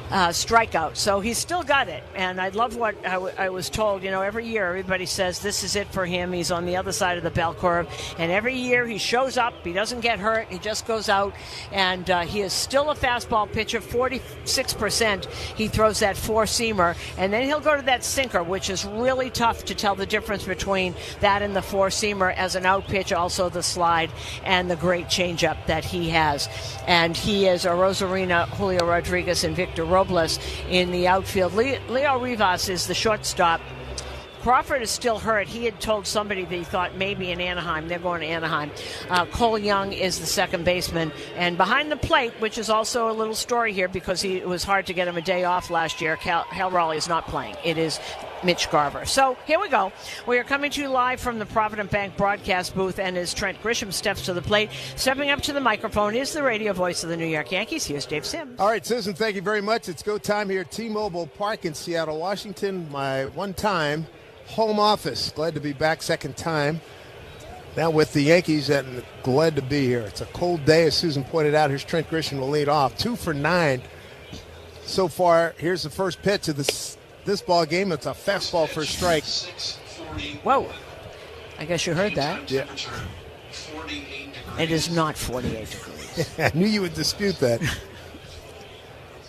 strikeout. So he's still got it. And I love what I was told. You know, every year everybody says this is it for him. He's on the other side of the bell curve. And every year he shows up. He doesn't get hurt. He just goes out. And he is still a fastball pitcher. 46% he throws that four-seamer. And then he'll go to that sinker, which is really tough to tell the difference between that and the four-seamer as an out pitch, also the slide and the great changeup that he has. And he is a Rosarina, Julio Rodriguez, and Victor Robles in the outfield. Leo Rivas is the shortstop. Crawford is still hurt. He had told somebody that he thought maybe in Anaheim. They're going to Anaheim. Cole Young is the second baseman. And behind the plate, which is also a little story here because it was hard to get him a day off last year, Hal Raleigh is not playing. It is Mitch Garver. So here we go. We are coming to you live from the Provident Bank broadcast booth, and as Trent Grisham steps to the plate, stepping up to the microphone is the radio voice of the New York Yankees. Here's Dave Sims. All right, Susan, thank you very much. It's go time here at T-Mobile Park in Seattle, Washington. My one-time home office. Glad to be back second time. Now with the Yankees, and glad to be here. It's a cold day, as Susan pointed out. Here's Trent Grisham will lead off. 2 for 9 so far. Here's the first pitch of this ball game. It's a fastball for a strike. Whoa. I guess you heard that. Yeah. It is not 48 degrees. I knew you would dispute that.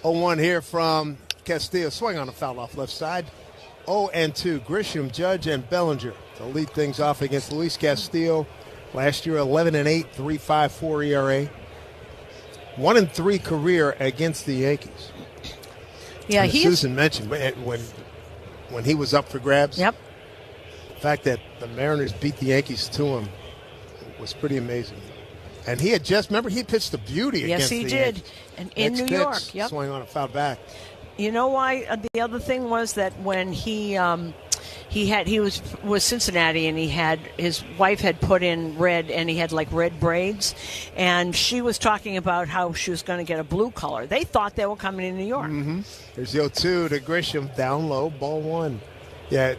0-1 here from Castillo. Swing on a foul off left side. 0-2. Grisham, Judge, and Bellinger to lead things off against Luis Castillo. Last year, 11-8, 3.54 ERA. 1-3 career against the Yankees. Yeah, Susan mentioned when he was up for grabs. Yep. The fact that the Mariners beat the Yankees to him was pretty amazing. And he had remember, he pitched a beauty against the Yankees. Yes, he did. And in New York. Yep. Swing on a foul back. You know why? The other thing was that when he was Cincinnati, and his wife had put in red, and he had like red braids, and she was talking about how she was going to get a blue color. They thought they were coming in New York. Mm-hmm. There's the 0-2 to Grisham, down low, ball one. Yeah,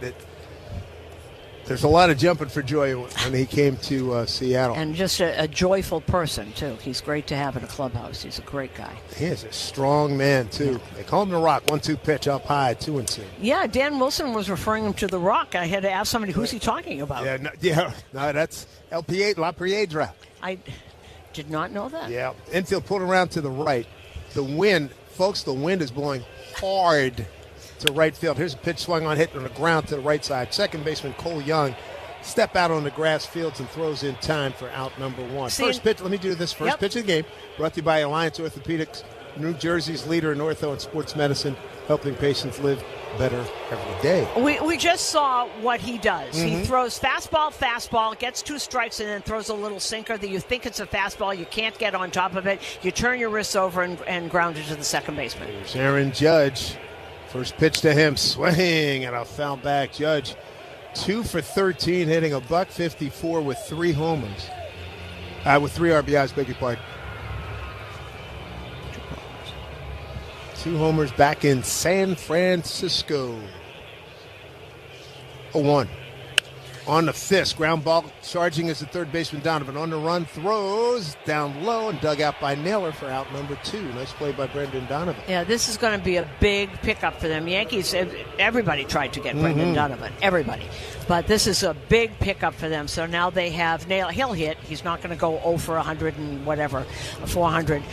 there's a lot of jumping for joy when he came to Seattle. And just a joyful person, too. He's great to have in a clubhouse. He's a great guy. He is a strong man, too. Yeah. They call him the Rock. 1-2 pitch up high, 2-2. Yeah, Dan Wilson was referring him to the Rock. I had to ask somebody, who's he talking about? No, that's La Piedra. I did not know that. Yeah, infield pulled around to the right. The wind is blowing hard to right field. Here's a pitch swung on, hit on the ground to the right side. Second baseman Cole Young step out on the grass fields and throws in time for out number one. First pitch, let me do this. First pitch of the game, brought to you by Alliance Orthopedics, New Jersey's leader in ortho and sports medicine, helping patients live better every day. We just saw what he does. Mm-hmm. He throws fastball, gets 2 strikes, and then throws a little sinker that you think it's a fastball. You can't get on top of it. You turn your wrists over and ground it to the second baseman. Here's Aaron Judge. First pitch to him, swing, and a foul back. Judge, 2 for 13, hitting a .154 with 3 homers. With 3 RBIs, beg your pardon. 2 homers back in San Francisco. 0-1. On the fist, ground ball charging as the third baseman Donovan on the run, throws down low and dug out by Naylor for out number 2. Nice play by Brendan Donovan. Yeah, this is going to be a big pickup for them. Yankees, everybody tried to get Brendan Donovan, everybody. But this is a big pickup for them. So now they have Naylor. He'll hit. He's not going to go 0 for 100 and whatever, 400.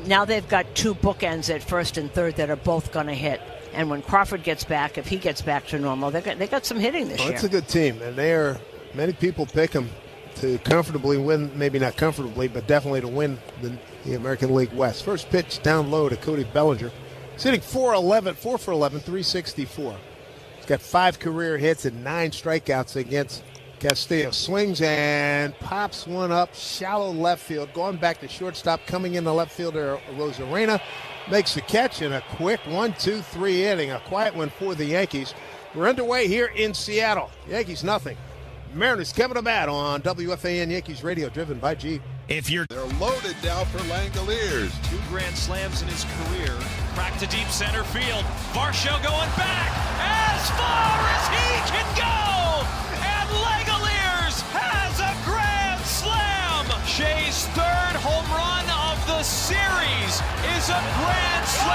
Now they've got 2 bookends at first and third that are both going to hit. And when Crawford gets back, if he gets back to normal, they got some hitting this year. It's a good team, and many people pick them to comfortably win, maybe not comfortably, but definitely to win the American League West. First pitch down low to Cody Bellinger. He's hitting 4 for 11, 364. He's got 5 career hits and 9 strikeouts against Castillo. Swings and pops one up, shallow left field, going back to shortstop, coming in the left fielder, Rosarena. Makes the catch in a quick 1-2-3 inning. A quiet one for the Yankees. We're underway here in Seattle. Yankees nothing. Mariners coming to bat on WFAN Yankees Radio, driven by Jeep. They're loaded now for Langeliers. 2 grand slams in his career. Crack to deep center field. Varsho going back as far as he can go. And Langeliers has a grand slam. Shea's 3rd home run of the series is a grand slam.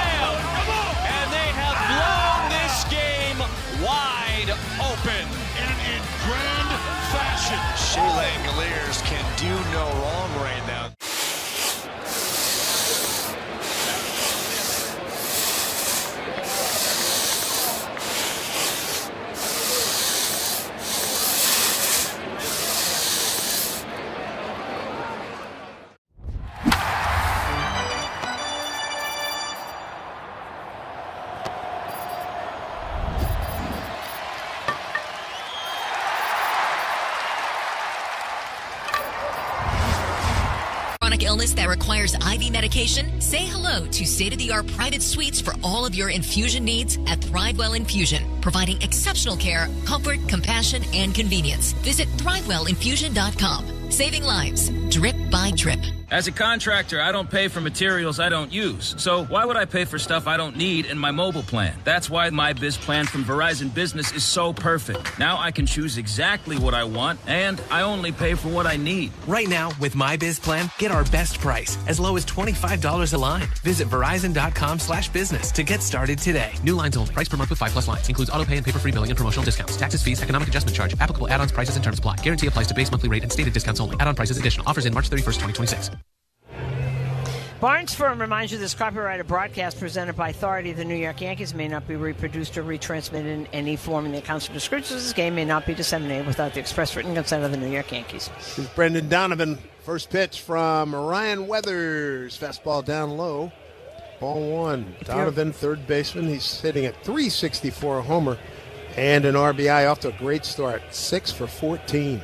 illness that requires IV medication? Say hello to state-of-the-art private suites for all of your infusion needs at ThriveWell Infusion, providing exceptional care, comfort, compassion, and convenience. Visit ThriveWellInfusion.com. Saving lives, drip by drip. As a contractor, I don't pay for materials I don't use. So why would I pay for stuff I don't need in my mobile plan? That's why my Biz plan from Verizon Business is so perfect. Now I can choose exactly what I want, and I only pay for what I need. Right now, with my Biz plan, get our best price, as low as $25 a line. Visit Verizon.com/business to get started today. New lines only. Price per month with 5+ lines. Includes auto pay and paper-free billing and promotional discounts. Taxes, fees, economic adjustment charge. Applicable add-ons, prices, and terms apply. Guarantee applies to base monthly rate and stated discounts only. Add-on prices additional. Offers in March 31st, 2026. Barnes Firm reminds you this copyrighted broadcast presented by authority of the New York Yankees may not be reproduced or retransmitted in any form, and the accounts or descriptions of this game may not be disseminated without the express written consent of the New York Yankees. This is Brendan Donovan. First pitch from Ryan Weathers. Fastball down low. Ball one. Donovan, third baseman. He's hitting at .364, a homer and an RBI, off to a great start. 6 for 14.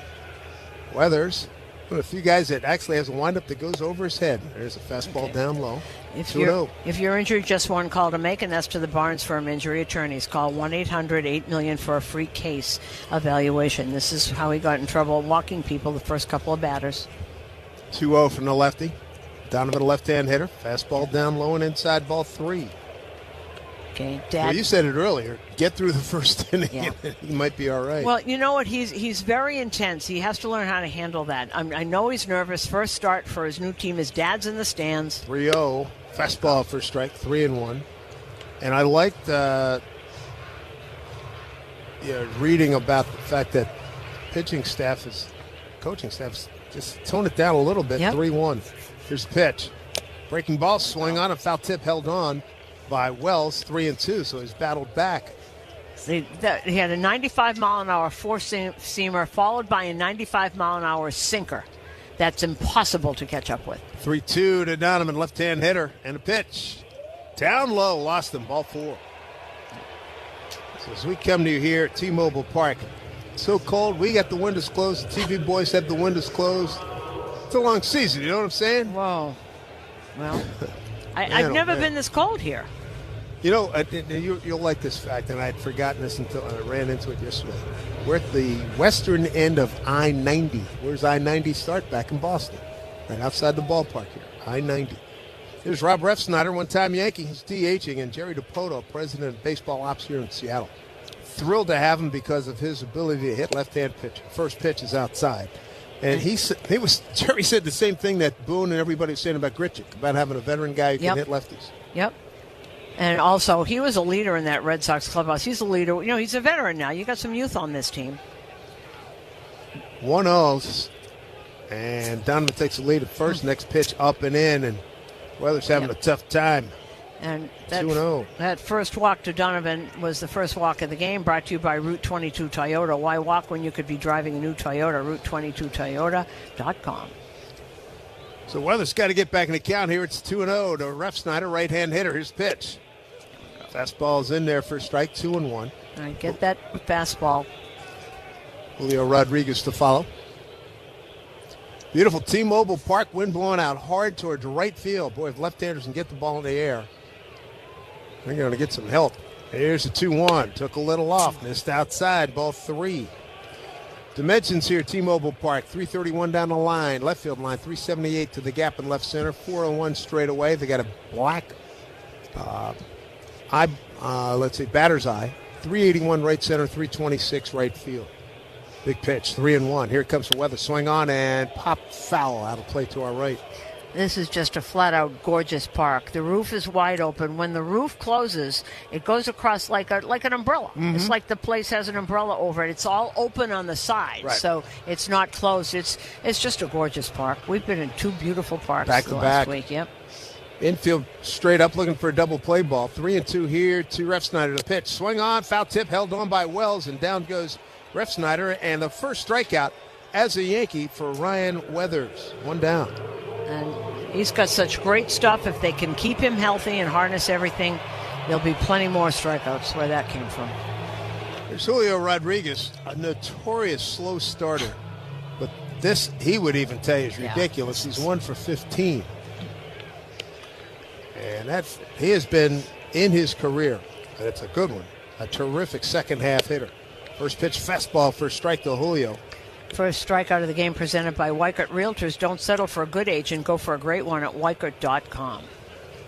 Weathers, one of the few guys that actually has a windup that goes over his head. There's a fastball down low. If you're injured, just one call to make, and that's to the Barnes Firm Injury Attorneys. Call 1-800-8-million for a free case evaluation. This is how he got in trouble walking people the first couple of batters. 2-0 from the lefty. Donovan, a left-hand hitter. Fastball down low and inside, ball 3. Okay, Dad. Well, you said it earlier. Get through the first inning, Yeah. and he might be all right. Well, you know what? He's very intense. He has to learn how to handle that. I know he's nervous. First start for his new team. His dad's in the stands. 3-0. Fastball for strike, 3-1. And I liked reading about the fact that coaching staff is just tone it down a little bit. 3-1. Here's the pitch. Breaking ball, swing on, a foul tip held on by Wells, 3-2, so he's battled back. He had a 95-mile-an-hour four-seamer followed by a 95-mile-an-hour sinker. That's impossible to catch up with. 3-2 to Donovan, left-hand hitter, and a pitch. Down low, lost him, ball 4. So as we come to you here at T-Mobile Park, it's so cold, we got the windows closed. The TV boys have the windows closed. It's a long season, you know what I'm saying? Whoa. Well, I've never been this cold here. You know, you'll like this fact, and I had forgotten this until I ran into it yesterday. We're at the western end of I-90. Where's I-90 start? Back in Boston, right outside the ballpark here, I-90. Here's Rob Refsnyder, one-time Yankee. He's DHing, and Jerry DiPoto, president of baseball ops here in Seattle. Thrilled to have him because of his ability to hit left-hand pitch. First pitch is outside. And Jerry said the same thing that Boone and everybody was saying about Grichuk, about having a veteran guy who can hit lefties. Yep. And also, he was a leader in that Red Sox clubhouse. He's a leader. You know, he's a veteran now. You got some youth on this team. 1-0, and Donovan takes the lead at first. Next pitch up and in, and Weathers having a tough time. And 2-0. That first walk to Donovan was the first walk of the game, brought to you by Route 22 Toyota. Why walk when you could be driving a new Toyota? Route22Toyota.com. So Weathers got to get back in the count here. It's 2-0 to Refsnyder, right-hand hitter. Here's the pitch. Fastball's in there for a strike, 2-1. All right, get that fastball. Julio Rodriguez to follow. Beautiful T-Mobile Park, wind blowing out hard towards right field. Boy, if left-handers can get the ball in the air, they're going to get some help. Here's a 2-1. Took a little off. Missed outside. Ball 3. Dimensions here, T-Mobile Park. 331 down the line. Left field line. 378 to the gap in left center. 401 straight away. They got a black batter's eye. 381 right center. 326 right field. Big pitch. 3-1. Here it comes for Weather. Swing on and pop foul out of play to our right. This is just a flat-out gorgeous park. The roof is wide open. When the roof closes, it goes across like an umbrella. Mm-hmm. It's like the place has an umbrella over it. It's all open on the sides, so it's not closed. It's just a gorgeous park. We've been in 2 beautiful parks last week. Yep. Infield straight up looking for a double play ball. 3-2 here to Refsnyder. The pitch. Swing on, foul tip held on by Wells, and down goes Refsnyder. And the first strikeout as a Yankee for Ryan Weathers. 1 down. And he's got such great stuff. If they can keep him healthy and harness everything, there'll be plenty more strikeouts where that came from. There's Julio Rodriguez, a notorious slow starter. But This, he would even tell you, is ridiculous. He's 1 for 15. And he has been, in his career, and it's a good one, a terrific second-half hitter. First pitch, fastball for a strike to Julio. First strikeout of the game presented by Weichert Realtors. Don't settle for a good agent. Go for a great one at Weichert.com.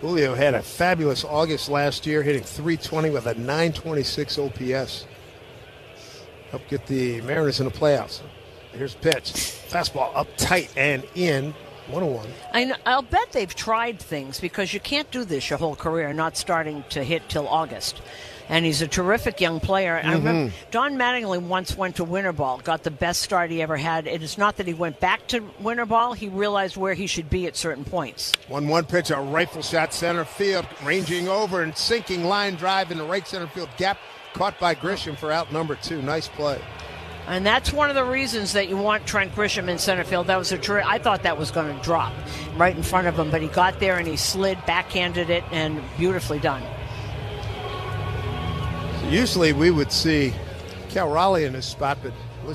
Julio had a fabulous August last year, hitting .320 with a .926 OPS. Helped get the Mariners in the playoffs. Here's a pitch. Fastball up tight and in. 1-1. I'll bet they've tried things, because you can't do this your whole career not starting to hit till August. And he's a terrific young player. I remember Don Mattingly once went to winter ball, got the best start he ever had. It is not that he went back to winter ball. He realized where he should be at certain points. 1-1 pitch, a rifle shot center field, ranging over and sinking line drive in the right center field gap. Caught by Grisham for out number 2. Nice play. And that's one of the reasons that you want Trent Grisham in center field. That was I thought that was going to drop right in front of him, but he got there and he slid, backhanded it, and beautifully done. So usually we would see Cal Raleigh in this spot, but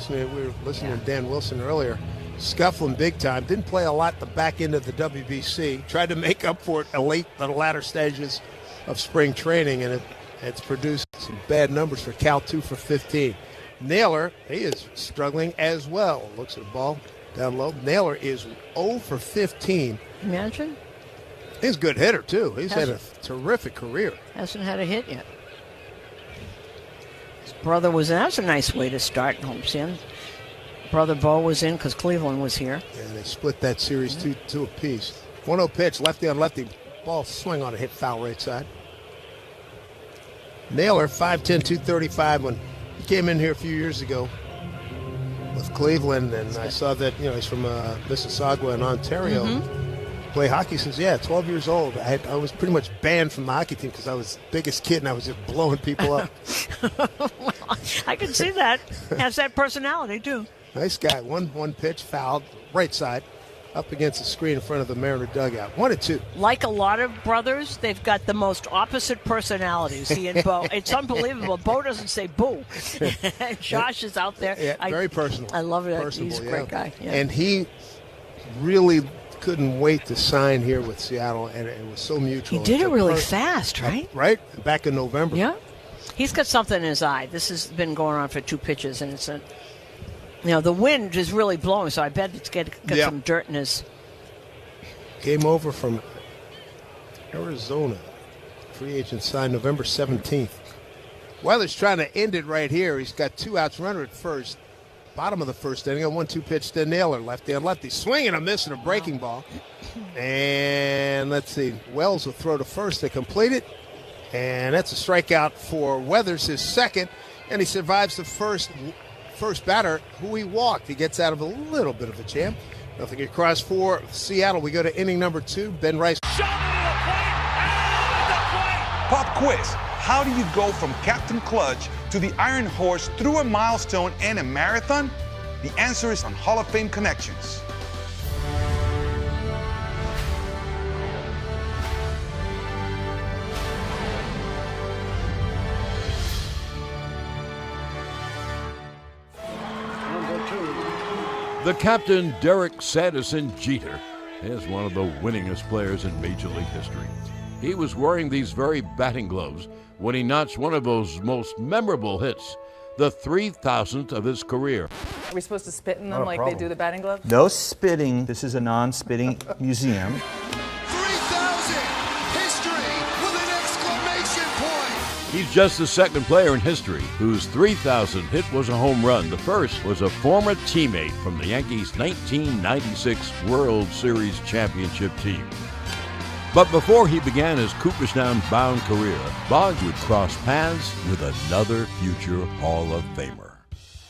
we were listening to Dan Wilson earlier, scuffling big time. Didn't play a lot the back end of the WBC. Tried to make up for it the latter stages of spring training, and it's produced some bad numbers for Cal. 2 for 15. Naylor, he is struggling as well. Looks at the ball down low. Naylor is 0 for 15. Imagine. He's a good hitter, too. He's had a terrific career. Hasn't had a hit yet. His brother was in. That was a nice way to start Homestand. Brother Bo was in because Cleveland was here. Yeah, they split that series 2 apiece. 1-0 pitch, lefty on lefty. Ball swing on a hit foul right side. Naylor, 5'10", 235 when he came in here a few years ago with Cleveland, and I saw that he's from Mississauga in Ontario. Play hockey since 12 years old. I was pretty much banned from the hockey team because I was the biggest kid and I was just blowing people up. Well, I can see that. Has that personality too. Nice guy. 1-1 pitch, fouled, right side, up against the screen in front of the Mariner dugout. 1-2. Like a lot of brothers, they've got the most opposite personalities, he and Bo. It's unbelievable. Bo doesn't say boo. Josh is out there. Yeah, very personal. I love it. Personable, he's a great guy. Yeah. And he really couldn't wait to sign here with Seattle, and it was so mutual. He did it really fast, right? Right? Back in November. Yeah. He's got something in his eye. This has been going on for 2 pitches, and it's the wind is really blowing, so I bet it's got some dirt in his. Came over from Arizona. Free agent signed November 17th. Weather's trying to end it right here. He's got 2 outs, runner at first. Bottom of the first inning, a 1-2 pitch to Naylor, lefty on lefty. Swing and a miss and a breaking ball. And let's see, Wells will throw to first to complete it. And that's a strikeout for Weathers, his second. And he survives the first batter, who he walked. He gets out of a little bit of a jam. Nothing across for Seattle. We go to inning number 2. Ben Rice. Shot into the plate, and the plate. Pop quiz. How do you go from Captain Clutch to the Iron Horse through a milestone and a marathon? The answer is on Hall of Fame Connections. The captain, Derek Sanderson Jeter, is one of the winningest players in Major League history. He was wearing these very batting gloves when he notched one of those most memorable hits, the 3,000th of his career. Are we supposed to spit in them like they do the batting gloves? No spitting. This is a non-spitting museum. 3,000! History with an exclamation point! He's just the second player in history whose 3,000th hit was a home run. The first was a former teammate from the Yankees' 1996 World Series championship team. But before he began his Cooperstown-bound career, Boggs would cross paths with another future Hall of Famer.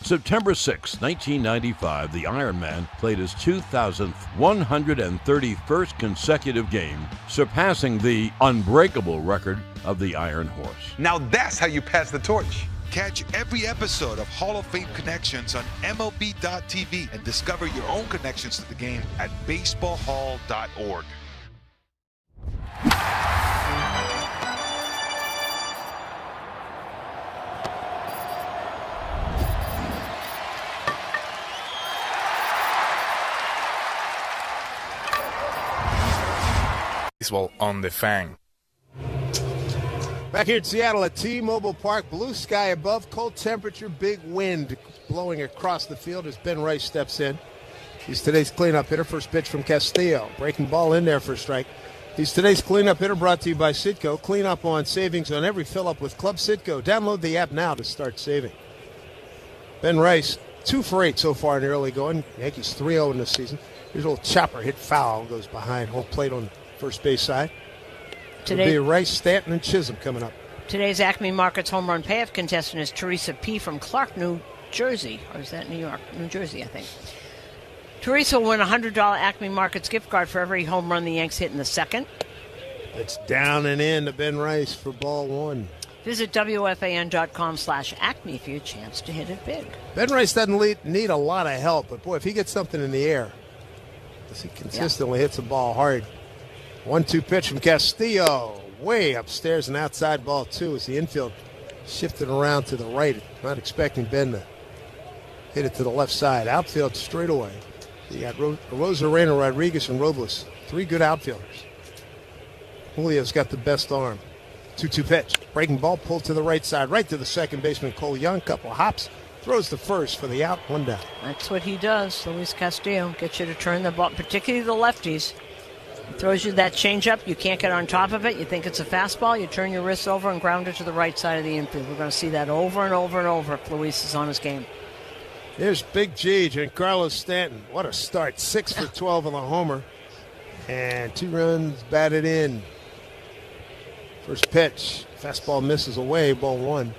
September 6, 1995, the Iron Man played his 2,000th 131st consecutive game, surpassing the unbreakable record of the Iron Horse. Now that's how you pass the torch. Catch every episode of Hall of Fame Connections on MLB.tv and discover your own connections to the game at baseballhall.org. baseball on the Fan. Back here in Seattle at T-Mobile Park, blue sky above, cold temperature, big wind blowing across the field as Ben Rice steps in. He's today's cleanup hitter. First pitch from Castillo. Breaking ball in there for a strike. He's today's cleanup hitter, brought to you by Citgo. Clean up on savings on every fill-up with Club Citgo. Download the app now to start saving. Ben Rice, 2 for 8 so far in the early going. Yankees 3-0 in this season. Here's a little chopper hit foul. Goes behind home plate on the first base side. Today, it'll be Rice, Stanton, and Chisholm coming up. Today's Acme Markets home run payoff contestant is Teresa P. from Clark, New Jersey. Or is that New York? New Jersey, I think. Teresa will win a $100 Acme Markets gift card for every home run the Yanks hit in the second. It's down and in to Ben Rice for ball 1. Visit WFAN.com/Acme for your chance to hit it big. Ben Rice doesn't need a lot of help, but boy, if he gets something in the air, he consistently hits the ball hard. 1-2 pitch from Castillo. Way upstairs and outside, ball 2 as the infield shifted around to the right. Not expecting Ben to hit it to the left side. Outfield straight away. You got Rosarena, Rodriguez, and Robles. 3 good outfielders. Julio's got the best arm. 2-2 pitch. Breaking ball pulled to the right side, right to the second baseman, Cole Young. Couple of hops. Throws the first for the out, 1 down. That's what he does, Luis Castillo. Gets you to turn the ball, particularly the lefties. He throws you that changeup. You can't get on top of it. You think it's a fastball. You turn your wrists over and ground it to the right side of the infield. We're going to see that over and over and over if Luis is on his game. Here's Big G, Giancarlo Stanton. What a start. 6 for 12 on the homer. And 2 runs batted in. First pitch. Fastball misses away. Ball 1.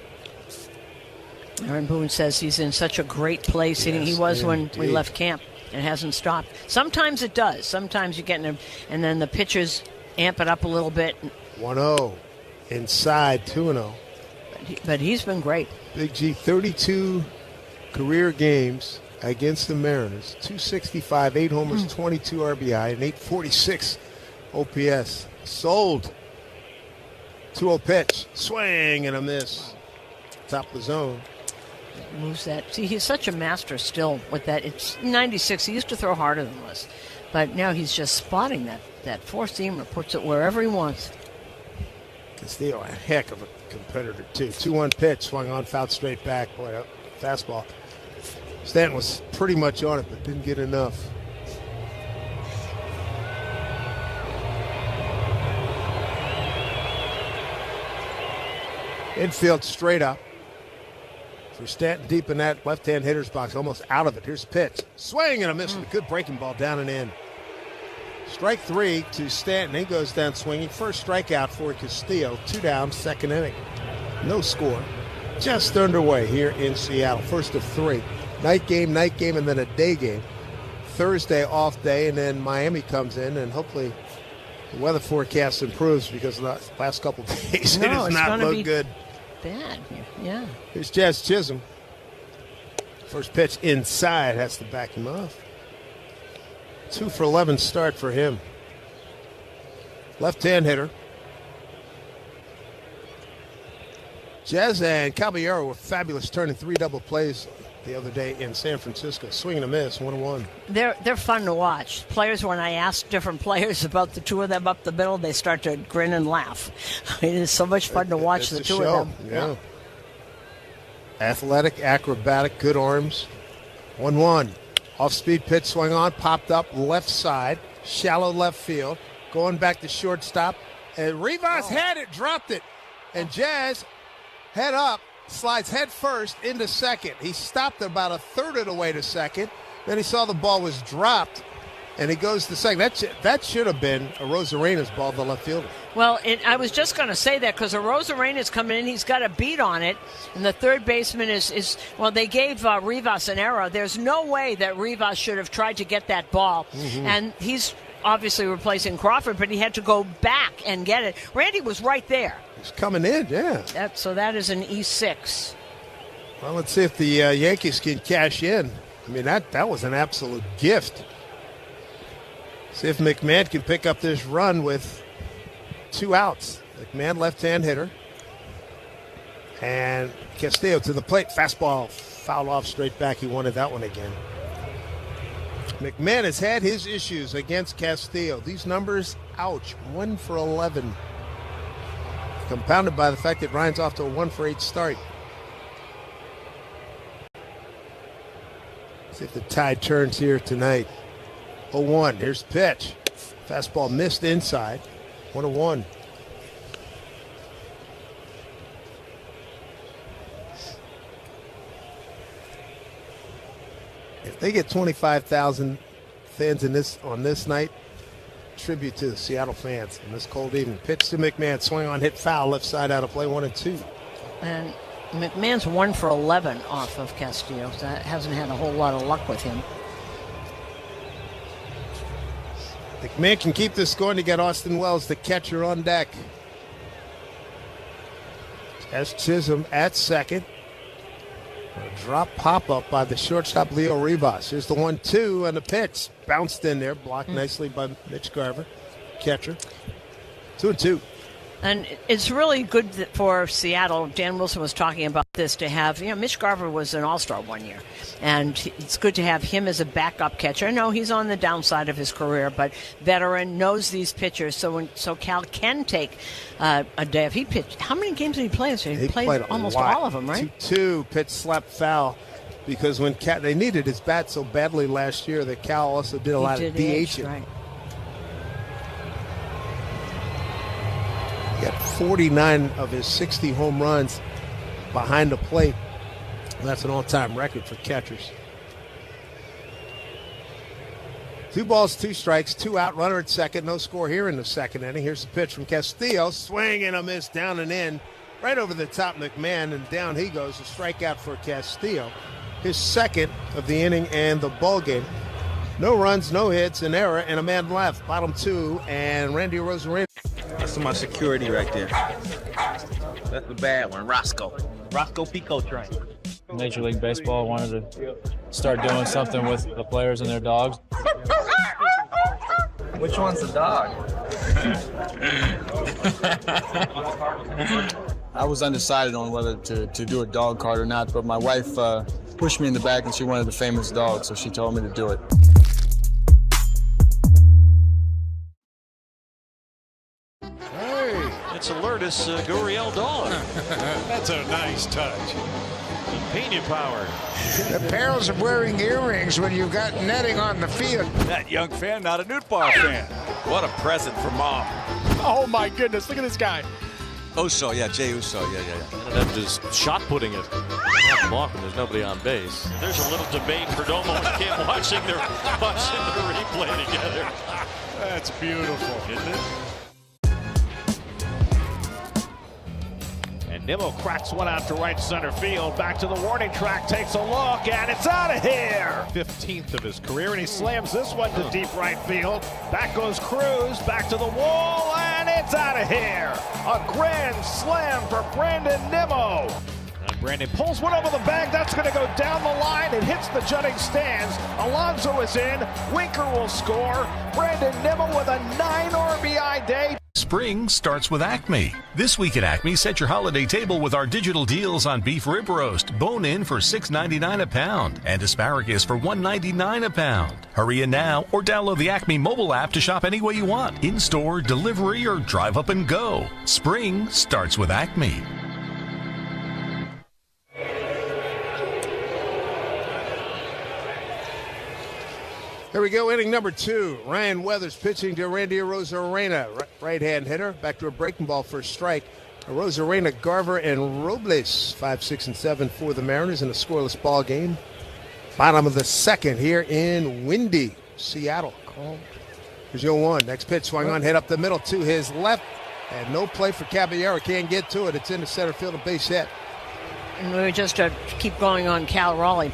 Aaron Boone says he's in such a great place. Yes, he was when we left camp. And it hasn't stopped. Sometimes it does. Sometimes you get in and then the pitchers amp it up a little bit. 1-0. Inside, 2-0. But he's been great. Big G, 32 career games against the Mariners. 265, 8 homers, 22 RBI, and 846 OPS. Sold. 2-0 pitch. Swing and a miss. Top of the zone. Moves that. See, he's such a master still with that. It's 96. He used to throw harder than this. But now he's just spotting that four-seamer, puts it wherever he wants. Castillo, a heck of a competitor, too. 2-1 pitch, swung on, fouled straight back. Boy, fastball. Stanton was pretty much on it, but didn't get enough. Infield straight up. For Stanton deep in that left-hand hitter's box, almost out of it. Here's a pitch. Swing and a miss. A good breaking ball down and in. Strike 3 to Stanton. He goes down swinging. First strikeout for Castillo. 2 down, second inning. No score. Just underway here in Seattle. First of 3. Night game, and then a day game. Thursday off day, and then Miami comes in, and hopefully the weather forecast improves because the last couple of days it has not looked good. Bad. Yeah. Here's Jazz Chisholm. First pitch inside, has to back him off. 2 for 11 start for him. Left-hand hitter. Jazz and Caballero were fabulous, turning 3 double plays the other day in San Francisco. Swing and a miss, 1-1. They're fun to watch. Players, when I ask different players about the 2 of them up the middle, they start to grin and laugh. It is so much fun to watch the 2 of them. Yeah. Athletic, acrobatic, good arms. 1-1. Off-speed pitch, swung on, popped up left side, shallow left field, going back to shortstop. And Rivas had it, dropped it. And Jazz, head up, slides head first into second. He stopped about a third of the way to second. Then he saw the ball was dropped, and he goes to second. That should have been a Rosarena's ball, the left fielder. Well, I was just going to say that because a Rosarena's coming in. He's got a beat on it, and the third baseman is they gave Rivas an error. There's no way that Rivas should have tried to get that ball, and he's obviously replacing Crawford, but he had to go back and get it. Randy was right there. He's coming in, yeah. So that is an E6. Well, let's see if the Yankees can cash in. I mean, that was an absolute gift. See if McMahon can pick up this run with 2 outs. McMahon, left-hand hitter. And Castillo to the plate. Fastball fouled off straight back. He wanted that one again. McMahon has had his issues against Castillo. These numbers, ouch, 1 for 11. Compounded by the fact that Ryan's off to a 1 for 8 start. See if the tide turns here tonight. 0-1, here's the pitch. Fastball missed inside, 1-1. If they get 25,000 fans on this night, tribute to the Seattle fans on this cold evening. Pitch to McMahon, swing on, hit foul, left side out of play, 1-2. And McMahon's 1 for 11 off of Castillo. So that hasn't had a whole lot of luck with him. McMahon can keep this going to get Austin Wells, the catcher, on deck. As Chisholm at second. A drop pop-up by the shortstop, Leo Rivas. Here's the 1-2 and the pitch. Bounced in there, blocked nicely by Mitch Garver, catcher. 2-2. And it's really good for Seattle. Dan Wilson was talking about this, to have, Mitch Garver was an all-star one year. And it's good to have him as a backup catcher. I know he's on the downside of his career, but veteran, knows these pitchers. So Cal can take a day. If he pitched, how many games did he play? So he played almost all of them, right? 2-2, pitch slapped foul. Because when they needed his bat so badly last year that Cal also did a lot of DHing. Right. He got 49 of his 60 home runs behind the plate. That's an all-time record for catchers. 2 balls, 2 strikes, 2 out, runner at second. No score here in the second inning. Here's the pitch from Castillo. Swing and a miss, down and in. Right over the top, McMahon, and down he goes. A strikeout for Castillo. His second of the inning and the ball game. No runs, no hits, an error, and a man left. Bottom 2, and Randy Arozarena. That's my security right there. That's the bad one, Roscoe Pico train. Major League Baseball wanted to start doing something with the players and their dogs. Which one's the dog? I was undecided on whether to do a dog card or not, but my wife pushed me in the back and she wanted a famous dog, so she told me to do it. It's a Lourdes Gurriel dog. That's a nice touch. Pena power. The perils of wearing earrings when you've got netting on the field. That young fan, not a Newtbar fan. What a present for Mom. Oh my goodness, look at this guy. Uso, yeah, Jay Uso, yeah. And then just shot putting it. Not blocking, there's nobody on base. There's a little debate for Domo and Kim watching the replay together. That's beautiful, isn't it? And Nimmo cracks one out to right center field. Back to the warning track, takes a look, and it's out of here. 15th of his career, and he slams this one to deep right field. Back goes Cruz, back to the wall, and it's out of here. A grand slam for Brandon Nimmo. And Brandon pulls one over the bag. That's going to go down the line. It hits the jutting stands. Alonso is in. Winker will score. Brandon Nimmo with a 9 RBI day. Spring starts with Acme. This week at Acme, set your holiday table with our digital deals on beef rib roast, bone-in for $6.99 a pound, and asparagus for $1.99 a pound. Hurry in now or download the Acme mobile app to shop any way you want, in-store, delivery, or drive up and go. Spring starts with Acme. Here we go, inning number 2. Ryan Weathers pitching to Randy Arozarena, right-hand hitter. Back to a breaking ball for a strike. Arozarena, Garver, and Robles, 5, 6, and 7 for the Mariners in a scoreless ball game. Bottom of the second here in windy Seattle. Here's 0-1. Next pitch, swung on, hit up the middle to his left. And no play for Caballero. Can't get to it. It's into center field, a base hit. And we were just to keep going on Cal Raleigh,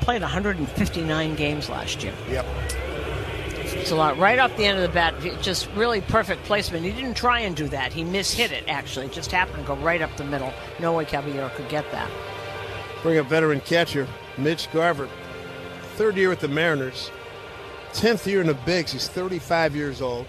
played 159 games last year. Yep. It's a lot. Right off the end of the bat, just really perfect placement. He didn't try and do that. He mishit it, actually. It just happened to go right up the middle. No way Caballero could get that. Bring up veteran catcher Mitch Garver. 3rd year with the Mariners. 10th year in the Bigs. He's 35 years old.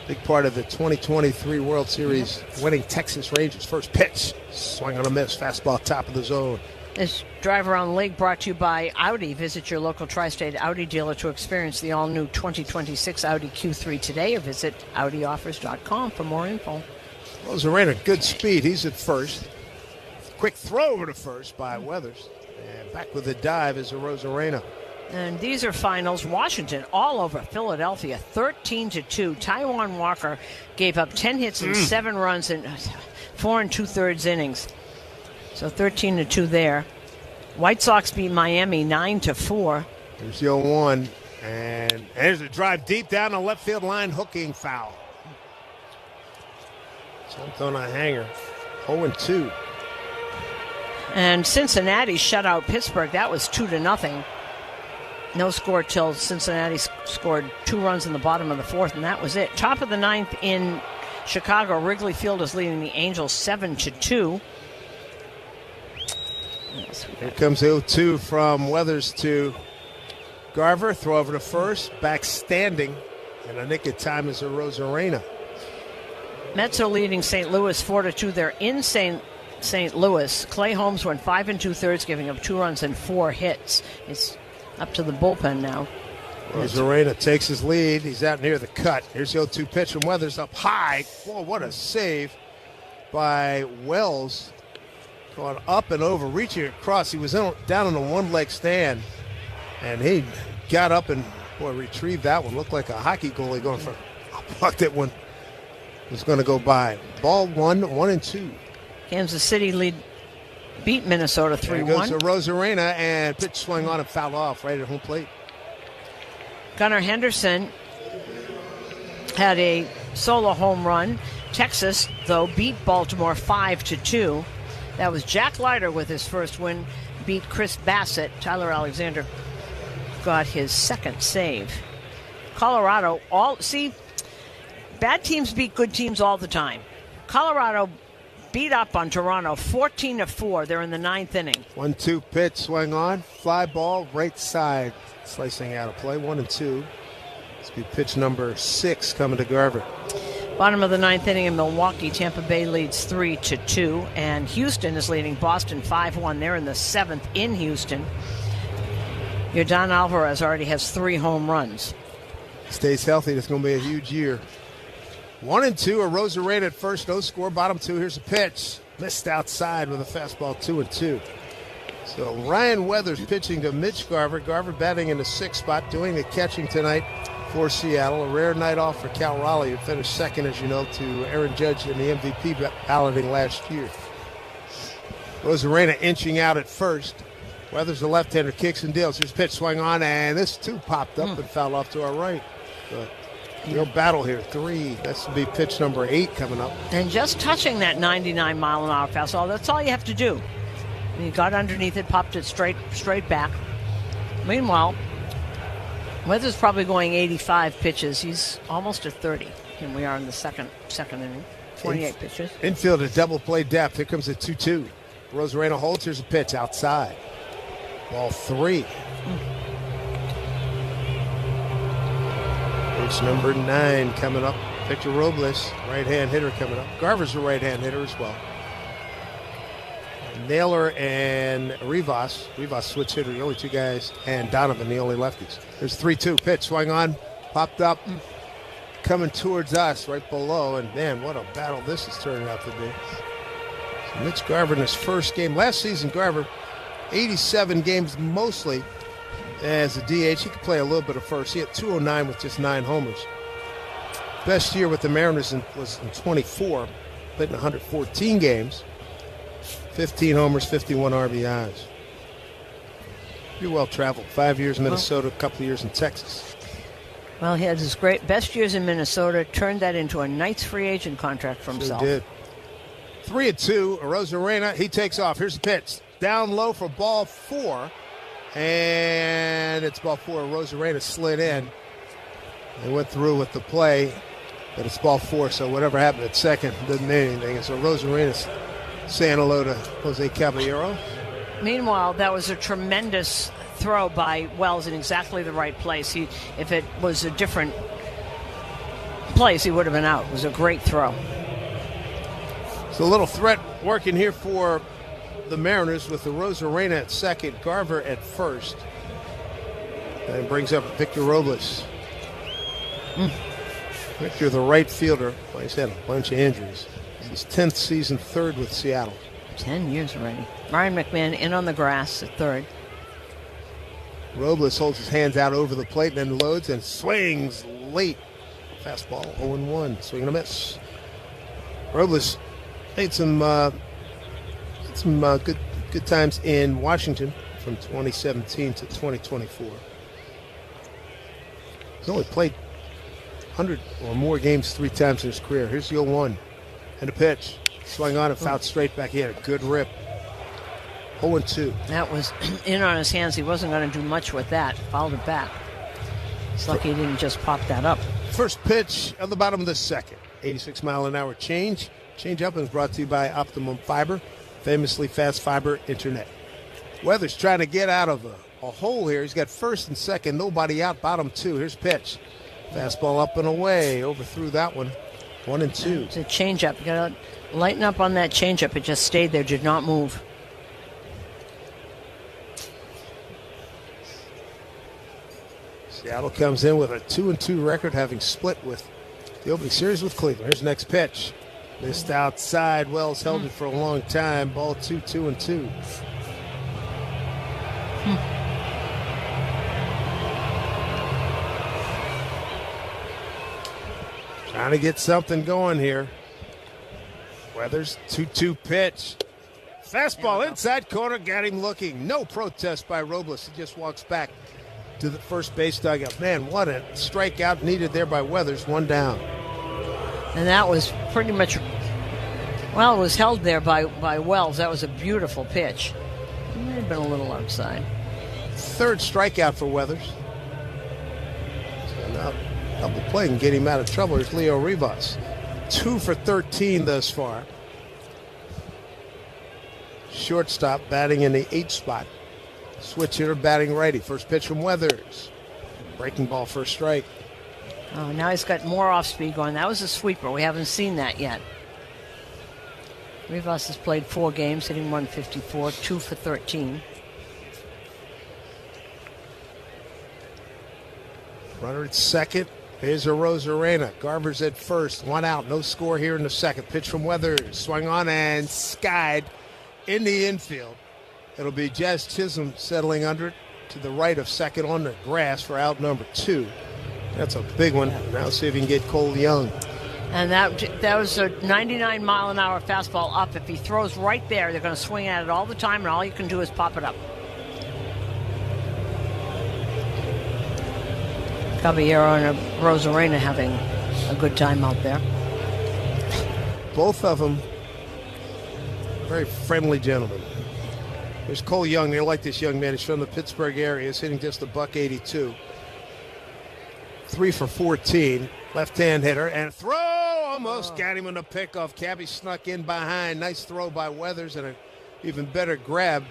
Big part of the 2023 World Series winning Texas Rangers. First pitch, swing on a miss, fastball top of the zone. This Drive Around League brought to you by Audi. Visit your local tri-state Audi dealer to experience the all-new 2026 Audi Q3 today, or visit AudiOffers.com for more info. Rosarena, good speed. He's at first. Quick throw over to first by Weathers. And back with the dive is a Rosarena. And these are finals. Washington all over Philadelphia, 13-2. Taijuan Walker gave up 10 hits and 7 runs in 4 2/3 innings. So 13-2 there. White Sox beat Miami 9-4. Here's the 0-1. And there's a drive deep down the left field line, hooking foul. Jumped on a hanger. 0-2. And Cincinnati shut out Pittsburgh. That was 2-0. No score till Cincinnati scored 2 runs in the bottom of the 4th, and that was it. Top of the 9th in Chicago. Wrigley Field is leading the Angels 7-2. Here comes the 0-2 from Weathers to Garver. Throw over to first. Back standing. And a nick of time is a Rosarena. Mets are leading St. Louis 4-2. They're in St. Louis. Clay Holmes went 5 2/3, giving up 2 runs and 4 hits. It's up to the bullpen now. Rosarena takes his lead. He's out near the cut. Here's the 0-2 pitch from Weathers up high. Whoa, what a save by Wells. Going up and over, reaching across. He was down on a one-leg stand, and he got up and retrieved that one. Looked like a hockey goalie going for a puck that one was going to go by. Ball 1-2. Kansas City beat Minnesota 3-1. There goes to Rosarena, and pitch swung on and fouled off right at home plate. Gunnar Henderson had a solo home run. Texas, though, beat Baltimore 5-2. That was Jack Leiter with his first win, beat Chris Bassett. Tyler Alexander got his second save. Colorado, bad teams beat good teams all the time. Colorado beat up on Toronto 14-4. They're in the 9th inning. 1-2 pitch, swing on, fly ball, right side, slicing out of play. 1-2. This will be pitch number 6 coming to Garver. Bottom of the 9th inning in Milwaukee, Tampa Bay leads 3-2, and Houston is leading Boston 5-1. They're in the 7th in Houston. Yordan Alvarez already has 3 home runs. Stays healthy. It's going to be a huge year. 1-2. A Rosarena at first, no score. Bottom 2. Here's a pitch. Missed outside with a fastball. 2-2. So Ryan Weathers pitching to Mitch Garver. Garver batting in the 6th spot, doing the catching tonight for Seattle. A rare night off for Cal Raleigh, who finished second, as you know, to Aaron Judge in the MVP balloting last year. Rosarena inching out at first. Weathers, the left-hander, kicks and deals. Here's a pitch, swing on, and this too popped up and fouled off to our right. Real battle here. 3. That's to be pitch number 8 coming up. And just touching that 99-mile-an-hour fastball, that's all you have to do. He got underneath it, popped it straight back. Meanwhile, Weathers probably going 85 pitches. He's almost at 30. And we are in the second inning. 28 pitches. Infield at double play depth. Here comes a 2-2. Rosarena holds. Here's a pitch outside. Ball 3. Pitch number 9 coming up. Victor Robles, right-hand hitter coming up. Garver's a right-hand hitter as well. Naylor and Rivas. Rivas switch hitter, the only 2 guys, and Donovan, the only lefties. There's 3-2 pitch, swung on, popped up, coming towards us right below, and man, what a battle this is turning out to be. So Mitch Garver in his first game. Last season, Garver, 87 games mostly as a DH. He could play a little bit of first. He had 209 with just 9 homers. Best year with the Mariners was in 24, played in 114 games. 15 homers, 51 RBIs. Pretty well traveled. 5 years in Minnesota, a couple of years in Texas. Well, he had his best years in Minnesota, turned that into a Knights free agent contract for himself. Sure did. 3-2, Rosarena, he takes off. Here's the pitch. Down low for ball 4. And it's ball 4. Rosarena slid in. They went through with the play, but it's ball 4, so whatever happened at second doesn't mean anything. And so Rosarena's saying hello to Jose Caballero. Meanwhile, that was a tremendous throw by Wells in exactly the right place. If it was a different place, he would have been out. It was a great throw. So a little threat working here for the Mariners with the Rosarena at second, Garver at first. And brings up Victor Robles. Victor, the right fielder, well, he's had a bunch of injuries. His 10th season, third with Seattle. 10 years already. Ryan McMahon in on the grass at third. Robles holds his hands out over the plate and then loads and swings late. Fastball 0-1, swing and a miss. Robles made some good times in Washington from 2017 to 2024. He's only played 100 or more games 3 times in his career. Here's the 0-1 and a pitch. Swung on and fouled straight back. He had a good rip. 0-2. That was in on his hands. He wasn't going to do much with that. Fouled it back. It's lucky he didn't just pop that up. First pitch of the bottom of the second. 86-mile-an-hour change. Change up is brought to you by Optimum Fiber, famously fast fiber internet. Weather's trying to get out of a hole here. He's got first and second, nobody out, bottom 2. Here's pitch. Fastball up and away. Overthrew that one. 1-2. It's a changeup. You got to lighten up on that changeup. It just stayed there, did not move. Seattle comes in with a 2-2 record, having split with the opening series with Cleveland. Here's the next pitch. Missed outside. Wells held it for a long time. Ball 2-2. Trying to get something going here. Weathers 2-2 pitch. Fastball inside corner, got him looking. No protest by Robles. He just walks back to the first base dugout. Man, what a strikeout needed there by Weathers. 1 down. And that was pretty much, well, it was held there by Wells. That was a beautiful pitch. It may have been a little outside. Third strikeout for Weathers. So now double play and get him out of trouble. Here's Leo Rivas. 2 for 13 thus far. Shortstop batting in the 8th spot. Switch hitter batting righty. First pitch from Weathers. Breaking ball, first strike. Oh, now he's got more off speed going. That was a sweeper. We haven't seen that yet. Rivas has played 4 games, hitting 154, 2 for 13. Runner at second. Here's a Rosarena. Garver's at first. 1 out. No score here in the second. Pitch from Weathers. Swung on and skied in the infield. It'll be Jazz Chisholm settling under it to the right of second on the grass for out number 2. That's a big one. Now see if he can get Cole Young. And that was a 99-mile-an-hour fastball up. If he throws right there, they're going to swing at it all the time, and all you can do is pop it up. Caballero and Rosarena having a good time out there. Both of them very friendly gentlemen. There's Cole Young. They like this young man. He's from the Pittsburgh area. He's hitting just $182. 3 for 14. Left-hand hitter. And throw! Almost got him in the pickoff. Cabby snuck in behind. Nice throw by Weathers and an even better grab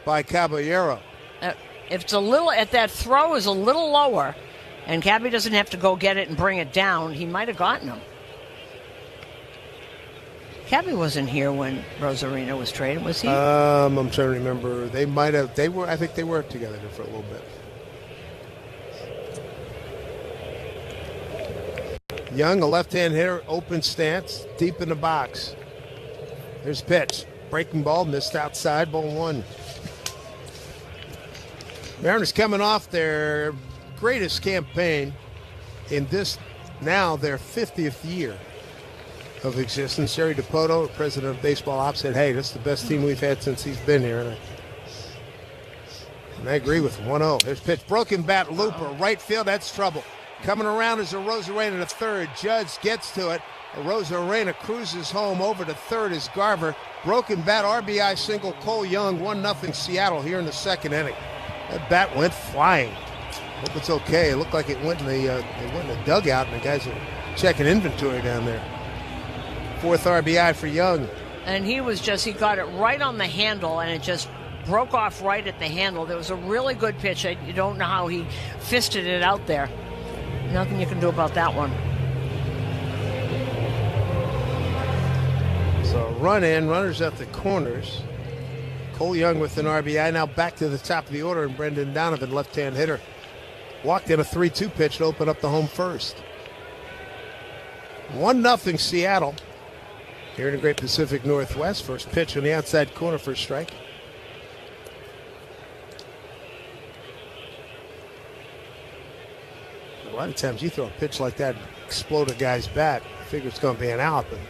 by Caballero. If it's a little, if that throw is a little lower and Cabby doesn't have to go get it and bring it down, he might have gotten him. Cabby wasn't here when Rosarena was traded, was he? I'm trying to remember. They might have. They were. I think they worked together for a little bit. Young, a left-hand hitter, open stance, deep in the box. Here's pitch. Breaking ball, missed outside, ball 1. Mariners coming off their greatest campaign in this, now their 50th year of existence. Jerry DiPoto, president of Baseball Ops, said, hey, this is the best team we've had since he's been here. And I agree with him. 1-0. There's pitch. Broken bat, looper, right field. That's trouble. Coming around is a Rosarena to third. Judge gets to it. A Rosarena cruises home. Over to third is Garver. Broken bat, RBI single. Cole Young, 1-0 Seattle here in the second inning. That bat went flying. Hope it's okay. It looked like it went in the dugout, and the guys are checking inventory down there. 4th RBI for Young. And he got it right on the handle, and it just broke off right at the handle. There was a really good pitch. You don't know how he fisted it out there. Nothing you can do about that one. So run in, runners at the corners. Cole Young with an RBI. Now back to the top of the order, and Brendan Donovan, left-hand hitter, walked in a 3-2 pitch to open up the home first. 1-0 Seattle here in the Great Pacific Northwest. First pitch on the outside corner for a strike. A lot of times you throw a pitch like that and explode a guy's bat. Figure it's going to be an out, but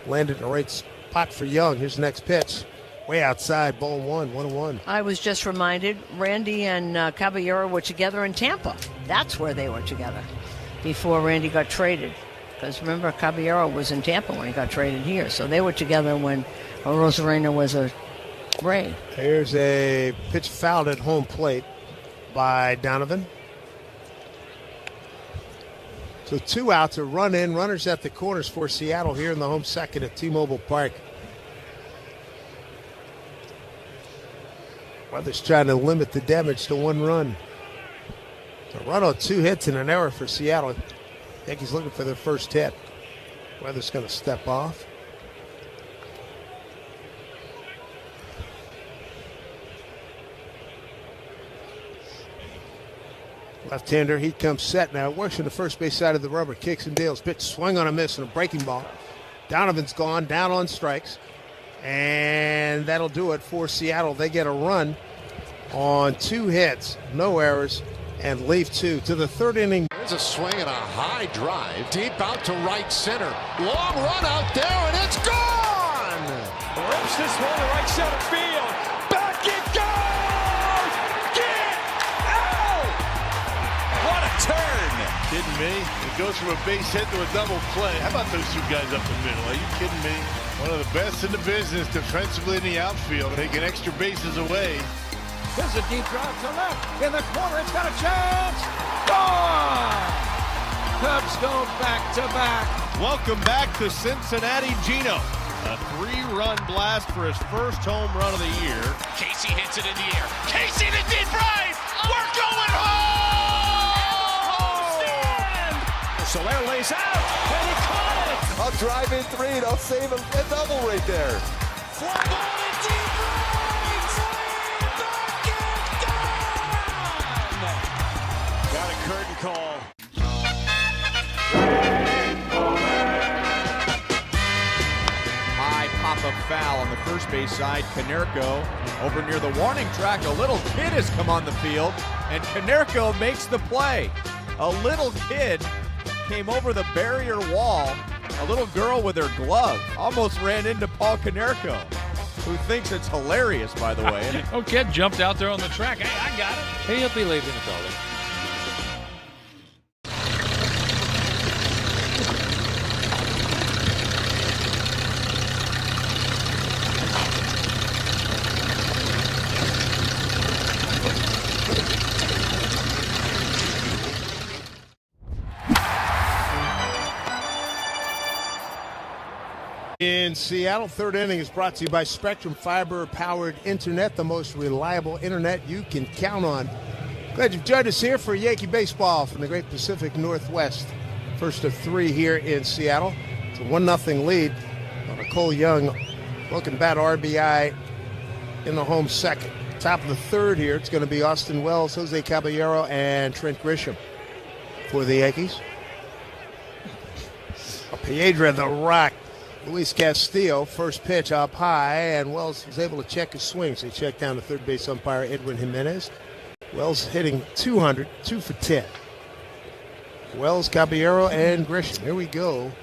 landed in the right spot for Young. Here's the next pitch. Way outside, ball 1-1. I was just reminded, Randy and Caballero were together in Tampa. That's where they were together before Randy got traded. Because remember, Caballero was in Tampa when he got traded here. So they were together when Rosarena was a Ray. Here's a pitch fouled at home plate by Donovan. So 2 outs, a run in, runners at the corners for Seattle here in the home second at T-Mobile Park. Weather's trying to limit the damage to 1 run. A run on 2 hits and an error for Seattle. Yankees looking for their first hit. Weather's going to step off. Left-hander, he comes set now. Works on the first base side of the rubber. Kicks and deals. Pitch, swing on a miss and a breaking ball. Donovan's gone, down on strikes. And that'll do it for Seattle. They get a run on 2 hits, no errors, and leave 2 to the 3rd inning. There's a swing and a high drive. Deep out to right center. Long run out there, and it's gone! Rips this one to right center field. Back it goes! Get out! What a turn! Kidding me? It goes from a base hit to a double play. How about those 2 guys up the middle? Are you kidding me? One of the best in the business defensively in the outfield, taking extra bases away. There's a deep drive to left. In the corner, it's got a chance. Gone! Cubs go back-to-back. Welcome back to Cincinnati, Gino. A 3-run blast for his first home run of the year. Casey hits it in the air. Casey to deep right. We're going home! Soler lays out, and he caught it. I'll drive in 3, and I'll save him a double right there. Fly ball to deep right. Got a curtain call. High pop-up foul on the first base side. Konerko over near the warning track. A little kid has come on the field, and Konerko makes the play. A little kid came over the barrier wall. A little girl with her glove almost ran into Paul Konerko, who thinks it's hilarious, by the way. Oh, kid jumped out there on the track. Hey, I got it. He'll be leaving the building. In Seattle, 3rd inning is brought to you by Spectrum Fiber-powered internet, the most reliable internet you can count on. Glad you've joined us here for Yankee baseball from the Great Pacific Northwest. First of 3 here in Seattle. It's a 1-0 lead on a Cole Young looking bat RBI in the home second. Top of the 3rd here, it's going to be Austin Wells, Jose Caballero, and Trent Grisham for the Yankees. Piedra the Rock. Luis Castillo, first pitch up high, and Wells was able to check his swing, so he checked down to third base umpire Edwin Jimenez. Wells hitting 200, 2 for 10. Wells, Caballero, and Grisham. Here we go.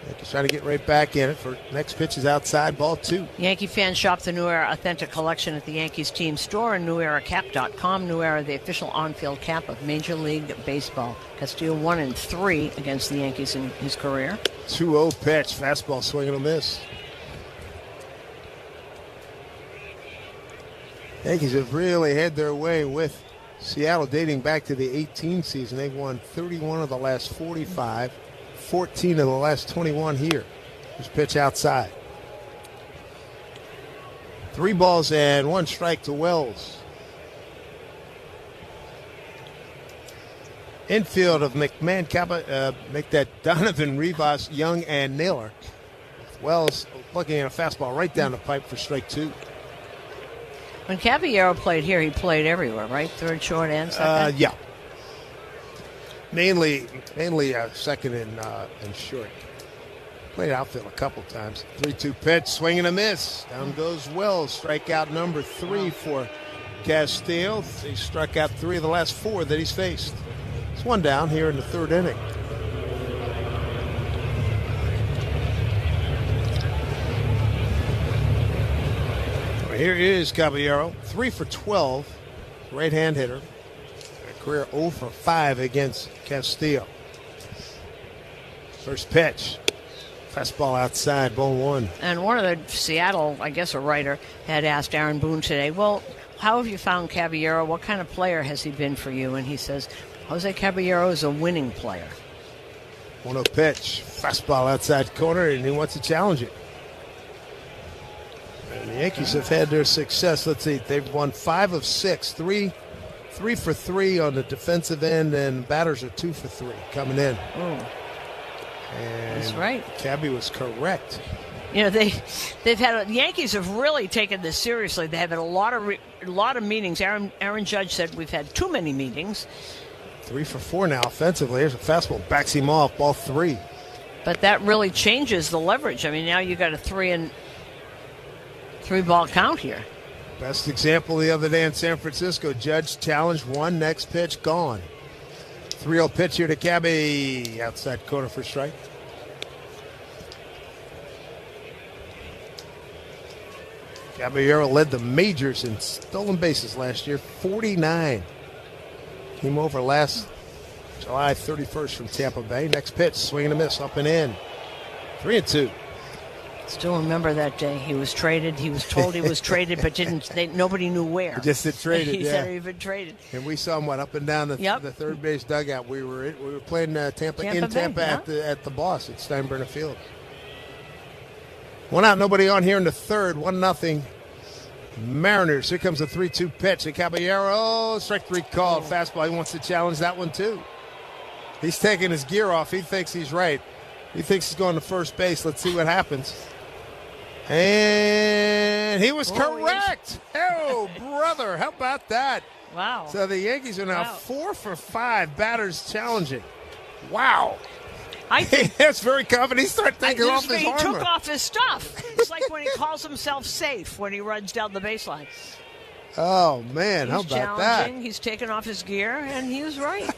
Yankees trying to get right back in it. For next pitch is outside, ball 2. Yankee fans shop the New Era Authentic Collection at the Yankees team store and NewEraCap.com. New Era, the official on-field cap of Major League Baseball. Castillo 1-3 against the Yankees in his career. 2-0 pitch, fastball swing and a miss. Yankees have really had their way with Seattle dating back to the 18 season. They've won 31 of the last 45. 14 of the last 21 here. This pitch outside. 3 balls and 1 strike to Wells. Infield of McMahon, make that Donovan, Rivas, Young, and Naylor. Wells looking at a fastball right down the pipe for strike 2. When Caballero played here, he played everywhere, right? Third, short, and second? Yeah. Mainly second and short. Played outfield a couple times. 3-2 pitch, swing and a miss. Down goes Wells. Strikeout number 3 for Castillo. He struck out 3 of the last 4 that he's faced. It's 1 down here in the 3rd inning. Here is Caballero, 3 for 12, right-hand hitter. A career 0 for 5 against Castillo. First pitch, fastball outside, ball 1. And one of the Seattle, I guess a writer, had asked Aaron Boone today, well, how have you found Caballero? What kind of player has he been for you? And he says, Jose Caballero is a winning player. 1-0 pitch, fastball outside corner, and he wants to challenge it. And the Yankees have had their success. Let's see, they've won 5 of 6, 3 for 3 on the defensive end, and batters are 2 for 3 coming in. And that's right. Cabby was correct. You know, they've had the Yankees have really taken this seriously. They have had a lot of meetings. Aaron Judge said we've had too many meetings. 3 for 4 now offensively. Here's a fastball, backs him off, ball 3. But that really changes the leverage. I mean, now you got a 3-ball count here. Best example the other day in San Francisco. Judge challenged 1, next pitch gone. 3-0 pitch here to Cabby. Outside corner for strike. Caballero led the majors in stolen bases last year, 49. Came over last July 31st from Tampa Bay. Next pitch, swing and a miss, up and in. 3-2. Still remember that day. He was traded. He was told he was traded, but nobody knew where. He just said traded. He said he'd been traded. And we saw him up and down the third base dugout. We were playing Tampa at the Boss at Steinbrenner Field. 1 out, nobody on here in the third. 1-0. Mariners. Here comes a 3-2 pitch. A Caballero, strike 3 called. Fastball. He wants to challenge that one too. He's taking his gear off. He thinks he's right. He thinks he's going to first base. Let's see what happens. And he was correct. Oh, brother. How about that? Wow. So the Yankees are now 4 for 5 batters challenging. Wow. I think that's very confident. He started taking off his armor. He took off his stuff. It's like when he calls himself safe when he runs down the baseline. Oh, man. How about that? He's taken off his gear, and he was right.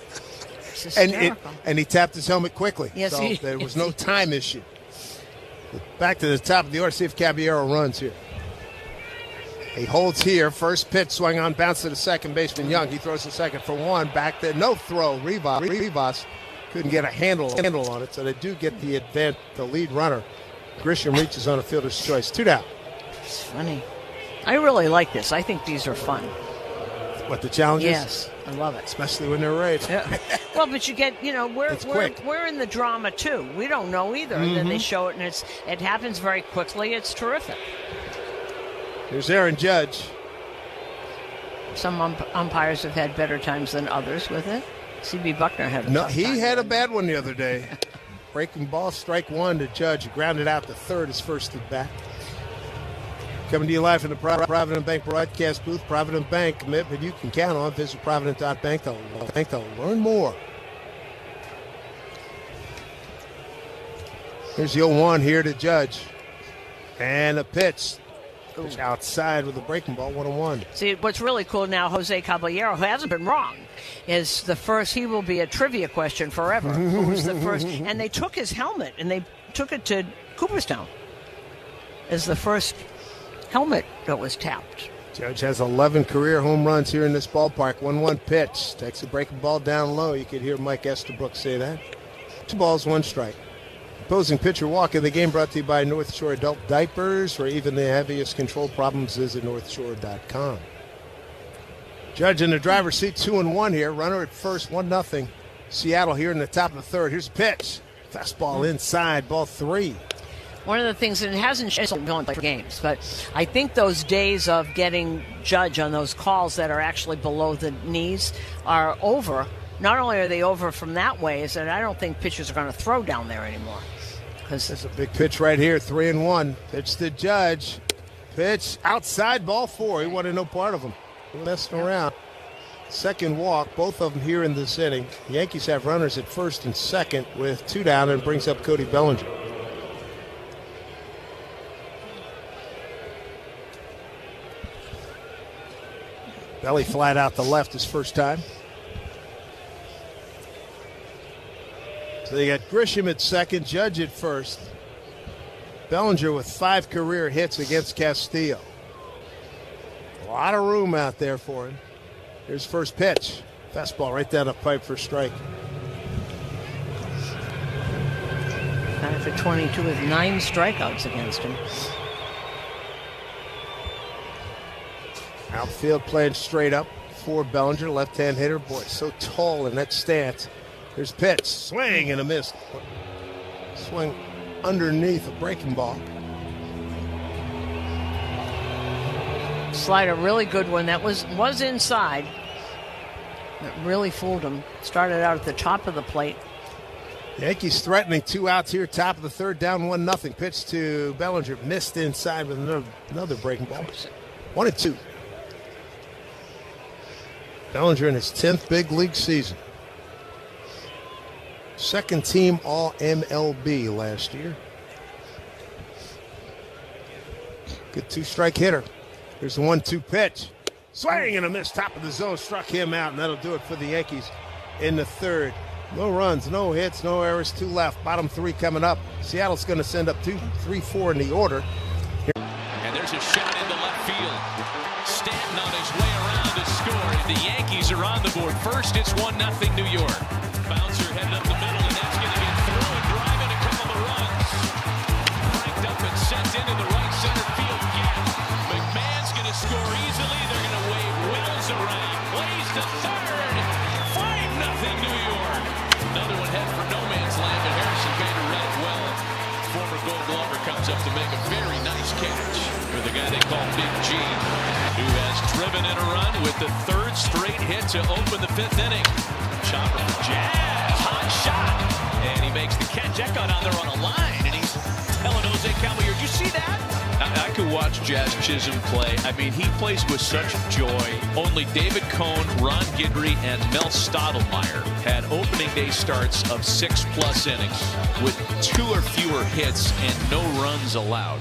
And he tapped his helmet quickly. Yes, so there was no time issue. Back to the top of the order, see if Caballero runs here. He holds here. First pitch, swung on, bounce to the second baseman Young. He throws the second for 1. Back there, no throw. Rivas couldn't get a handle on it, so they do get the lead runner. Grisham reaches on a fielder's choice. 2 down. It's funny. I really like this. I think these are fun. What, the challenges? Yes, I love it. Especially when they're right. Yeah. Well, but you get, we're in the drama too. We don't know either. And then they show it, and it happens very quickly. It's terrific. Here's Aaron Judge. Some umpires have had better times than others with it. C.B. Buckner had a No, tough he time had a bad one the other day. Breaking ball, strike 1 to Judge. Grounded out to third, his first at bat. Coming to you live from the Provident Bank broadcast booth. Provident Bank, commitment you can count on. Visit Provident.bank to learn more. Here's the 0-1 here to Judge. And a pitch. Pitch outside with a breaking ball, 1-1. See, what's really cool now, Jose Caballero, who hasn't been wrong, is the first. He will be a trivia question forever. Who was the first? And they took his helmet, and they took it to Cooperstown as the first helmet that was tapped. Judge has 11 career home runs here in this ballpark. 1-1 pitch. Takes a breaking ball down low. You could hear Mike Estabrook say that. 2 balls, 1 strike. Opposing pitcher walk in the game brought to you by North Shore Adult Diapers, where even the heaviest control problems visit NorthShore.com. Judge in the driver's seat, 2-1 here. Runner at first, 1-0. Seattle here in the top of the third. Here's a pitch. Fastball inside, ball 3. One of the things, and it hasn't gone for games, but I think those days of getting Judge on those calls that are actually below the knees are over. Not only are they over from that way, is that I don't think pitchers are going to throw down there anymore. There's a big pitch right here, 3-1. Pitch to Judge. Pitch outside, ball 4. He wanted no part of him. Messing around. Second walk, both of them here in this inning. The Yankees have runners at first and second with 2 down, and brings up Cody Bellinger. Belly flat out the left his first time. So they got Grisham at second, Judge at first. Bellinger with 5 career hits against Castillo. A lot of room out there for him. Here's first pitch. Fastball right down the pipe for strike. Batted for 22 with 9 strikeouts against him. Outfield playing straight up for Bellinger, left-hand hitter. Boy, so tall in that stance. Here's pitch, swing and a miss. Swing underneath a breaking ball. Slider, really good one. That was inside. That really fooled him. Started out at the top of the plate. Yankees threatening, 2 outs here, top of the third, down 1-0. Pitch to Bellinger, missed inside with another breaking ball. 1-2. Bellinger in his 10th big league season. Second team All MLB last year. Good 2-strike hitter. Here's the 1-2 pitch. Swing and a miss, top of the zone, struck him out, and that'll do it for the Yankees in the third. No runs, no hits, no errors, 2 left. Bottom 3 coming up. Seattle's going to send up 2, 3, 4 in the order. And there's a shot into left field. Stanton on his way around to score. The Yankees are on the board. First, it's 1-0 New York. Bouncer headed up the middle, and that's going to get through and drive in a couple of runs. Cranked up and sent into the right center field gap. McMahon's going to score easily. They're going to wave Wills around. Plays to third. 5-0 New York. Another one head for no man's land, but Harrison Bader read it well. Former Gold Glover comes up to make a very nice catch for the guy they call Big G, who has driven in a run with the 3rd straight hit to open the 5th inning. Chopper for Jazz, hot shot, and he makes the catch. That got on there on a line, and he's telling Jose Calmere, "Did you see that?" I could watch Jazz Chisholm play. I mean, he plays with such joy. Only David Cohn, Ron Guidry, and Mel Stottlemyre had opening day starts of 6+ innings with 2 or fewer hits and no runs allowed.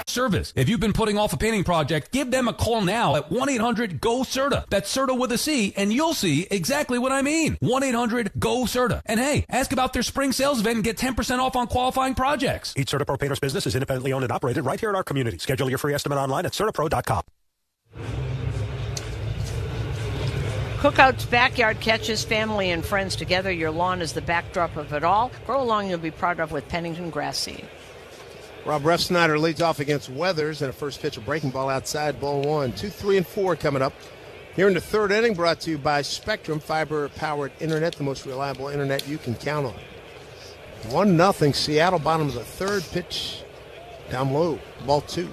Service. If you've been putting off a painting project, give them a call now at 1-800-GO-CERTA. That's CERTA with a C, and you'll see exactly what I mean. 1-800-GO-CERTA. And hey, ask about their spring sales event and get 10% off on qualifying projects. Each CERTA Pro Painters business is independently owned and operated right here in our community. Schedule your free estimate online at CERTAPro.com. Cookouts, backyard catches, family and friends together. Your lawn is the backdrop of it all. Grow a lawn you'll be proud of with Pennington Grass Seed. Rob Refsnyder leads off against Weathers, and a first pitch, a breaking ball outside, ball 1. 2, 3, and 4 coming up. Here in the third inning, brought to you by Spectrum Fiber-powered internet, the most reliable internet you can count on. 1-0 Seattle, bottom of the third. Pitch down low, ball 2.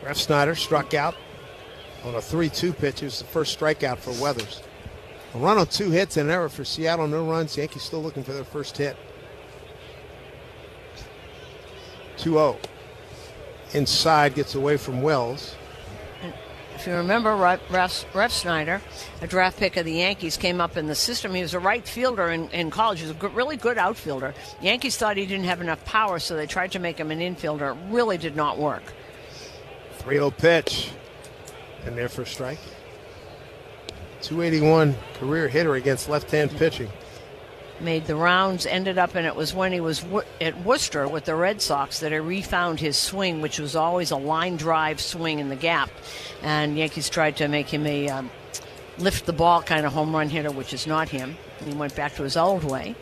Refsnyder struck out on a 3-2 pitch. It was the first strikeout for Weathers. A run on 2 hits and an error for Seattle, no runs. Yankees still looking for their first hit. 2-0. Inside, gets away from Wells. If you remember, Refsnyder, a draft pick of the Yankees, came up in the system. He was a right fielder in college. He was a really good outfielder. Yankees thought he didn't have enough power, so they tried to make him an infielder. It really did not work. 3-0 pitch. And there for a strike. 281 career hitter against left-hand pitching. Made the rounds, ended up, and it was when he was at Worcester with the Red Sox that he refound his swing, which was always a line drive swing in the gap. And Yankees tried to make him a lift the ball kind of home run hitter, which is not him. And he went back to his old way.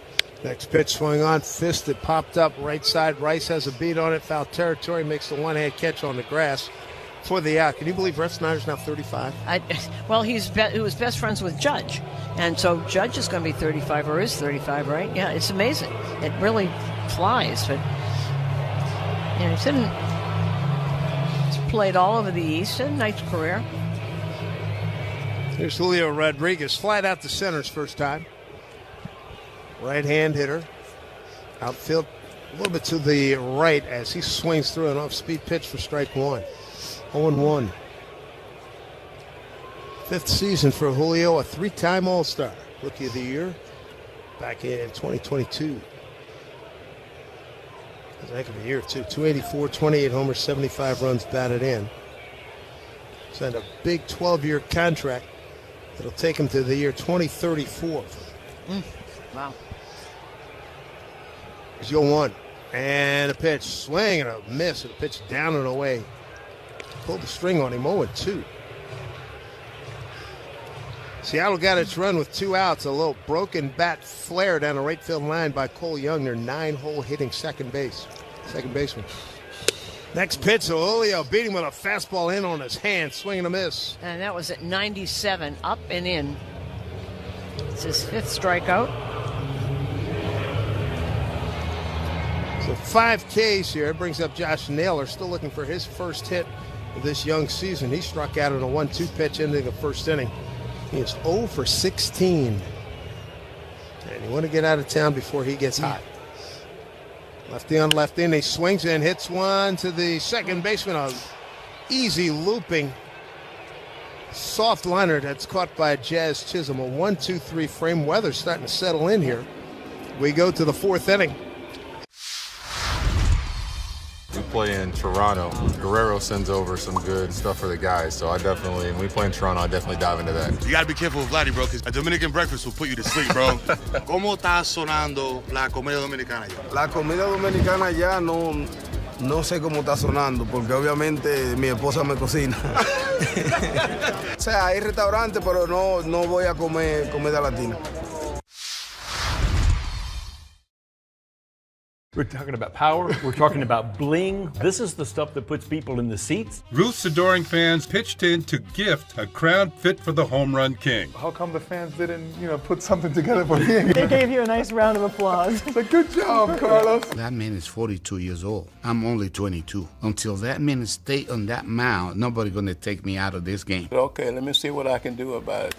Next pitch swung on, fist that popped up right side. Rice has a beat on it, foul territory, makes the one-hand catch on the grass for the out. Can you believe Ref Snyder's now 35? Well, he was best friends with Judge, and so Judge is going to be 35 or is 35, right? Yeah, it's amazing. It really flies, but he's played all over the East. A nice career. Here's Julio Rodriguez, flat out to center his first time. Right-hand hitter. Outfield a little bit to the right as he swings through an off-speed pitch for strike one. 0-1. Fifth season for Julio, a three-time All-Star. Rookie of the Year back in 2022. That's a heck of a year, too. 284, 28 homers, 75 runs batted in. Signed a big 12-year contract that'll take him to the year 2034. Wow. Here's 0-1. And a pitch. Swing and a miss. And a pitch down and away. Pulled the string on him. 0-2. Seattle got its run with 2 outs. A little broken bat flare down the right field line by Cole Young. Their 9-hole hitting second baseman. Next pitch, Julio beat him with a fastball in on his hand. Swing and a miss. And that was at 97, up and in. It's his 5th strikeout. So 5 Ks here. It brings up Josh Naylor, still looking for his first hit of this young season. He struck out on a 1-2 pitch ending the first inning. He is 0 for 16. And you want to get out of town before he gets hot. Lefty on left in. He swings and hits one to the second baseman. A easy looping soft liner that's caught by Jazz Chisholm. A 1-2-3 frame. Weather's starting to settle in here. We go to the 4th inning. We play in Toronto. Guerrero sends over some good stuff for the guys, so when we play in Toronto, I definitely dive into that. You gotta be careful with Vladdy, bro, because a Dominican breakfast will put you to sleep, bro. ¿Cómo está sonando la comida dominicana ya? La comida dominicana ya no sé cómo está sonando, porque obviamente mi esposa me cocina. O sea, hay restaurantes, pero no voy a comer comida latina. We're talking about power. We're talking about bling. This is the stuff that puts people in the seats. Ruth's adoring fans pitched in to gift a crown fit for the home run king. How come the fans didn't, put something together for me? They gave you a nice round of applause. It's a good job, Carlos. That man is 42 years old. I'm only 22. Until that man stay on that mound, nobody gonna take me out of this game. Okay, let me see what I can do about it.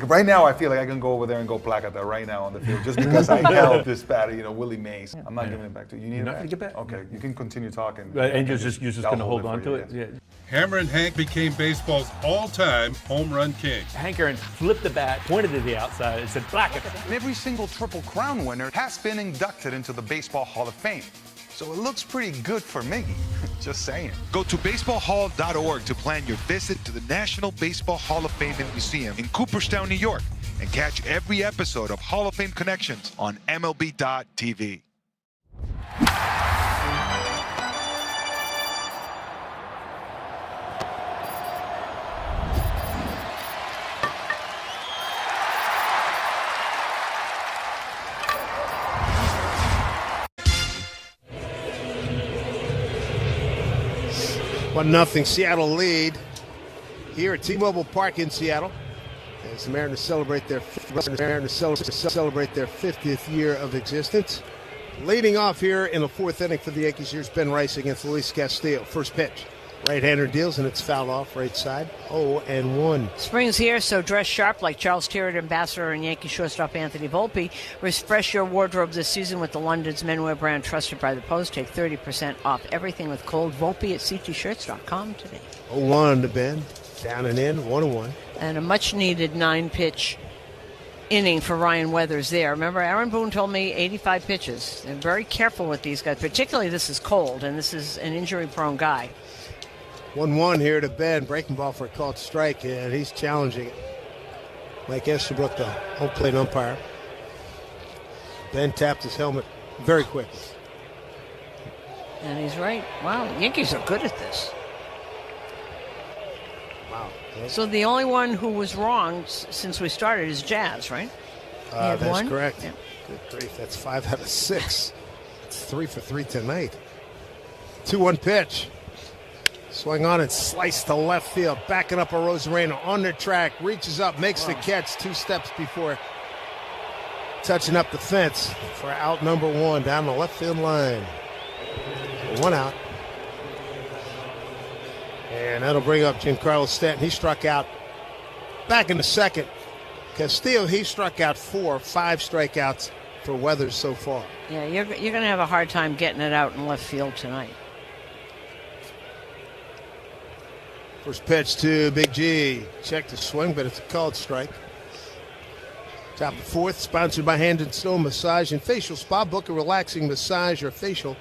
Right now, I feel like I can go over there and go placata right now on the field just because I held this batter, Willie Mays. I'm not giving it back to you. You need it back? To get back. Okay, you can continue talking. And you're just going to hold on to it? Yeah. Hammer and Hank became baseball's all-time home run king. Hank Aaron flipped the bat, pointed to the outside, and said, placata. And every single Triple Crown winner has been inducted into the Baseball Hall of Fame. So it looks pretty good for Miggy. Just saying. Go to baseballhall.org to plan your visit to the National Baseball Hall of Fame and Museum in Cooperstown, New York, and catch every episode of Hall of Fame Connections on MLB.tv. One nothing Seattle lead here at T-Mobile Park in Seattle as the Mariners celebrate their 50th year of existence. Leading off here in the 4th inning for the Yankees, here's Ben Rice against Luis Castillo. First pitch. Right-hander deals, and it's fouled off right side. 0-1. Spring's here, so dress sharp like Charles Tyrrell, ambassador, and Yankee shortstop Anthony Volpe. Refresh your wardrobe this season with the London's menwear brand trusted by the Post. Take 30% off everything with cold Volpe at ctshirts.com today. 0-1 to Ben. Down and in, 1-1. And a much-needed 9-pitch inning for Ryan Weathers there. Remember, Aaron Boone told me 85 pitches. They're very careful with these guys, particularly this is cold, and this is an injury-prone guy. 1-1 here to Ben. Breaking ball for a called strike, and he's challenging it. Mike Estabrook, the home plate umpire. Ben tapped his helmet very quickly. And he's right. Wow, the Yankees are good at this. Wow. So the only one who was wrong since we started is Jazz, right? That's correct. Yeah. Good grief, that's 5 out of 6. It's 3 for 3 tonight. 2-1 pitch. Swung on and sliced to left field. Backing up a Rosarena on the track. Reaches up, makes the catch 2 steps before touching up the fence for out number 1 down the left field line. 1 out. And that'll bring up Giancarlo Stanton. He struck out back in the second. Castillo, he struck out 5 strikeouts for Weathers so far. Yeah, you're going to have a hard time getting it out in left field tonight. First pitch to Big G. Check the swing, but it's a called strike. Top of 4th, sponsored by Hand and Stone Massage and Facial Spa. Book a relaxing massage or facial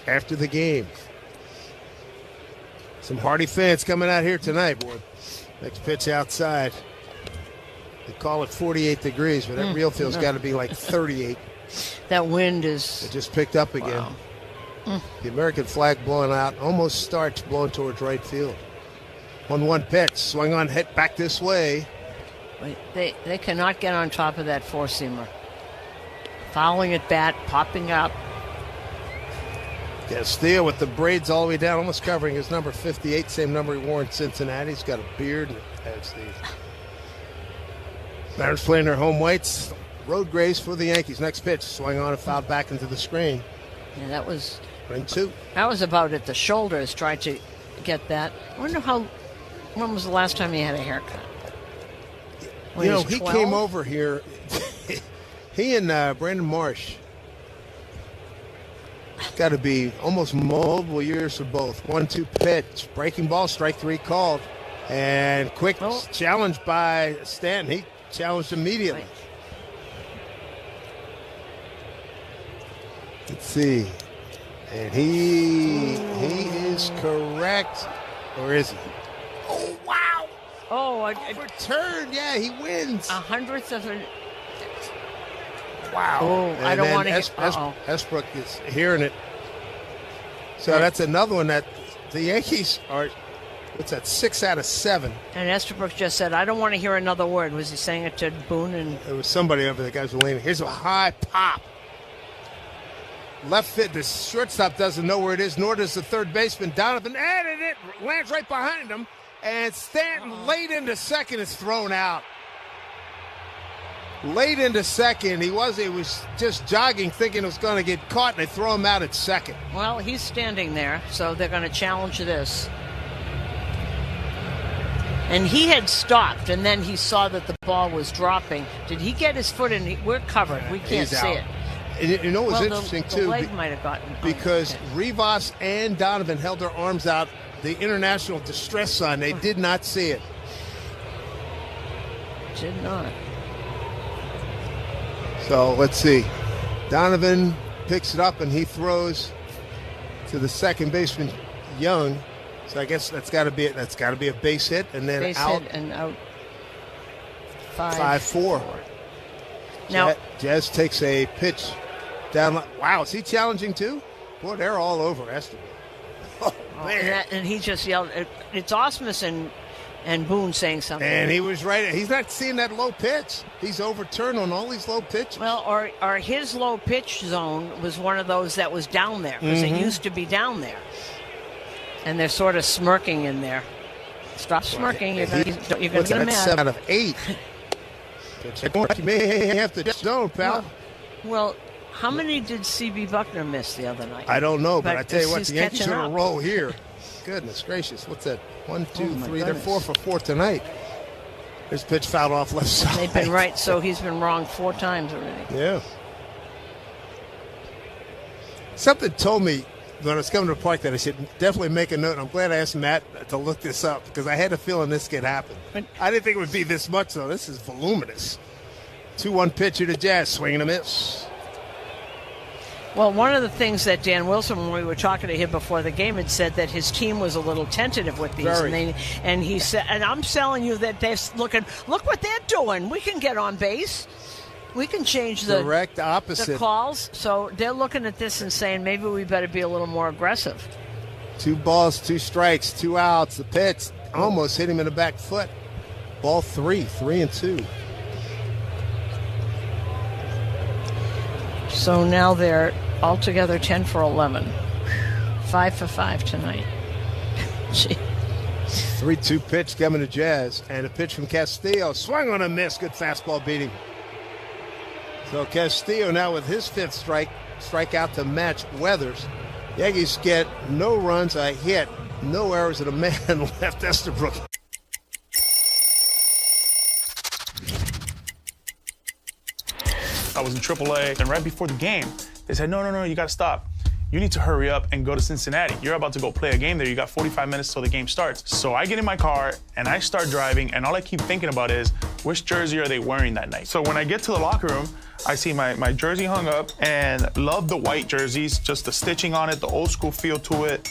after the game. Some hardy fans coming out here tonight, boy. Next pitch outside. They call it 48 degrees, but that real field's got to be like 38. That wind is... It just picked up again. Wow. The American flag blowing out. Almost starts blowing towards right field. 1-1 pitch. Swung on, hit back this way. They cannot get on top of that four-seamer. Fouling at bat, popping up. Castillo with the braids all the way down, almost covering his number 58, same number he wore in Cincinnati. He's got a beard as the Mariners playing their home whites. Road grays for the Yankees. Next pitch, swung on and fouled back into the screen. Yeah, that was... Ring 2. That was about at the shoulders, tried to get that. I wonder when was the last time he had a haircut? When he came over here. He and Brandon Marsh. Got to be almost multiple years for both. 1-2 pitch. Breaking ball, strike 3 called. And quick challenge by Stanton. He challenged immediately. Let's see. And he is correct. Or is he? Oh, wow. Oh, overturned. Yeah, he wins. 100th of an... Wow. Oh, I don't want to hear... Esbrook is hearing it. So that's another one that the Yankees are, what's that, 6 out of 7. And Estabrook just said, I don't want to hear another word. Was he saying it to Boone? And it was somebody over the guys were leaning. Here's a high pop. Left fit. The shortstop doesn't know where it is, nor does the third baseman. Donovan added it. Lands right behind him. And Stanton late into second is thrown out. Late into second, he was just jogging, thinking it was going to get caught, and they throw him out at second. Well, he's standing there, so they're going to challenge this. And he had stopped, and then he saw that the ball was dropping. Did he get his foot in? We're covered. We can't see it. And you know what's interesting, the too? leg might have gotten... Because Rivas and Donovan held their arms out, the international distress sign. They did not see it. Did not. So let's see. Donovan picks it up and he throws to the second baseman, Young. So I guess that's got to be a base hit and then base out. Hit and out. 5-4. Now Jazz takes a pitch down. Wow, is he challenging too? Boy, they're all over Esteban. Oh, man. And he just yelled. It's Osmus and Boone saying something. And he was right. He's not seeing that low pitch. He's overturned on all these low pitches. Well, or his low pitch zone was one of those that was down there because it used to be down there. And they're sort of smirking in there. Stop smirking. You're going to get mad. 7 out of 8. You may have to zone, pal. Well, how many did C.B. Buckner miss the other night? I don't know, but I tell you what, the Yankees are on a roll here. here. Goodness gracious. What's that? 1, 2, 3. They're 4 for 4 tonight. There's pitch fouled off left side. They've been right, so he's been wrong 4 times already. Yeah. Something told me when I was coming to the park that I should definitely make a note. I'm glad I asked Matt to look this up because I had a feeling this could happen. I didn't think it would be this much, though. This is voluminous. 2-1 pitcher to Jazz, swing and a miss. Well, one of the things that Dan Wilson, when we were talking to him before the game, had said that his team was a little tentative with these. And he said, and I'm telling you that they're looking, look what they're doing. We can get on base. We can change the direct opposite the calls. So they're looking at this and saying maybe we better be a little more aggressive. 2 balls, 2 strikes, 2 outs. The pitch almost hit him in the back foot. Ball 3, 3-2. So now they're altogether 10 for 11. 5 for 5 tonight. Gee. 3-2 pitch coming to Jazz, and a pitch from Castillo. Swung on a miss. Good fastball beating. So Castillo now with his 5th strikeout to match Weathers. Yankees get no runs, a hit, no errors, and a man left. Estabrook. I was in AAA, and right before the game, they said, no, you got to stop. You need to hurry up and go to Cincinnati. You're about to go play a game there. You got 45 minutes till the game starts. So I get in my car, and I start driving, and all I keep thinking about is, which jersey are they wearing that night? So when I get to the locker room, I see my jersey hung up, and love the white jerseys, just the stitching on it, the old school feel to it.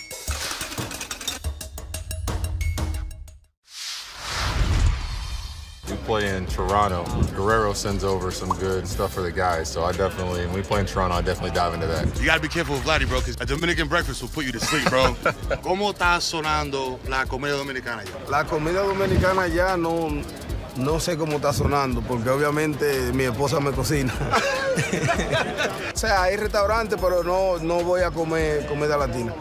We play in Toronto. Guerrero sends over some good stuff for the guys, so when we play in Toronto, I definitely dive into that. You gotta be careful with Vladdy, bro, because a Dominican breakfast will put you to sleep, bro. ¿Cómo está sonando la comida dominicana ya? La comida dominicana ya no sé cómo está sonando, porque obviamente mi esposa me cocina. O sea, hay restaurantes, pero no voy a comer comida latina.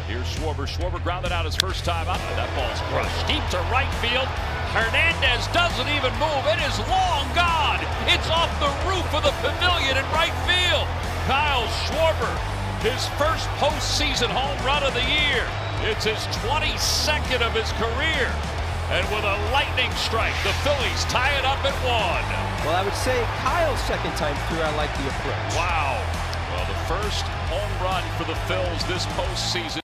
Here's Schwarber grounded out his first time up, and that ball's crushed deep to right field. Hernandez doesn't even move. It is long gone. It's off the roof of the pavilion in right field. Kyle Schwarber, his first postseason home run of the year. It's his 22nd of his career. And with a lightning strike, the Phillies tie it up at 1. Well, I would say Kyle's second time through, I like the approach. Wow. Well, the first home run for the Phils this postseason.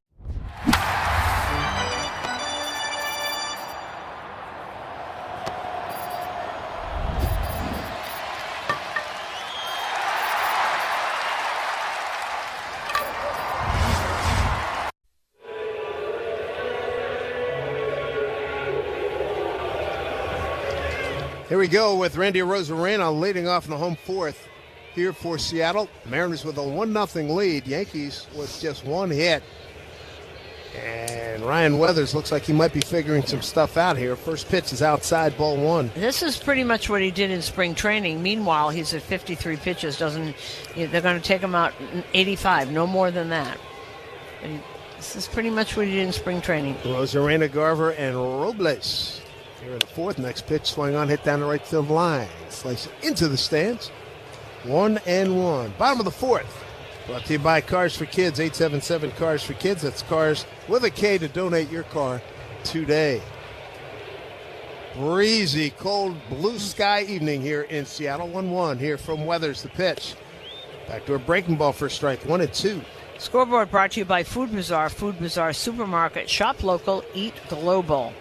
Here we go with Randy Arozarena leading off in the home 4th here for Seattle. Mariners with a 1-0 lead. Yankees with just 1 hit. And Ryan Weathers looks like he might be figuring some stuff out here. First pitch is outside, ball 1. This is pretty much what he did in spring training. Meanwhile, he's at 53 pitches. They're going to take him out 85, no more than that. And this is pretty much what he did in spring training. Arozarena, Garver, and Robles. Here in the 4th, next pitch swung on, hit down the right field line. Slice it into the stands. 1-1. Bottom of the 4th. Brought to you by Cars for Kids, 877 Cars for Kids. That's Cars with a K to donate your car today. Breezy, cold, blue sky evening here in Seattle. 1-1 here from Weathers, the pitch. Backdoor breaking ball for a strike, 1-2. Scoreboard brought to you by Food Bazaar Supermarket. Shop local, eat global.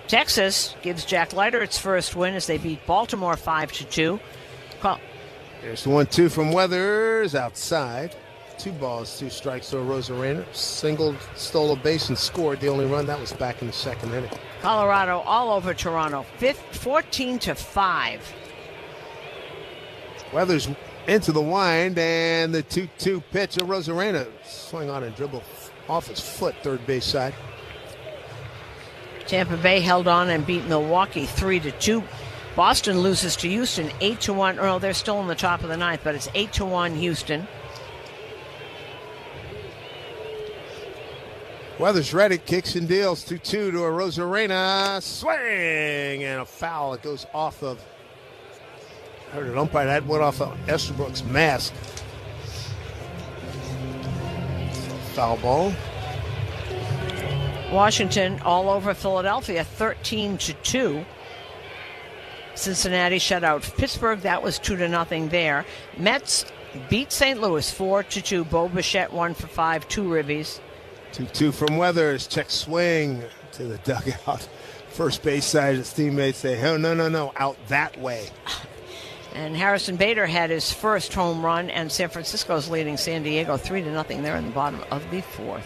Texas gives Jack Leiter its first win as they beat Baltimore 5-2. There's the 1-2 from Weathers outside. 2 balls, 2 strikes to Arozarena. Singled, stole a base, and scored. The only run that was back in the 2nd inning. Colorado all over Toronto, 14-5. Weathers into the wind, and the 2-2 pitch. Arozarena swung on and dribbled off his foot, third base side. Tampa Bay held on and beat Milwaukee 3-2. Boston loses to Houston 8-1. Oh, they're still in the top of the 9th, but it's 8-1 Houston. Weathers ready, kicks and deals 2-2 to Arozarena. Swing and a foul. It goes off of. I heard an umpire that went off of Estabrook's mask. Foul ball. Washington all over Philadelphia, 13-2. Cincinnati shut out Pittsburgh. That was 2-0 there. Mets beat St. Louis 4-2. Bo Bichette 1 for 5, 2 ribbies. 2-2 from Weathers. Check swing to the dugout. First base side, his teammates say, oh, no, out that way. And Harrison Bader had his first home run, and San Francisco's leading San Diego 3-0 there in the bottom of the 4th.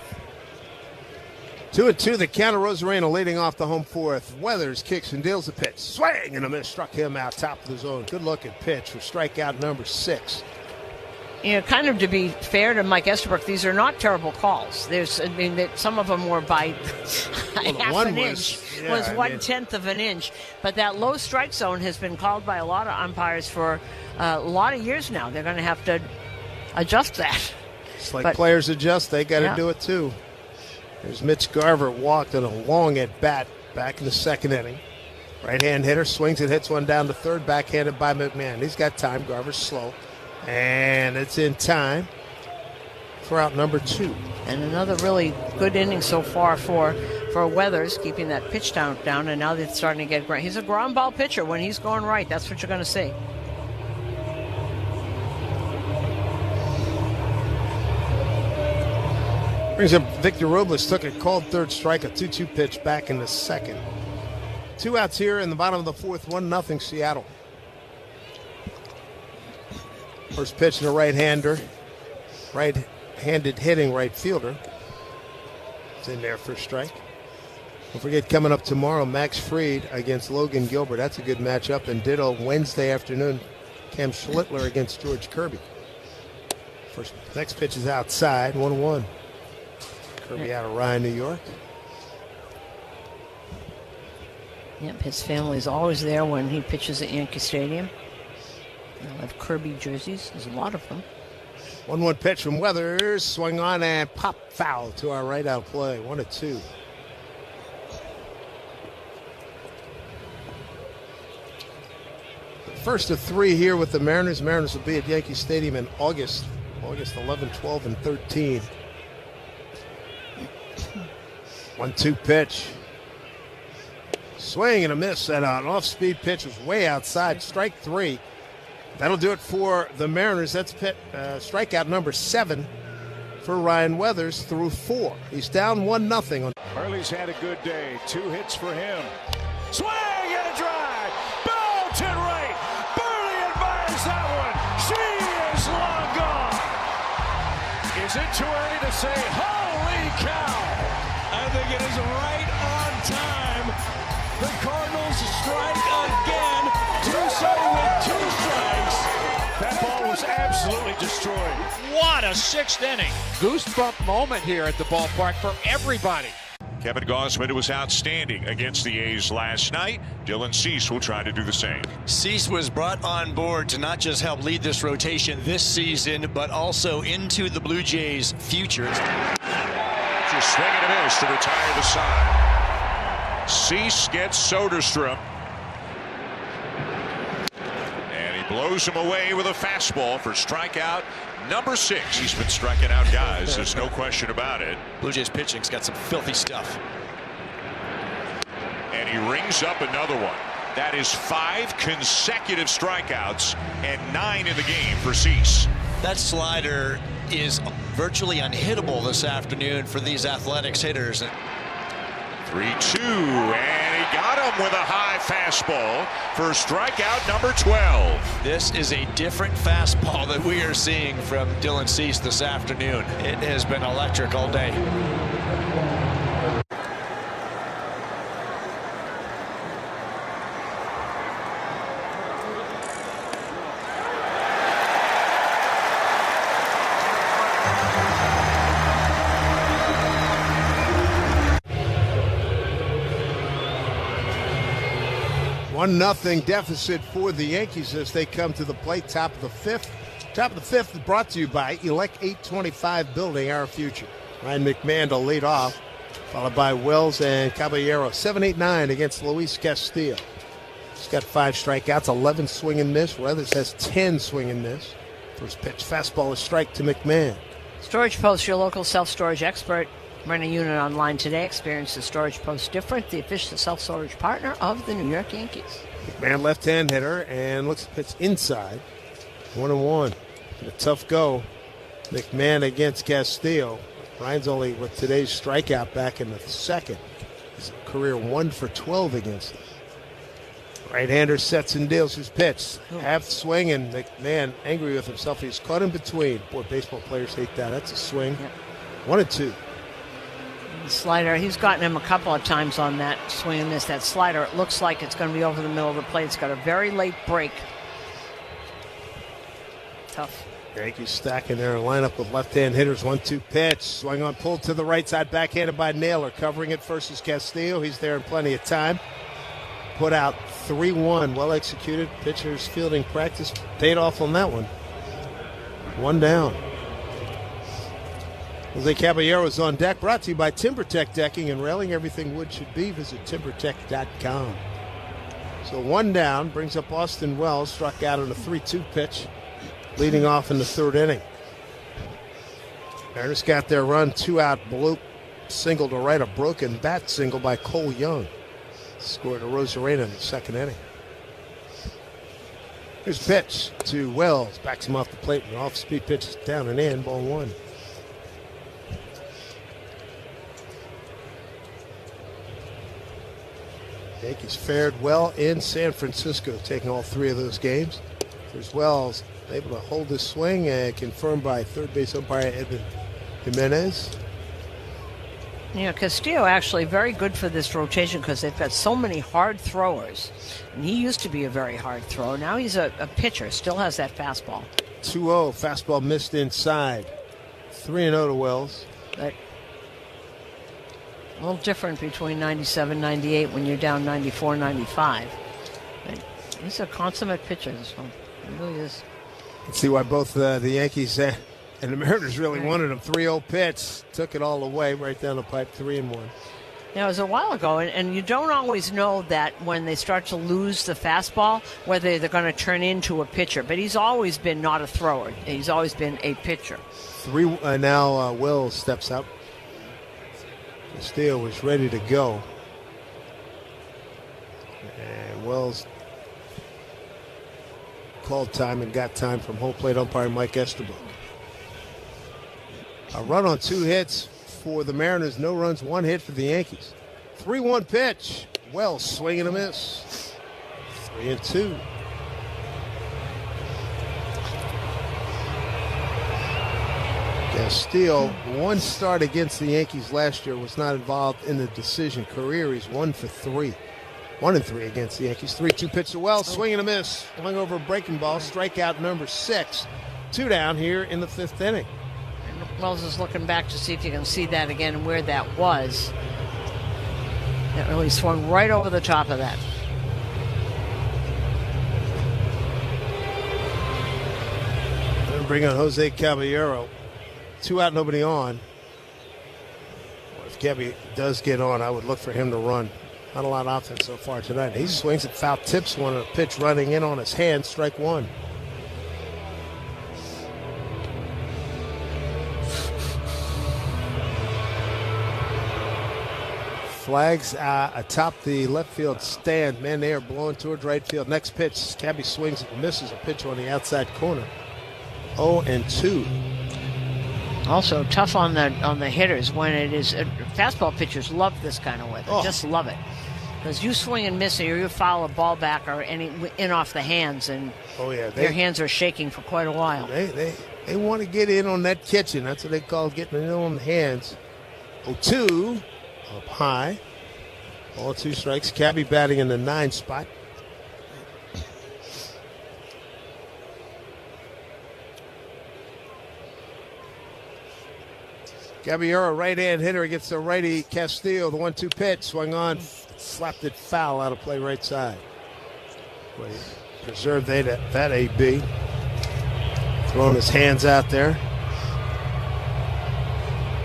2-2, the count. Arozarena leading off the home 4th. Weathers kicks and deals the pitch. Swing and a miss. Struck him out top of the zone. Good looking pitch for strikeout number 6. kind of to be fair to Mike Estabrook, these are not terrible calls. Some of them were by half an inch, was 1/10 of an inch. But that low strike zone has been called by a lot of umpires for a lot of years now. They're going to have to adjust that. It's like players adjust, they got to do it too. There's Mitch Garver walked on a long at bat back in the second inning. Right-hand hitter swings and hits one down to third, backhanded by McMahon. He's got time. Garver's slow. And it's in time for out number 2. And another really good inning so far for Weathers, keeping that pitch count down, and now they're starting to get ground. He's a ground ball pitcher. When he's going right, that's what you're going to see. Brings up Victor Robles, took a called third strike, a 2-2 pitch back in the second. 2 outs here in the bottom of the fourth, 1-0 Seattle. First pitch to a right-hander, right-handed hitting right fielder. It's in there for a strike. Don't forget, coming up tomorrow, Max Fried against Logan Gilbert. That's a good matchup. And ditto Wednesday afternoon, Cam Schlittler against George Kirby. Next pitch is outside, 1-1. Kirby out of Ryan, New York. Yep, his family's always there when he pitches at Yankee Stadium. They'll have Kirby jerseys. There's a lot of them. 1-1 pitch from Weathers. Swung on and pop foul to our right out play. 1-2. The first of 3 here with the Mariners. Mariners will be at Yankee Stadium in August 11, 12, and 13. 1-2 pitch. Swing and a miss, and an off-speed pitch was way outside. Strike 3. That'll do it for the Mariners. That's strikeout number 7 for Ryan Weathers through 4. He's down 1-0. Hurley's had a good day. 2 hits for him. Swing and a drive. Belted right. Burley admires that one. She is long gone. Is it too early to say, holy cow? I think it is right on time. The Cardinals strike again. Tucson with 2 strikes. That ball was absolutely destroyed. What a 6th inning. Goosebump moment here at the ballpark for everybody. Kevin Gausman was outstanding against the A's last night. Dylan Cease will try to do the same. Cease was brought on board to not just help lead this rotation this season, but also into the Blue Jays' future. Just swing and a miss to retire the side. Cease gets Soderstrom. And he blows him away with a fastball for strikeout number 6. He's been striking out guys. There's no question about it. Blue Jays pitching's got some filthy stuff. And he rings up another one. That is 5 consecutive strikeouts and 9 in the game for Cease. That slider is virtually unhittable this afternoon for these Athletics hitters. 3-2, and he got him with a high fastball for strikeout number 12. This is a different fastball that we are seeing from Dylan Cease this afternoon. It has been electric all day. Nothing deficit for the Yankees as they come to the plate. Top of the fifth. Top of the fifth is brought to you by Elect 825 Building Our Future. Ryan McMahon to lead off, followed by Wells and Caballero. 7-8-9 against Luis Castillo. He's got 5 strikeouts, 11 swing and miss. Weathers has 10 swing and miss. First pitch, fastball, a strike to McMahon. Storage Post, your local self-storage expert. Rent a unit online today. Experience the Storage Post different, the official self-storage partner of the New York Yankees. McMahon left-hand hitter and looks to pitch inside. 1-1. A tough go. McMahon against Castillo. Ryan's only with today's strikeout back in the second. His career 1 for 12 against him. Right-hander sets and deals his pitch. Half swing, and McMahon angry with himself. He's caught in between. Boy, baseball players hate that. That's a swing. 1-2. The slider, he's gotten him a couple of times on that swing and miss. That slider, it looks like it's going to be over the middle of the plate. It's got a very late break. tough. Yankees stacking their lineup with left-hand hitters. 1-2 pitch. Swung on, pulled to the right side, backhanded by Naylor. Covering it versus Castillo. He's there in plenty of time. Put out 3-1. Well executed. Pitcher's fielding practice paid off on that one. 1 down. Jose Caballero's on deck. Brought to you by TimberTech Decking and Railing. Everything wood should be. Visit timbertech.com. So 1 down. Brings up Austin Wells. Struck out on a 3-2 pitch. Leading off in the 3rd inning. Mariners got their run. 2 out. Bloop single to right. A broken bat single by Cole Young. Scored a Rosarena in the 2nd inning. Here's a pitch to Wells. Backs him off the plate. And off-speed pitch is down and in. Ball 1. Yankees fared well in San Francisco, taking all 3 of those games. There's Wells able to hold his swing, confirmed by third base umpire Edwin Jimenez. Castillo actually very good for this rotation because they've got so many hard throwers. And he used to be a very hard thrower. Now he's a pitcher, still has that fastball. 2-0, fastball missed inside. 3-0 to Wells. But a little different between 97, 98 when you're down 94, 95. But he's a consummate pitcher, this one. He really is. Let's see why both the Yankees and the Mariners really wanted him. 3-0 pitch. Took it all away right down the pipe, 3-1. Now, it was a while ago, and you don't always know that when they start to lose the fastball, whether they're going to turn into a pitcher. But he's always been not a thrower. He's always been a pitcher. Now Wells steps up. Castillo was ready to go. And Wells called time and got time from home plate umpire Mike Estabrook. A run on 2 hits for the Mariners. No runs, 1 hit for the Yankees. 3-1 pitch. Wells swing and a miss. 3-2. Castillo, 1 start against the Yankees last year, was not involved in the decision. Career, he's 1 for 3. 1-3 against the Yankees. 3-2 pitch to Wells, swing and a miss. Swung over a breaking ball, strikeout number 6. 2 down here in the 5th inning. Wells is looking back to see if you can see that again and where that was. That really swung right over the top of that. Bring on Jose Caballero. 2 out, nobody on. If Cabby does get on, I would look for him to run. Not a lot of offense so far tonight. He swings at foul, tips one, and a pitch running in on his hand, strike 1. Flags atop the left field stand. Man, they are blowing towards right field. Next pitch, Cabby swings and misses a pitch on the outside corner. 0-2. Also tough on the hitters when it is fastball pitchers love this kind of weather. Just love it, because you swing and miss, or you foul a ball back or any in off the hands, and their hands are shaking for quite a while. They want to get in on that kitchen. That's what they call getting in on the hands. 0-2 up high. All 2 strikes. Cabby batting in the 9 spot. Caballero, right-hand hitter against the righty Castillo. The 1-2 pitch, swung on, slapped it foul out of play right side. Well, he preserved that AB. Throwing his hands out there.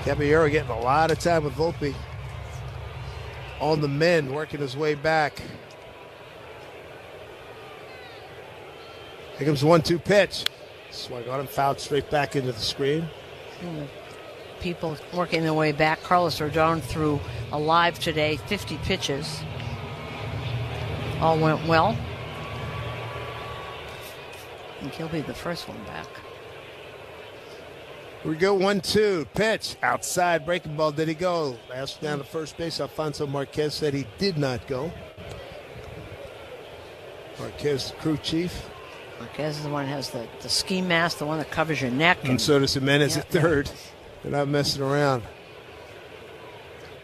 Caballero getting a lot of time with Volpe. On the men, working his way back. Here comes the 1-2 pitch. Swung on him, fouled straight back into the screen. People working their way back. Carlos Rodon threw alive today, 50 pitches. All went well. I think he'll be the first one back. Here we go, 1-2 pitch. Outside, breaking ball. Did he go? Asked down to first base. Alfonso Marquez said he did not go. Marquez, the crew chief. Marquez is the one that has the ski mask, the one that covers your neck. And so does Jimenez at third. They're not messing around.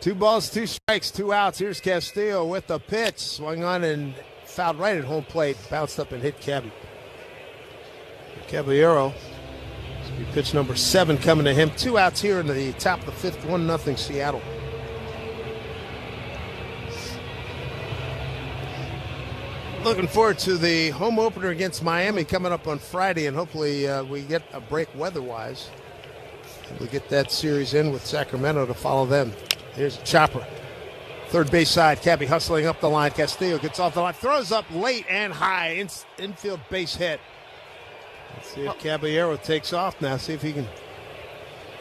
2 balls, 2 strikes, 2 outs. Here's Castillo with the pitch. Swung on and fouled right at home plate. Bounced up and hit Cabby. Caballero. Pitch number 7 coming to him. 2 outs here in the top of the 5th. 1-0 Seattle. Looking forward to the home opener against Miami coming up on Friday, and hopefully we get a break weather-wise. We'll get that series in with Sacramento to follow them. Here's a chopper. Third base side, Cabby hustling up the line. Castillo gets off the line, throws up late and high. Infield base hit. Let's see if Caballero takes off now. See if he can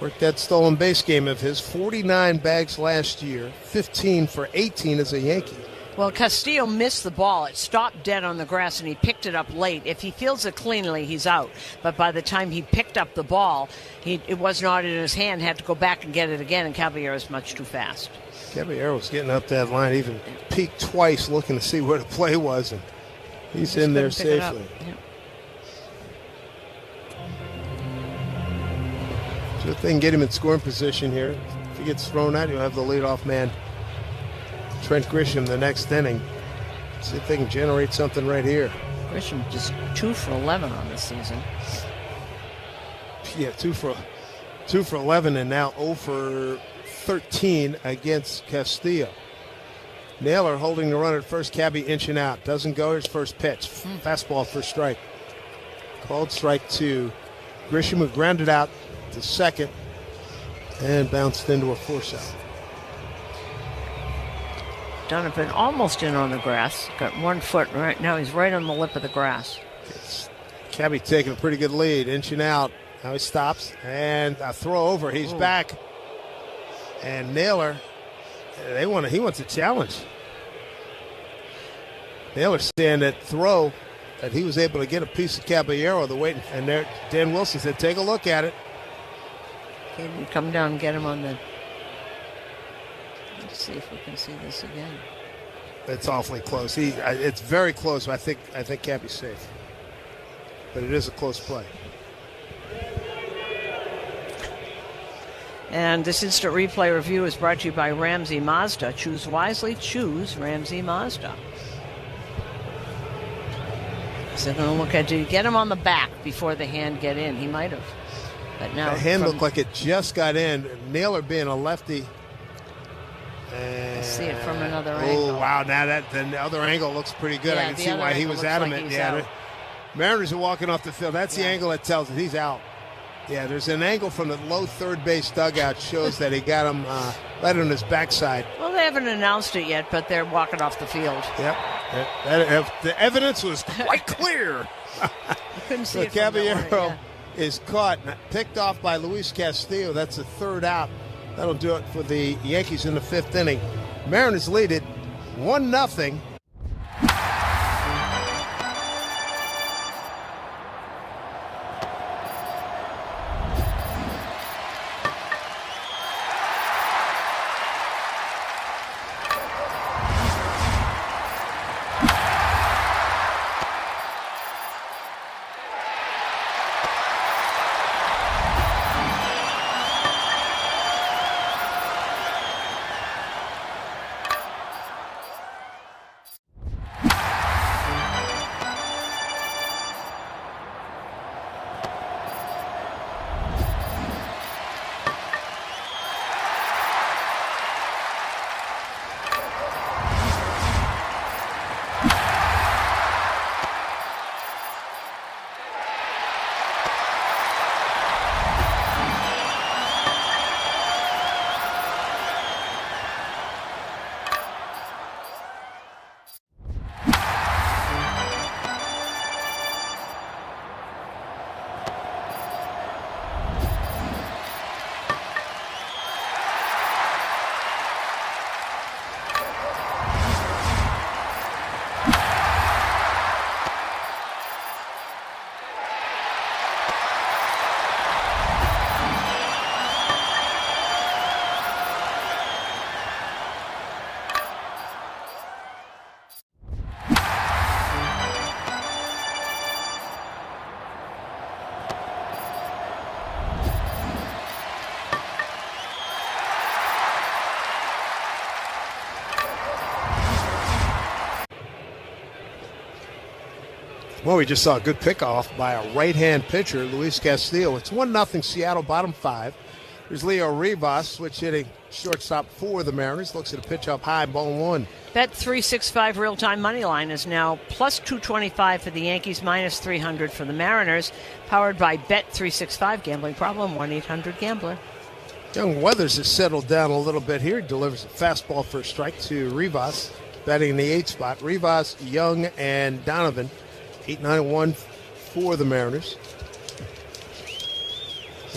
work that stolen base game of his. 49 bags last year, 15 for 18 as a Yankee. Well, Castillo missed the ball. It stopped dead on the grass, and he picked it up late. If he fields it cleanly, he's out. But by the time he picked up the ball, it was not in his hand, had to go back and get it again, and Caballero's much too fast. Caballero was getting up that line, even peeked twice looking to see where the play was, and he's in there safely. So if they can get him in scoring position here, if he gets thrown out, you'll have the leadoff man, Trent Grisham, the next inning. See if they can generate something right here. Grisham just 2 for 11 on the season. Yeah, 2 for 11, and now 0 for 13 against Castillo. Naylor holding the run at first. Cabby inching out. Doesn't go. His first pitch. Fastball for strike. Called strike 2. Grisham, who grounded out to second and bounced into a force out. Donovan almost in on the grass. Got 1 foot right now. He's right on the lip of the grass. Cabby taking a pretty good lead, inching out. Now he stops and a throw over. He's back. And Naylor, he wants a challenge. Naylor saying that throw that he was able to get a piece of Caballero. The waiting, and there, Dan Wilson said, "Take a look at it." Can you come down and get him on the? Let's see if we can see this again. It's awfully close. It's very close. I think Cabby's safe, but it is a close play. And this instant replay review is brought to you by Ramsey Mazda. Choose wisely. Choose Ramsey Mazda. So they're going to look at, did he get him on the back before the hand get in? He might have. But now the hand looked like it just got in. Naylor being a lefty. And see it from another angle. Oh, wow. Now the other angle looks pretty good. Yeah, I can see why he was adamant. Like Mariners are walking off the field. That's the angle that tells it he's out. Yeah, there's an angle from the low third base dugout shows that he got him right on his backside. Well, they haven't announced it yet, but they're walking off the field. Yep. The evidence was quite clear. You couldn't see it. Caballero is caught, picked off by Luis Castillo. That's the 3rd out. That'll do it for the Yankees in the 5th inning. Mariners lead it 1-0. Well, we just saw a good pickoff by a right-hand pitcher, Luis Castillo. It's 1-0 Seattle, bottom 5. There's Leo Rivas, switch hitting shortstop for the Mariners. Looks at a pitch up high, ball 1. Bet 365 real-time money line is now plus 225 for the Yankees, minus 300 for the Mariners. Powered by Bet 365. Gambling problem, 1-800-GAMBLER. Young Weathers has settled down a little bit here. He delivers a fastball for a strike to Rivas, batting in the 8th spot. Rivas, Young, and Donovan. 8-9-1 for the Mariners.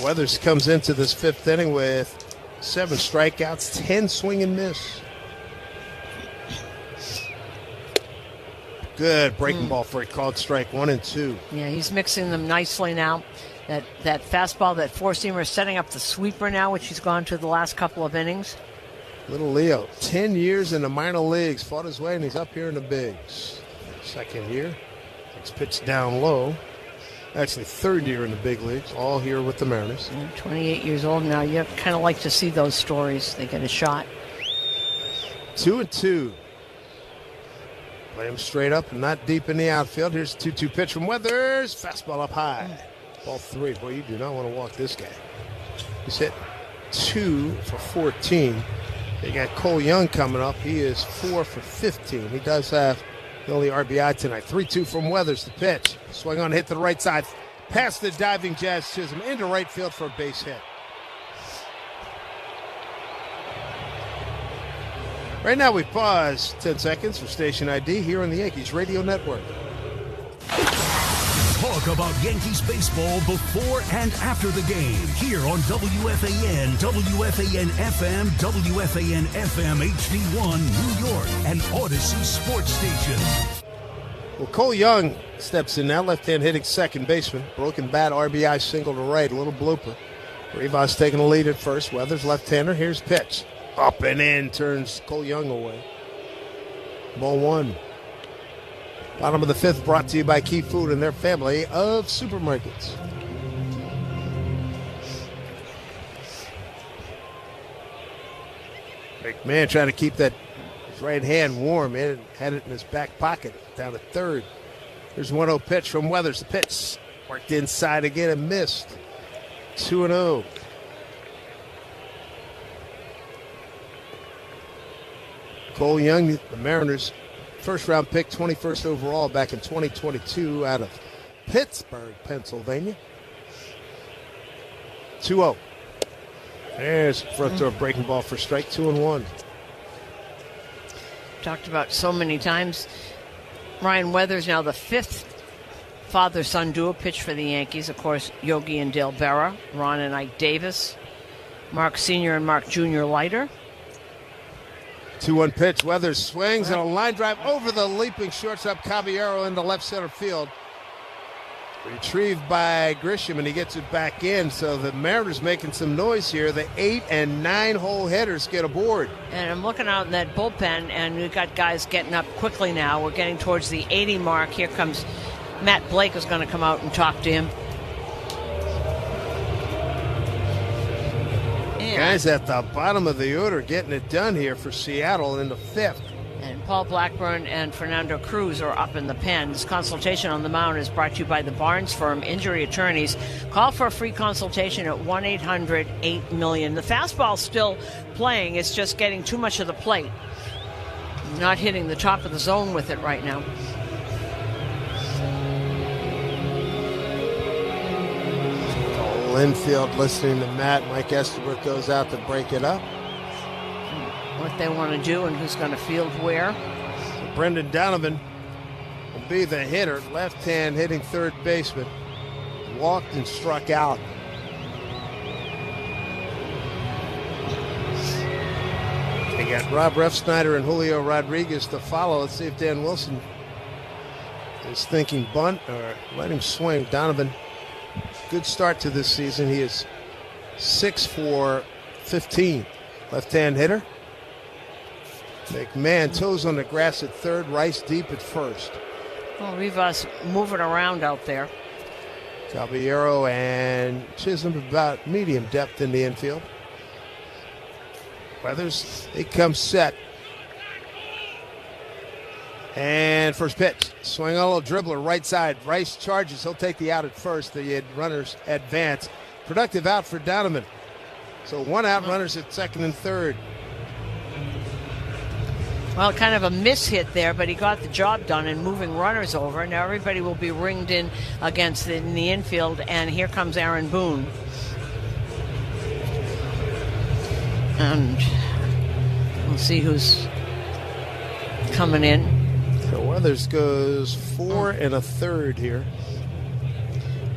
Weathers comes into this 5th inning with 7 strikeouts, 10 swing and miss. Good breaking ball for a called strike, 1 and 2. Yeah, he's mixing them nicely now. That fastball, that four-seamer, setting up the sweeper now, which he's gone to the last couple of innings. Little Leo, 10 years in the minor leagues, fought his way, and he's up here in the bigs. 2nd year. Next pitch down low. Actually, 3rd year in the big leagues, all here with the Mariners. 28 years old now. You kind of like to see those stories. They get a shot. 2 and 2. Play him straight up and not deep in the outfield. Here's a 2-2 pitch from Weathers. Fastball up high. Ball 3. Boy, you do not want to walk this guy. He's hit 2 for 14. They got Cole Young coming up. He is 4 for 15. He does have the only RBI tonight. 3-2 from Weathers. The pitch. Swing on, hit to the right side. Past the diving Jazz Chisholm into right field for a base hit. Right now we pause 10 seconds for station ID here on the Yankees Radio Network. Talk about Yankees baseball before and after the game here on WFAN, WFAN-FM, WFAN-FM HD1 New York, and Odyssey Sports Station. Well, Cole Young steps in now, left-hand hitting second baseman. Broken bat, RBI single to right, a little blooper. Rivas taking the lead at first. Weathers left-hander, here's pitch. Up and in, turns Cole Young away. Ball 1. Bottom of the 5th, brought to you by Key Food and their family of supermarkets. McMahon trying to keep that his right hand warm. He had it in his back pocket down to 3rd. Here's 1-0 pitch from Weathers. The pitch worked inside again and missed. 2-0. Cole Young, the Mariners' first-round pick, 21st overall back in 2022 out of Pittsburgh, Pennsylvania. 2-0. There's front door breaking ball for strike, 2-1. Talked about so many times. Ryan Weathers, now the 5th father-son duo pitch for the Yankees. Of course, Yogi and Dale Berra, Ron and Ike Davis, Mark Sr. and Mark Jr. Leiter. 2-1 pitch. Weathers swings and a line drive over the leaping shortstop Caballero into left center field. Retrieved by Grisham, and he gets it back in. So the Mariners making some noise here. The 8 and 9 hole hitters get aboard. And I'm looking out in that bullpen, and we've got guys getting up quickly now. We're getting towards the 80 mark. Here comes Matt Blake is going to come out and talk to him. Guys at the bottom of the order getting it done here for Seattle in the 5th. And Paul Blackburn and Fernando Cruz are up in the pen. This consultation on the mound is brought to you by the Barnes Firm Injury Attorneys. Call for a free consultation at 1-800-8-million. The fastball's still playing. It's just getting too much of the plate. Not hitting the top of the zone with it right now. Infield listening to Matt. Mike Estabrook goes out to break it up. What they want to do and who's going to field where. Brendan Donovan will be the hitter. Left hand hitting third baseman. Walked and struck out. They got Rob Refsnyder and Julio Rodriguez to follow. Let's see if Dan Wilson is thinking bunt or let him swing. Donovan, good start to this season. He is 6 for 15. Left-hand hitter. McMahon toes on the grass at third, Rice deep at first. Well, Rivas moving around out there. Caballero and Chisholm about medium depth in the infield. Weathers, they come set. And first pitch. Swing on a little dribbler, right side. Rice charges. He'll take the out at first. The runners advance. Productive out for Donovan. So 1 out, runners at second and third. Well, kind of a miss hit there, but he got the job done in moving runners over. Now everybody will be ringed in against in the infield, and here comes Aaron Boone. And we'll see who's coming in. So Weathers goes 4 1/3 here.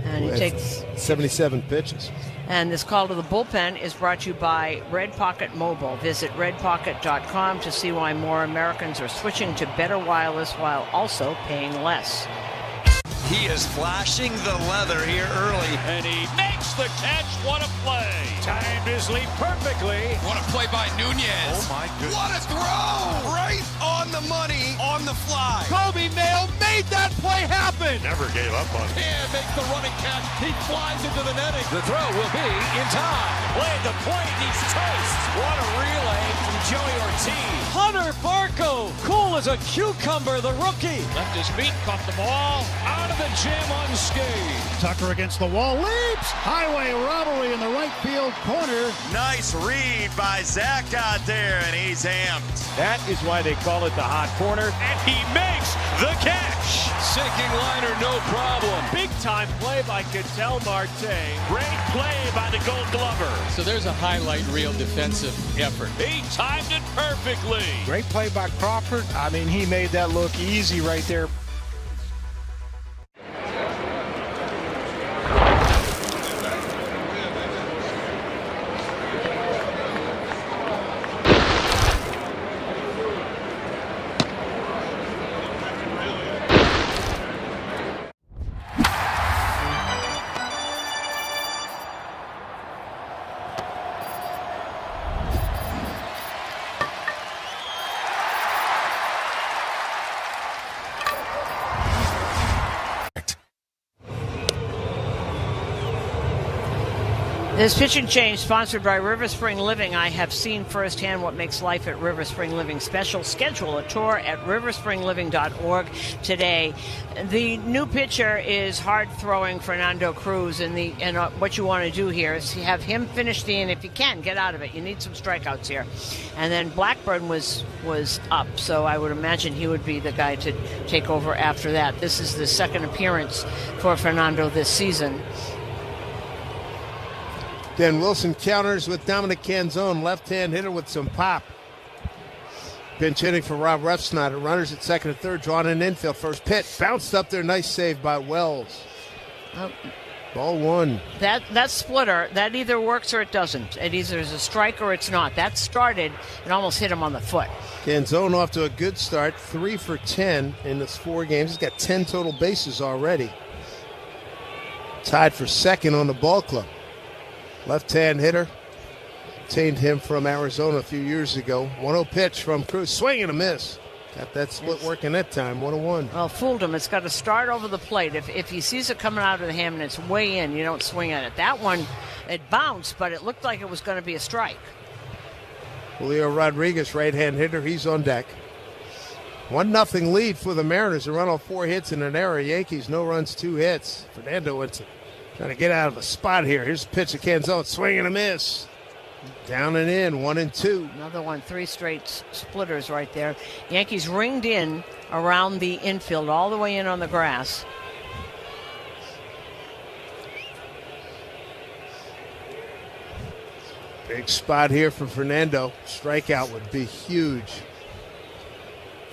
And he takes 77 pitches. And this call to the bullpen is brought to you by Red Pocket Mobile. Visit redpocket.com to see why more Americans are switching to better wireless while also paying less. He is flashing the leather here early. And he makes the catch. What a play. Timed his leap perfectly. What a play by Nunez. Oh, my goodness. What a throw. Right on the money, on the fly. Kobe Mayo made that play happen. Never gave up on it. And makes the running catch. He flies into the netting. The throw will be in time. Played the point. He's toast. What a relay from Joey Ortiz. Hunter Barco, cool as a cucumber, the rookie. Left his feet, caught the ball. Out of the jam unscathed. Tucker against the wall, leaps. Highway robbery in the right field corner. Nice read by Zach out there, and he's amped. That is why they call it the hot corner. And he makes the catch. Sinking liner, no problem. Big time play by Ketel Marte. Great play by the Gold Glover. So there's a highlight reel defensive effort. He timed it perfectly. Great play by Crawford. I mean, he made that look easy right there. This pitching change sponsored by River Spring Living. I have seen firsthand what makes life at River Spring Living special. Schedule a tour at riverspringliving.org today. The new pitcher is hard-throwing Fernando Cruz, and what you want to do here is have him finish the inning. If you can, get out of it. You need some strikeouts here. And then Blackburn was up, so I would imagine he would be the guy to take over after that. This is the second appearance for Fernando this season. Then Wilson counters with Dominic Canzone, left-hand hitter with some pop. Pinch hitting for Rob Refsnyder. Runners at second and third, drawn in infield. First pitch, bounced up there. Nice save by Wells. Ball one. That splitter, that either works or it doesn't. It either is a strike or it's not. That started and almost hit him on the foot. Canzone off to a good start, 3 for 10 in this 4 games. He's got 10 total bases already. Tied for second on the ball club. Left-hand hitter. Obtained him from Arizona a few years ago. 1-0 pitch from Cruz. Swing and a miss. Got that split working that time. 1-1. Well, fooled him. It's got to start over the plate. If he sees it coming out of the ham and it's way in, you don't swing at it. That one, it bounced, but it looked like it was going to be a strike. Julio Rodriguez, right-hand hitter. He's on deck. 1-0 lead for the Mariners. A run on 4 hits and an error. Yankees, no runs, 2 hits. Fernando Winston trying to get out of a spot here. Here's the pitch to Canzone. Swing and a miss. Down and in, 1-2. Another one, 3 straight splitters right there. Yankees ringed in around the infield, all the way in on the grass. Big spot here for Fernando. Strikeout would be huge.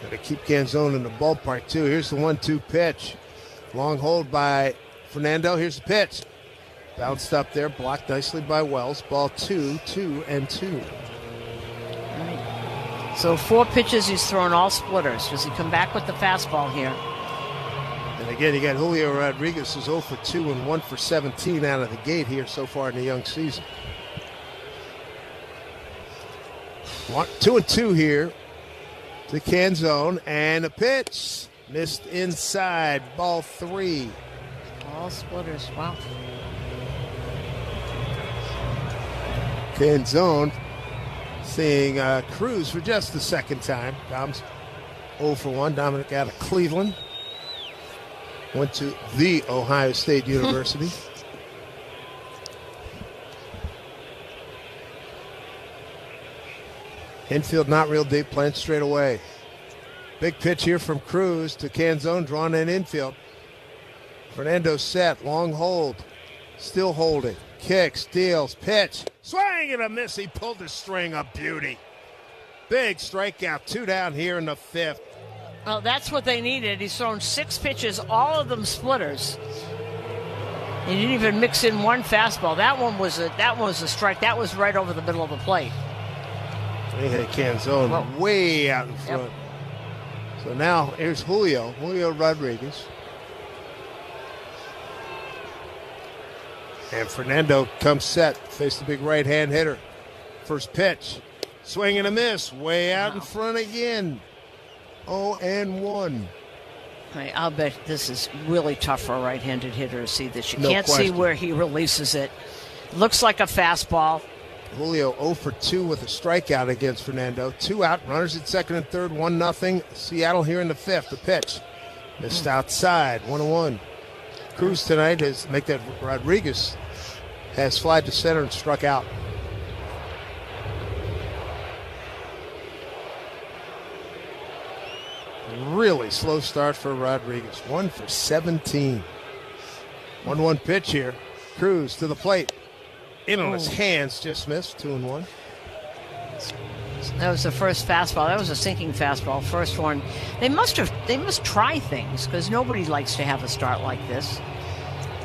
Got to keep Canzone in the ballpark, too. Here's the 1-2 pitch. Long hold by Fernando. Here's the pitch. Bounced up there, blocked nicely by Wells. Ball 2, 2-2. Right. So 4 pitches, he's thrown all splitters. Does he come back with the fastball here? And again, you got Julio Rodriguez, who's 0 for 2 and 1 for 17 out of the gate here so far in the young season. 2-2 here to Canzone, and a pitch. Missed inside, ball 3. All splitters, wow. Canzone seeing Cruz for just the second time. 0 for 1. Dominic out of Cleveland. Went to the Ohio State University. Infield not real deep, playing straight away. Big pitch here from Cruz to Canzone, drawn in infield. Fernando set, long hold, still holding. Kicks, deals, pitch, swing and a miss. He pulled the string up, beauty. Big strikeout, 2 down here in the 5th. Well, that's what they needed. He's thrown 6 pitches, all of them splitters. He didn't even mix in one fastball. That one was a strike. That was right over the middle of the plate. They had Canzone way out in front. Yep. So now here's Julio Rodriguez. And Fernando comes set, face the big right-hand hitter. First pitch, swing and a miss, way out in front again. 0-1. I'll bet this is really tough for a right-handed hitter to see this. You No can't question. see where he releases it. Looks like a fastball. Julio 0 for 2 with a strikeout against Fernando. 2 out, runners at second and third, 1-0. Seattle here in the 5th. The pitch missed outside, 1-1. Cruz tonight has make that Rodriguez has flied to center and struck out. Really slow start for Rodriguez. 1 for 17. 1-1 pitch here. Cruz to the plate. In on his hands, just missed. 2-1. That was the first fastball. That was a sinking fastball. First one. They must try things because nobody likes to have a start like this.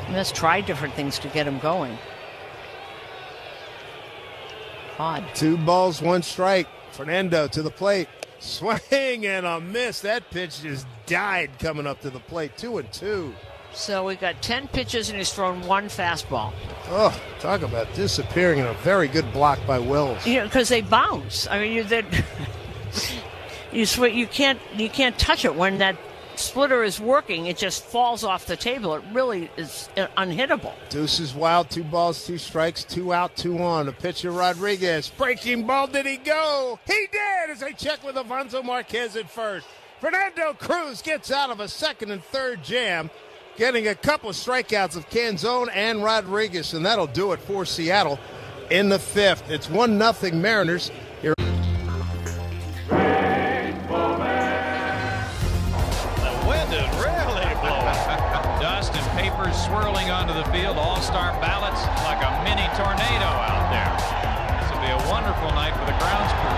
They must try different things to get him going. Odd. 2 balls, 1 strike. Fernando to the plate. Swing and a miss. That pitch just died coming up to the plate. 2-2. So we got 10 pitches and he's thrown 1 fastball. Oh, talk about disappearing in a very good block by Wells. You know, because they bounce. I mean, you can't touch it when that splitter is working. It just falls off the table. It really is unhittable. Deuce is wild. 2 balls, 2 strikes, 2 out, 2 on. A pitcher Rodriguez. Breaking ball. Did he go? He did as they check with Alfonso Marquez at first. Fernando Cruz gets out of a second and third jam, getting a couple of strikeouts of Canzone and Rodriguez, and that'll do it for Seattle in the 5th. It's 1-0 Mariners. Here. The wind is really blowing. Dust and papers swirling onto the field. All-star ballots like a mini tornado out there. This will be a wonderful night for the grounds crew.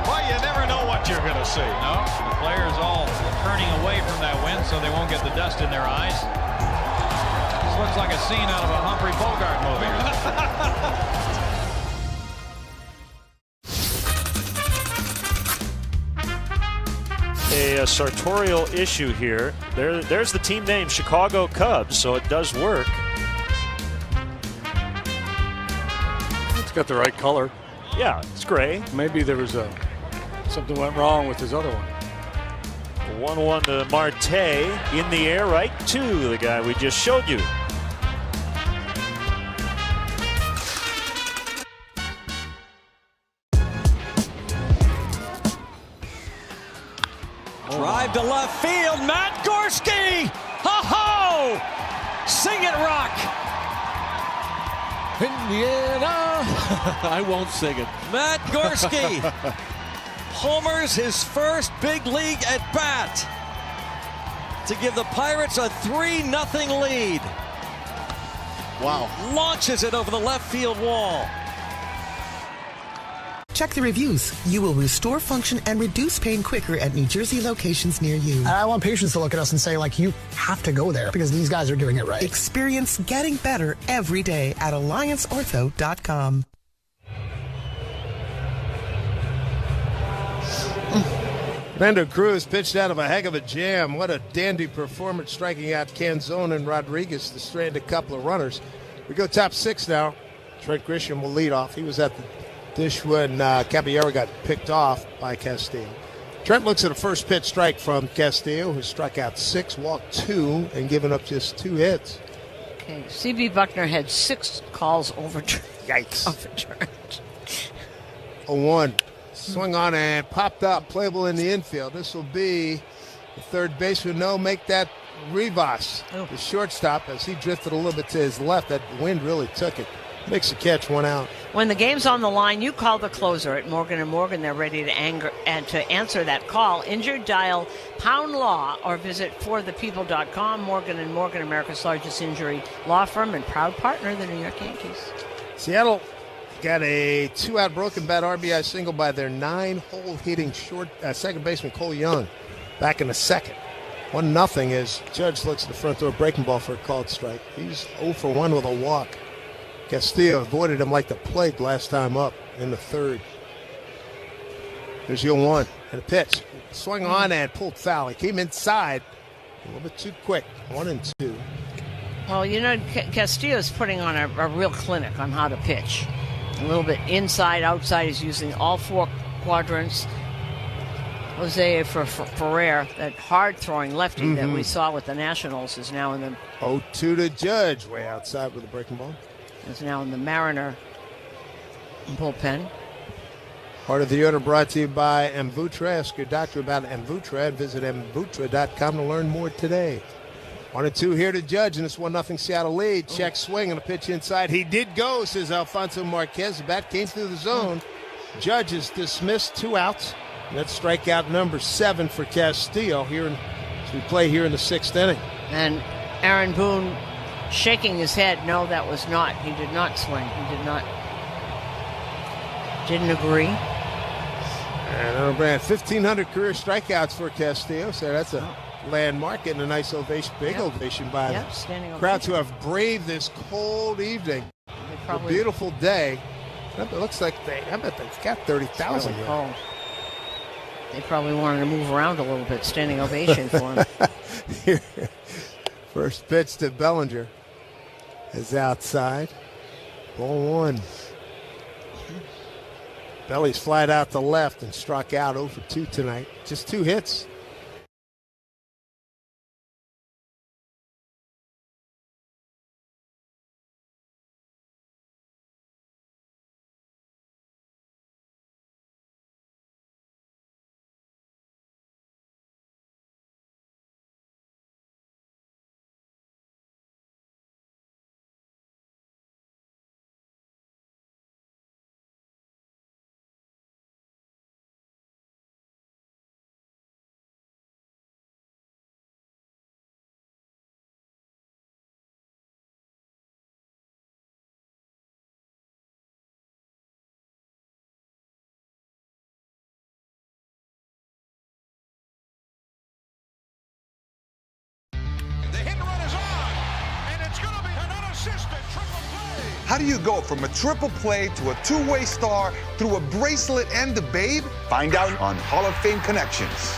Well, you never know what you're going to see. No, the players all turning away from that wind so they won't get the dust in their eyes. This looks like a scene out of a Humphrey Bogart movie. A sartorial issue here. There's the team name, Chicago Cubs, so it does work. It's got the right color. Yeah, it's gray. Maybe there was something went wrong with his other one. 1-1 to Marte. In the air, right to the guy we just showed you. Drive to left field. Matt Gorski. Ho-ho! Sing it, Rock. Indiana. I won't sing it. Matt Gorski homers his first big league at bat to give the Pirates a 3-0 lead. Wow. Launches it over the left field wall. Check the reviews. You will restore function and reduce pain quicker at New Jersey locations near you. I want patients to look at us and say, like, you have to go there because these guys are doing it right. Experience getting better every day at AllianceOrtho.com. Fernando Cruz pitched out of a heck of a jam. What a dandy performance, striking out Canzone and Rodriguez to strand a couple of runners. We go top 6 now. Trent Grisham will lead off. He was at the dish when Caballero got picked off by Castillo. Trent looks at a first pitch strike from Castillo, who struck out 6, walked 2, and given up just 2 hits. Okay, C.B. Buckner had 6 calls overturned. Yikes. Overturned. 0-1. Swung on and popped up, playable in the infield. This will be the third baseman. No, make that Rivas, the shortstop, as he drifted a little bit to his left. That wind really took it. Makes the catch, 1 out. When the game's on the line, you call the closer at Morgan & Morgan. They're ready to answer that call. Injured, dial pound law or visit forthepeople.com. Morgan & Morgan, America's largest injury law firm and proud partner of the New York Yankees. Seattle got a 2-out broken bat RBI single by their 9-hole hitting second baseman Cole Young back in the second. 1-0 as Judge looks at the front door breaking ball for a called strike. He's 0 for 1 with a walk. Castillo avoided him like the plague last time up in the third. There's 0-1 and a pitch. Swung on and pulled foul. He came inside a little bit too quick. 1-2. Well, you know, Castillo's putting on a real clinic on how to pitch. A little bit inside, outside. He's using all 4 quadrants. Jose Ferrer, that hard-throwing lefty that we saw with the Nationals, is now in the 0-2 to Judge, way outside with a breaking ball. Is now in the Mariner bullpen. Part of the order brought to you by Mvutra. Ask your doctor about Mvutra and visit Mvutra.com to learn more today. 1-2 here to Judge, and it's 1-0 Seattle lead. Check swing and a pitch inside. He did go, says Alfonso Marquez. The bat came through the zone. Judge is dismissed, 2 outs. And that's strikeout number 7 for Castillo here as we play here in the 6th inning. And Aaron Boone shaking his head. No, that was not. He did not swing. He didn't agree. And 1,500 career strikeouts for Castillo. So that's a landmark, getting a nice ovation, big ovation by the crowds who have braved this cold evening. A beautiful day. It looks like I bet they've got 30,000 really cold. They probably wanted to move around a little bit. Standing ovation for him. First pitch to Bellinger is outside. Ball 1. Belly's flied out to left and struck out 0 for 2 tonight. Just 2 hits. How do you go from a triple play to a 2-way star through a bracelet and the babe? Find out on Hall of Fame Connections.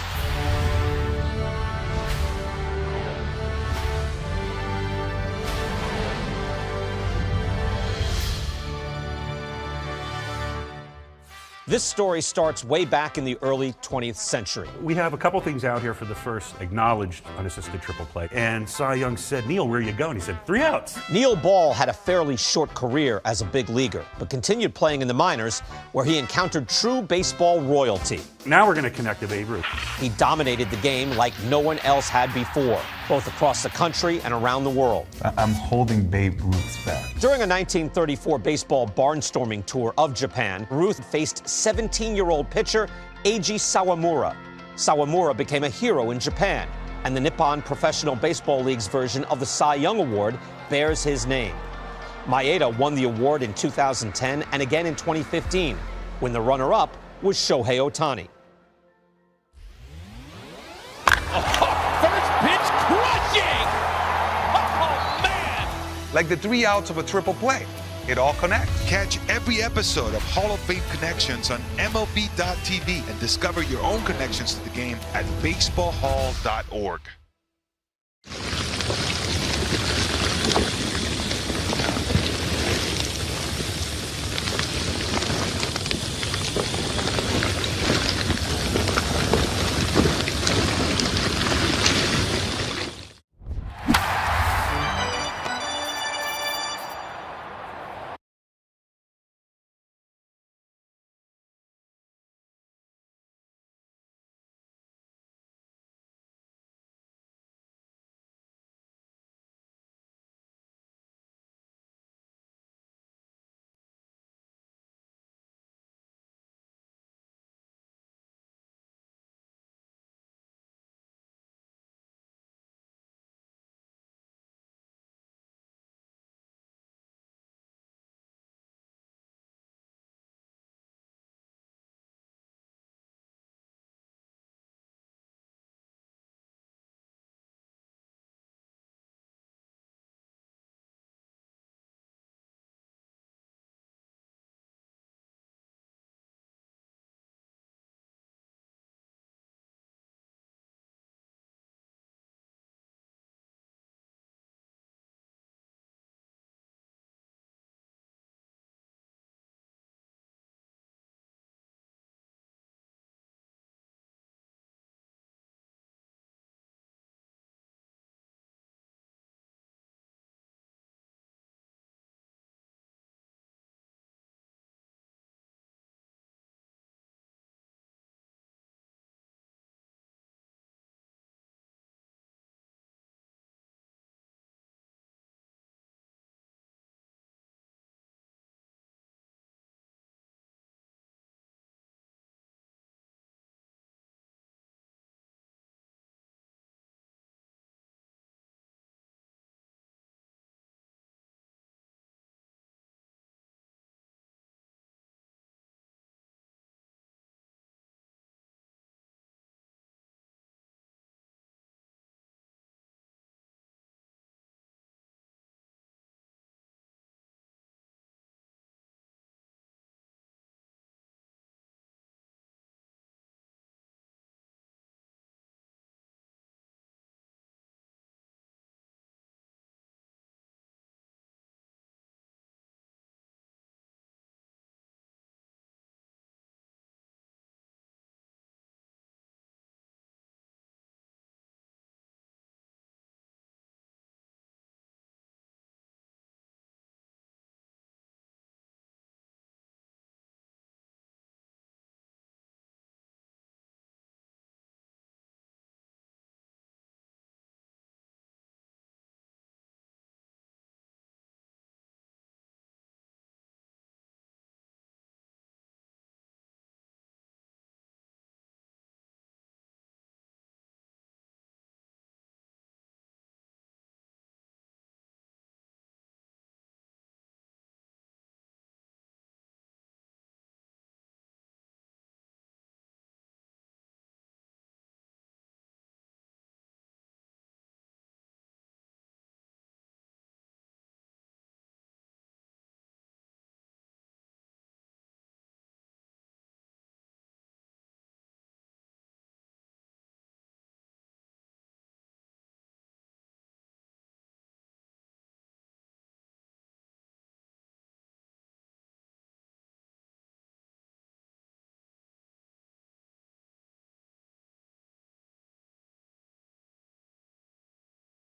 This story starts way back in the early 20th century. We have a couple things out here for the first acknowledged unassisted triple play. And Cy Young said, Neil, where are you going? He said, 3 outs. Neil Ball had a fairly short career as a big leaguer, but continued playing in the minors, where he encountered true baseball royalty. Now we're going to connect to Babe Ruth. He dominated the game like no one else had before, both across the country and around the world. I'm holding Babe Ruth's bat. During a 1934 baseball barnstorming tour of Japan, Ruth faced 17-year-old pitcher Eiji Sawamura. Sawamura became a hero in Japan, and the Nippon Professional Baseball League's version of the Cy Young Award bears his name. Maeda won the award in 2010 and again in 2015, when the runner-up was Shohei Ohtani. First pitch crushing! Oh, man! Like the 3 outs of a triple play. It all connects. Catch every episode of Hall of Fame Connections on MLB.tv and discover your own connections to the game at baseballhall.org.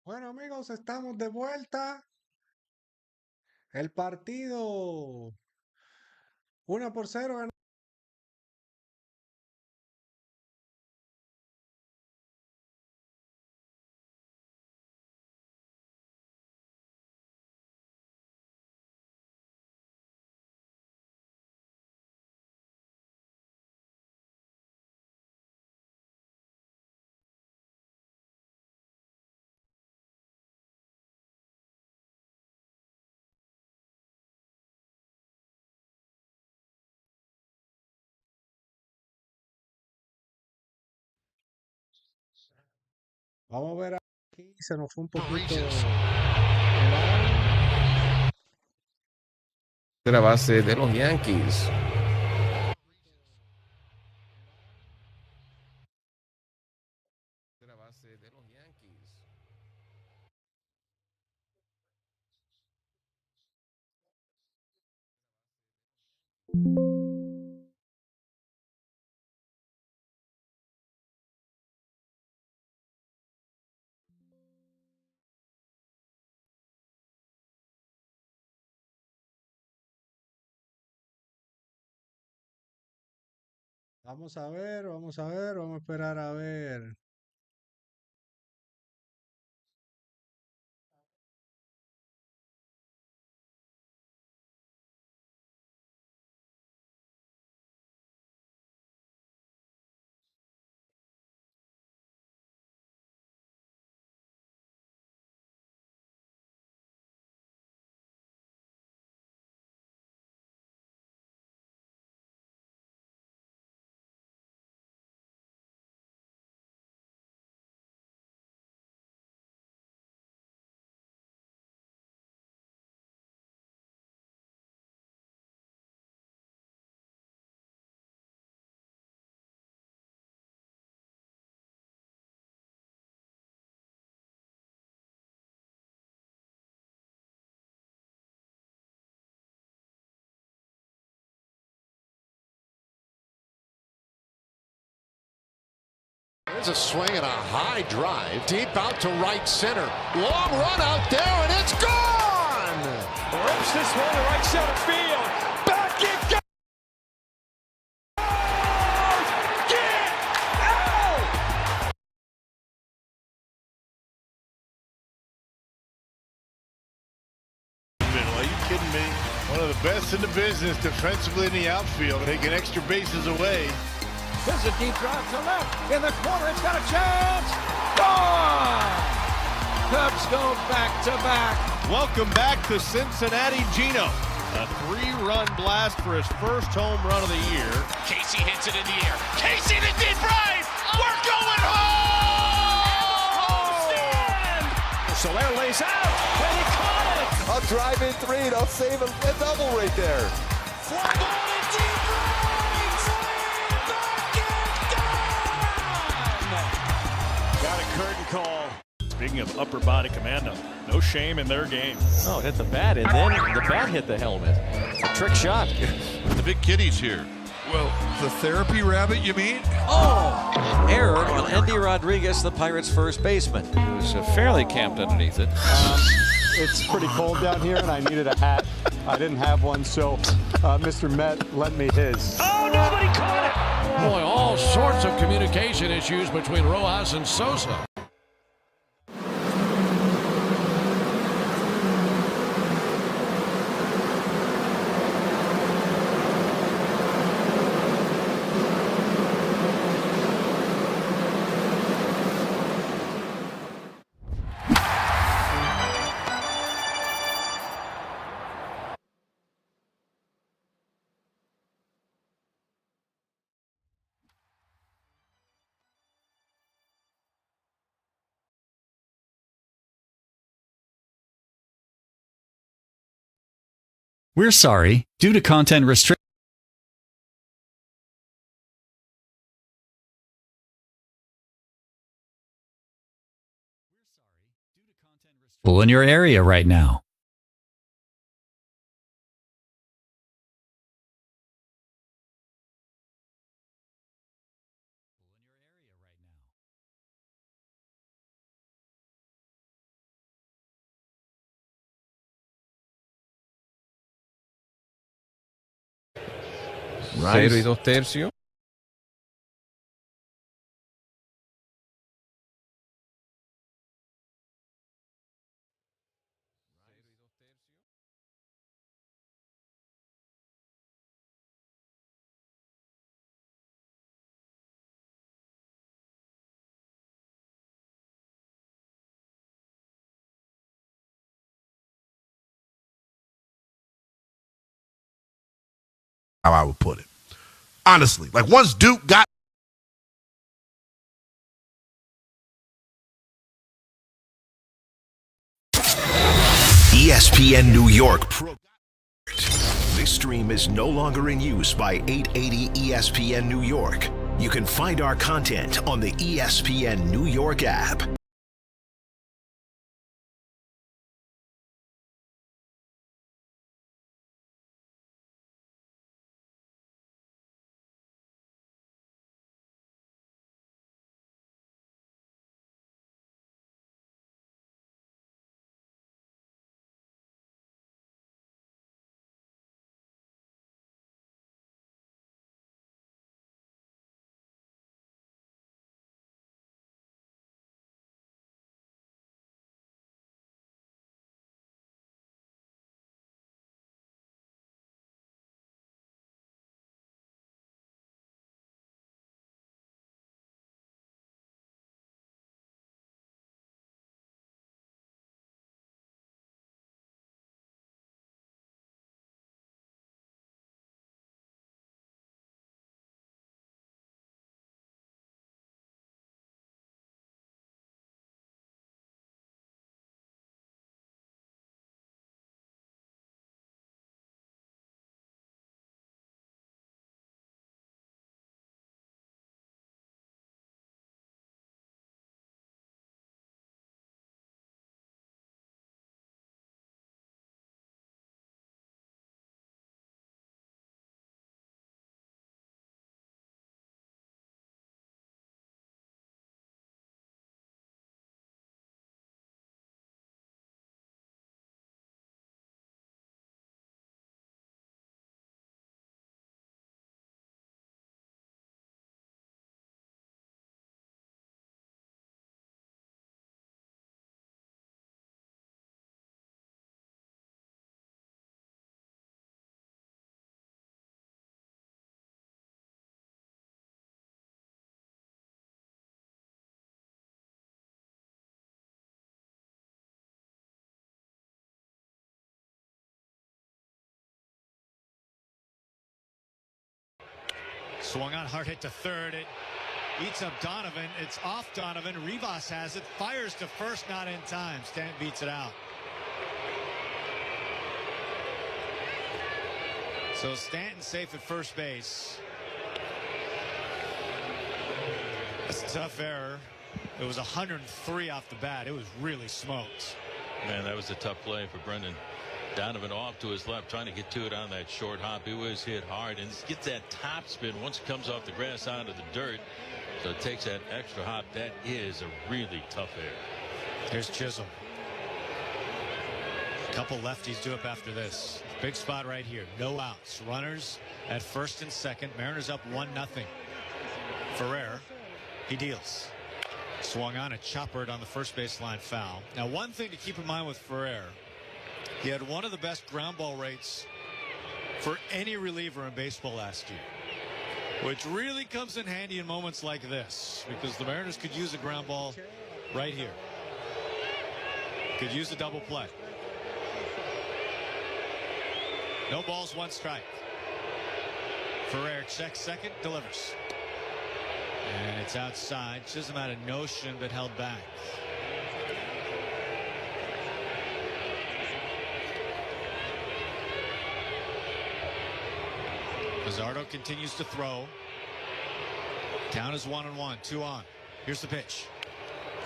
Bueno, amigos, estamos de vuelta. El partido 1-0. Vamos a ver aquí, se nos fue un poquito. La base de los Yankees. La base de los Yankees. Vamos a ver, vamos a ver, vamos a esperar a ver. There's a swing and a high drive deep out to right center. Long run out there, and it's gone! Rips this one to right center field. Back it goes! Get out! Are you kidding me? One of the best in the business defensively in the outfield, taking extra bases away. There's a deep drive to left. In the corner, it's got a chance. Gone! Cubs go back-to-back. Welcome back to Cincinnati, Gino. A 3-run blast for his first home run of the year. Casey hits it in the air. Casey to deep right. We're going home! Stand! Soler lays out, and he caught it. A drive-in 3, they'll save a double right there. Fly ball to deep right. Got a curtain call. Speaking of upper body commando, no shame in their game. Oh, it hit the bat, and then the bat hit the helmet. It's a trick shot. The big kitty's here. Well, the therapy rabbit, you mean? Oh! Error on Andy Rodriguez, the Pirates' first baseman, who's fairly camped underneath it. It's pretty cold down here, and I needed a hat. I didn't have one, so Mr. Met lent me his. Oh, nobody caught it! Boy, all sorts of communication issues between Rojas and Sosa. We're sorry. Due to content restrictions in your area right now. 0 y 2 tercios. How I would put it. Honestly, like once Duke got ESPN New York. This stream is no longer in use by 880 ESPN New York. You can find our content on the ESPN New York app. Swung on, hard hit to third. It eats up Donovan. It's off Donovan. Rivas has it. Fires to first, not in time. Stanton beats it out. So Stanton safe at first base. That's a tough error. It was 103 off the bat. It was really smoked. Man, that was a tough play for Brendan. Donovan off to his left, trying to get to it on that short hop. He was hit hard and gets that top spin once it comes off the grass onto the dirt. So it takes that extra hop. That is a really tough error. Here's Chisholm. A couple lefties due up after this. Big spot right here. No outs. Runners at first and second. Mariners up 1-0. Ferrer, he deals. Swung on, a chopper on the first baseline foul. Now, one thing to keep in mind with Ferrer, he had one of the best ground ball rates for any reliever in baseball last year, which really comes in handy in moments like this, because the Mariners could use a ground ball right here. Could use a double play. No balls, one strike. Ferrer checks second, delivers. And it's outside. Chisholm had a notion but held back. Pizzardo continues to throw. Count is 1-1, 2 on. Here's the pitch.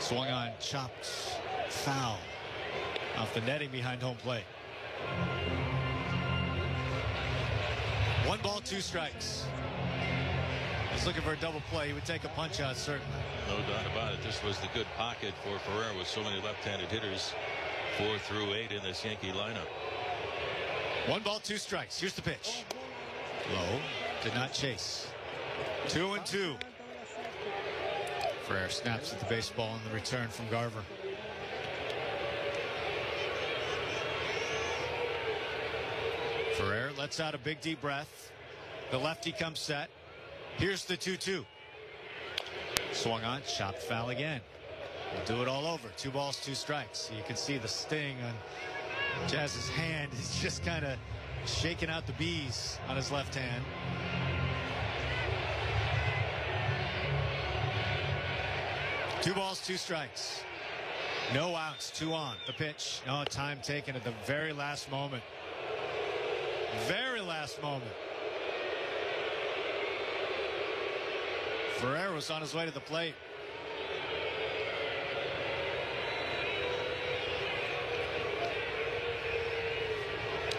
Swung on, chopped, foul. Off the netting behind home plate. 1 ball, 2 strikes. He's looking for a double play. He would take a punch out, certainly. No doubt about it. This was the good pocket for Ferrer with so many left-handed hitters. 4 through 8 in this Yankee lineup. 1 ball, 2 strikes. Here's the pitch. Low. did not chase. 2-2. Ferrer snaps at the baseball in the return from Garver. Ferrer lets out a big deep breath. The lefty comes set. Here's the 2-2. Swung on, chopped foul again. We'll do it all over. 2 balls, 2 strikes. You can see the sting on Jazz's hand. He's just kind of shaking out the bees on his left hand. Two balls, 2 strikes. No outs, 2 on. The pitch. No, time taken at the very last moment. Very last moment. Ferrer was on his way to the plate.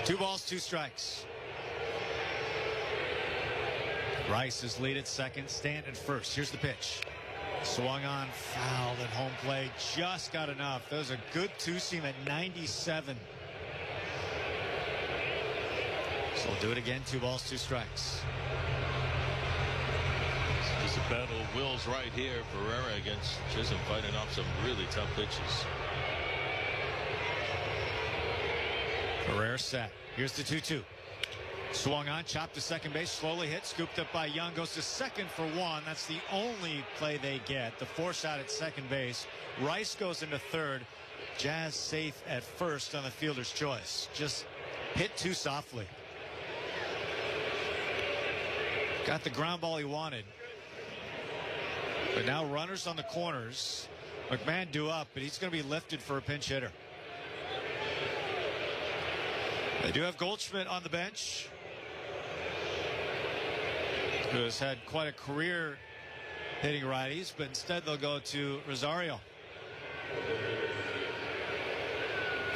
Two balls, 2 strikes. Rice is lead at second, Stanton at first. Here's the pitch. Swung on, fouled at home plate. Just got enough. That was a good 2-seam at 97. So we'll do it again. 2 balls, 2 strikes. Just a battle of wills right here. Ferreira against Chisholm fighting off some really tough pitches. Ferreira set. Here's the 2-2. Swung on, chopped to second base, slowly hit, scooped up by Young, goes to second for 1. That's the only play they get. The force out at second base. Rice goes into third. Jazz safe at first on the fielder's choice. Just hit too softly. Got the ground ball he wanted. But now runners on the corners. McMahon due up, but he's going to be lifted for a pinch hitter. They do have Goldschmidt on the bench, who has had quite a career hitting righties, but instead they'll go to Rosario.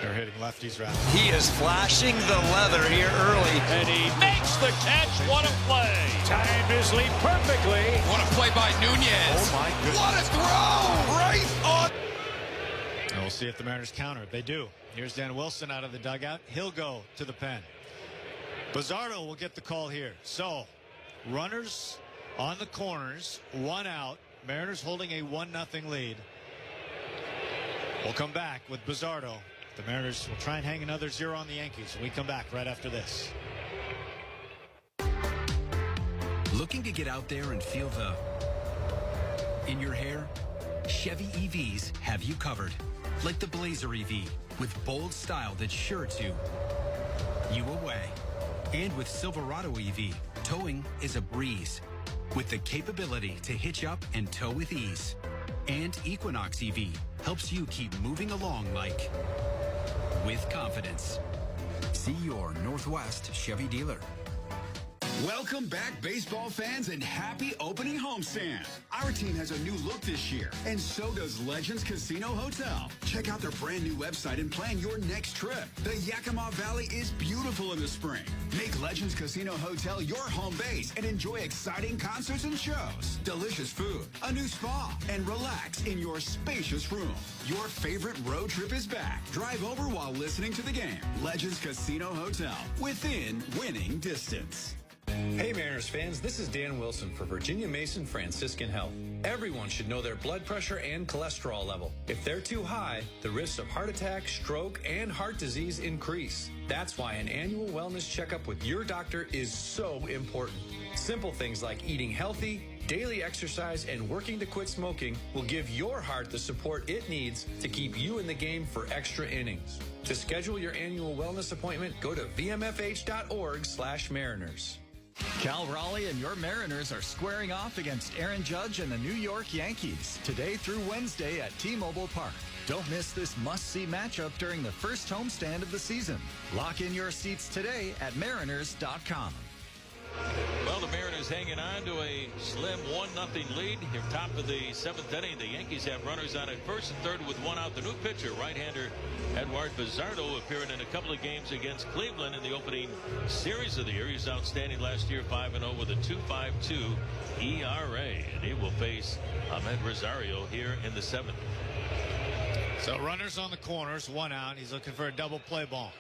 They're hitting lefties rather. He is flashing the leather here early. And he makes the catch. What a play. Timed his lead perfectly. What a play by Nunez. Oh, my goodness. What a throw. Right on. And we'll see if the Mariners counter. They do. Here's Dan Wilson out of the dugout. He'll go to the pen. Bizzardo will get the call here. So, runners on the corners, 1 out. Mariners holding a 1-0 lead. We'll come back with Bizzardo. The Mariners will try and hang another 0 on the Yankees. We come back right after this. Looking to get out there and feel the in your hair? Chevy EVs have you covered. Like the Blazer EV, with bold style that's sure to you away. And with Silverado EV, towing is a breeze, with the capability to hitch up and tow with ease. And Equinox EV helps you keep moving along like with confidence. See your Northwest Chevy dealer. Welcome back, baseball fans, and happy opening homestand. Our team has a new look this year, and so does Legends Casino Hotel. Check out their brand new website and plan your next trip. The Yakima Valley is beautiful in the spring. Make Legends Casino Hotel your home base and enjoy exciting concerts and shows, delicious food, a new spa, and relax in your spacious room. Your favorite road trip is back. Drive over while listening to the game. Legends Casino Hotel, within winning distance. Hey Mariners fans, this is Dan Wilson for Virginia Mason Franciscan Health. Everyone should know their blood pressure and cholesterol level. If they're too high, the risks of heart attack, stroke, and heart disease increase. That's why an annual wellness checkup with your doctor is so important. Simple things like eating healthy, daily exercise, and working to quit smoking will give your heart the support it needs to keep you in the game for extra innings. To schedule your annual wellness appointment, go to vmfh.org/Mariners. Cal Raleigh and your Mariners are squaring off against Aaron Judge and the New York Yankees today through Wednesday at T-Mobile Park. Don't miss this must-see matchup during the first homestand of the season. Lock in your seats today at mariners.com. Well, the Mariners hanging on to a slim 1-0 lead. Here, top of the 7th inning, the Yankees have runners on at first and third with 1 out. The new pitcher, right-hander Edward Bizzardo, appearing in a couple of games against Cleveland in the opening series of the year. He was outstanding last year, 5-0 with a 2.52 ERA. And he will face Ahmed Rosario here in the 7th. So runners on the corners, 1 out. He's looking for a double play ball.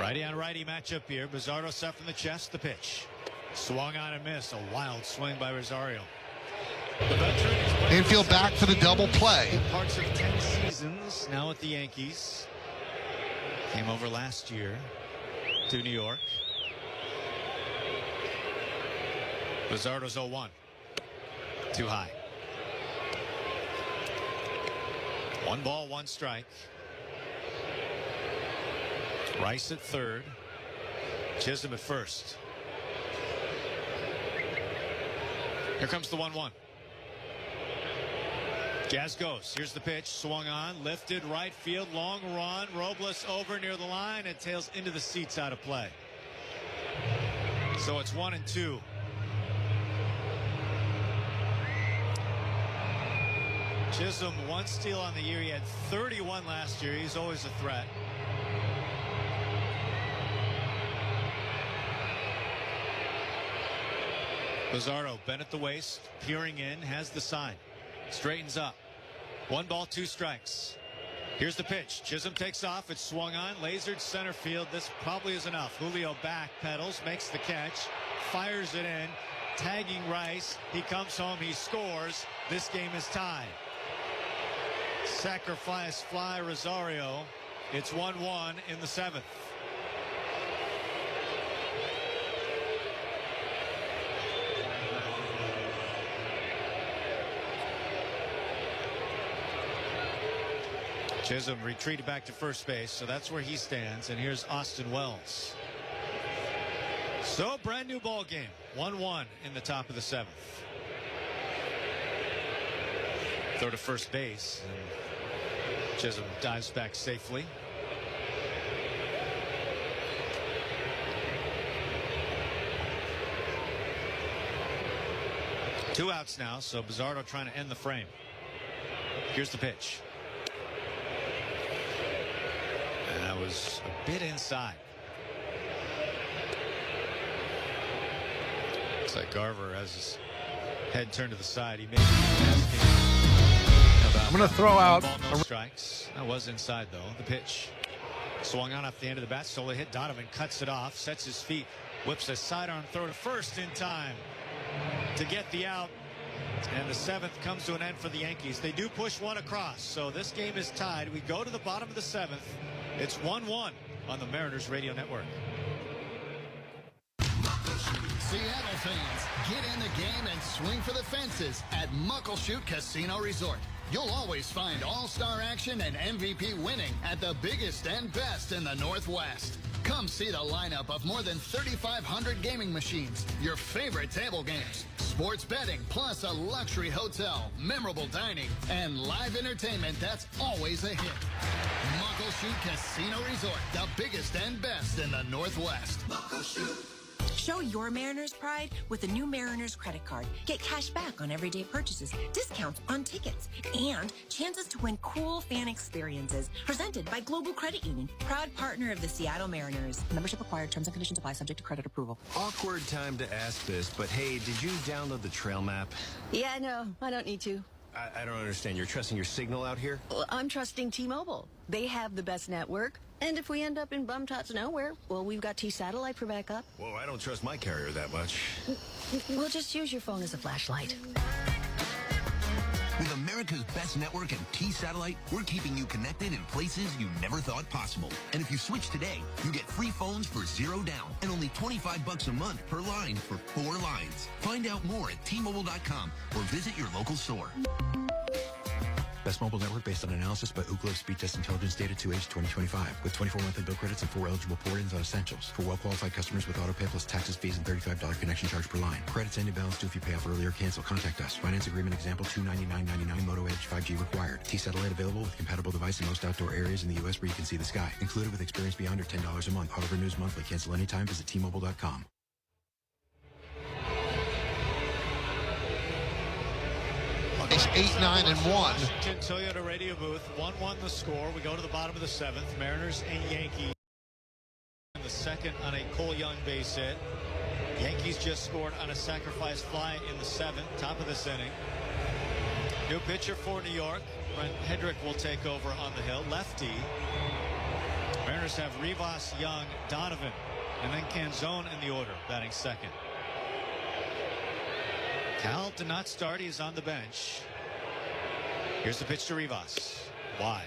Righty on righty matchup here. Bizzardo set from the chest. The pitch. Swung on and missed. A wild swing by Rosario. The veteran is Infield back for the double play. Parts of 10 seasons now with the Yankees. Came over last year to New York. Bizzardo's 0-1. Too high. 1 ball, 1 strike. Rice at third. Chisholm at first. Here comes the 1-1. Jazz goes. Here's the pitch. Swung on. Lifted right field. Long run. Robles over near the line and tails into the seats out of play. So it's 1-2. Chisholm 1 steal on the year. He had 31 last year. He's always a threat. Bizzardo bent at the waist, peering in, has the sign, straightens up. 1 ball, 2 strikes. Here's the pitch. Chisholm takes off. It's swung on, lasered center field. This probably is enough. Julio back pedals, makes the catch, fires it in, tagging Rice. He comes home. He scores. This game is tied. Sacrifice fly Rosario. It's 1-1 in the 7th. Chisholm retreated back to first base, so that's where he stands. And here's Austin Wells. So brand new ball game. 1-1 in the top of the 7th. Throw to first base. And Chisholm dives back safely. Two outs now, so Bizzardo trying to end the frame. Here's the pitch. And that was a bit inside. Looks like Garver has his head turned to the side. He may be asking about I'm going to throw out strikes. That was inside though. The pitch swung on off the end of the bat. Solo hit. Donovan cuts it off, sets his feet, whips a sidearm throw to first in time to get the out. And the 7th comes to an end for the Yankees. They do push 1 across, so this game is tied. We go to the bottom of the 7th. It's 1-1 on the Mariners Radio Network. Seattle fans, get in the game and swing for the fences at Muckleshoot Casino Resort. You'll always find all-star action and MVP winning at the biggest and best in the Northwest. Come see the lineup of more than 3,500 gaming machines, your favorite table games, sports betting, plus a luxury hotel, memorable dining, and live entertainment that's always a hit. Muckleshoot Casino Resort, the biggest and best in the Northwest. Muckleshoot. Show your Mariners pride with a new Mariners credit card. Get cash back on everyday purchases, discounts on tickets, and chances to win cool fan experiences. Presented by Global Credit Union, proud partner of the Seattle Mariners. Membership required. Terms and conditions apply. Subject to credit approval. Awkward time to ask this, but hey, did you download the trail map? Yeah, no, I don't need to. I don't understand. You're trusting your signal out here? Well, I'm trusting T-Mobile. They have the best network. And if we end up in bum-tots nowhere, well, we've got T-Satellite for backup. Whoa, I don't trust my carrier that much. We'll just use your phone as a flashlight. With America's best network and T-Satellite, we're keeping you connected in places you never thought possible. And if you switch today, you get free phones for $0 down and only $25 a month per line for 4 lines. Find out more at T-Mobile.com or visit your local store. Best mobile network based on analysis by Ookla Speed Test Intelligence Data 2H 2025 with 24 monthly bill credits and 4 eligible port-ins on essentials. For well-qualified customers with auto pay plus taxes, fees, and $35 connection charge per line. Credits end in balance due if you pay off early or cancel. Contact us. Finance agreement example $299.99 Moto Edge 5G required. T-Satellite available with compatible device in most outdoor areas in the U.S. where you can see the sky. Included with experience beyond or $10 a month. Auto renews monthly. Cancel anytime. Visit T-Mobile.com. It's 8-9-1. Washington Toyota radio booth. 1-1 the score. We go to the bottom of the 7th. Mariners and Yankees. In the 2nd on a Cole Young base hit. Yankees just scored on a sacrifice fly in the 7th. Top of this inning. New pitcher for New York. Brent Hendrick will take over on the hill. Lefty. Mariners have Rivas, Young, Donovan, and then Canzone in the order, batting second. Cal did not start. He's on the bench. Here's the pitch to Rivas. Wide.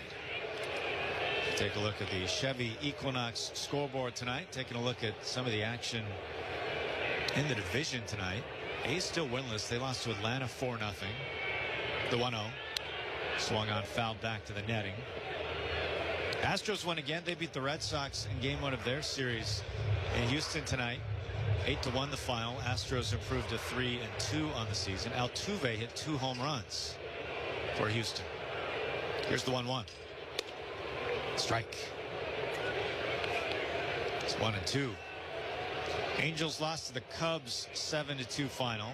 Take a look at the Chevy Equinox scoreboard tonight. Taking a look at some of the action in the division tonight. A's still winless. They lost to Atlanta 4-0. The 1-0. Swung on, fouled back to the netting. Astros won again. They beat the Red Sox in game 1 of their series in Houston tonight. 8-1 the final. Astros improved to 3-2 on the season. Altuve hit 2 home runs for Houston. Here's the 1-1. Strike. It's 1-2. Angels lost to the Cubs 7-2 final.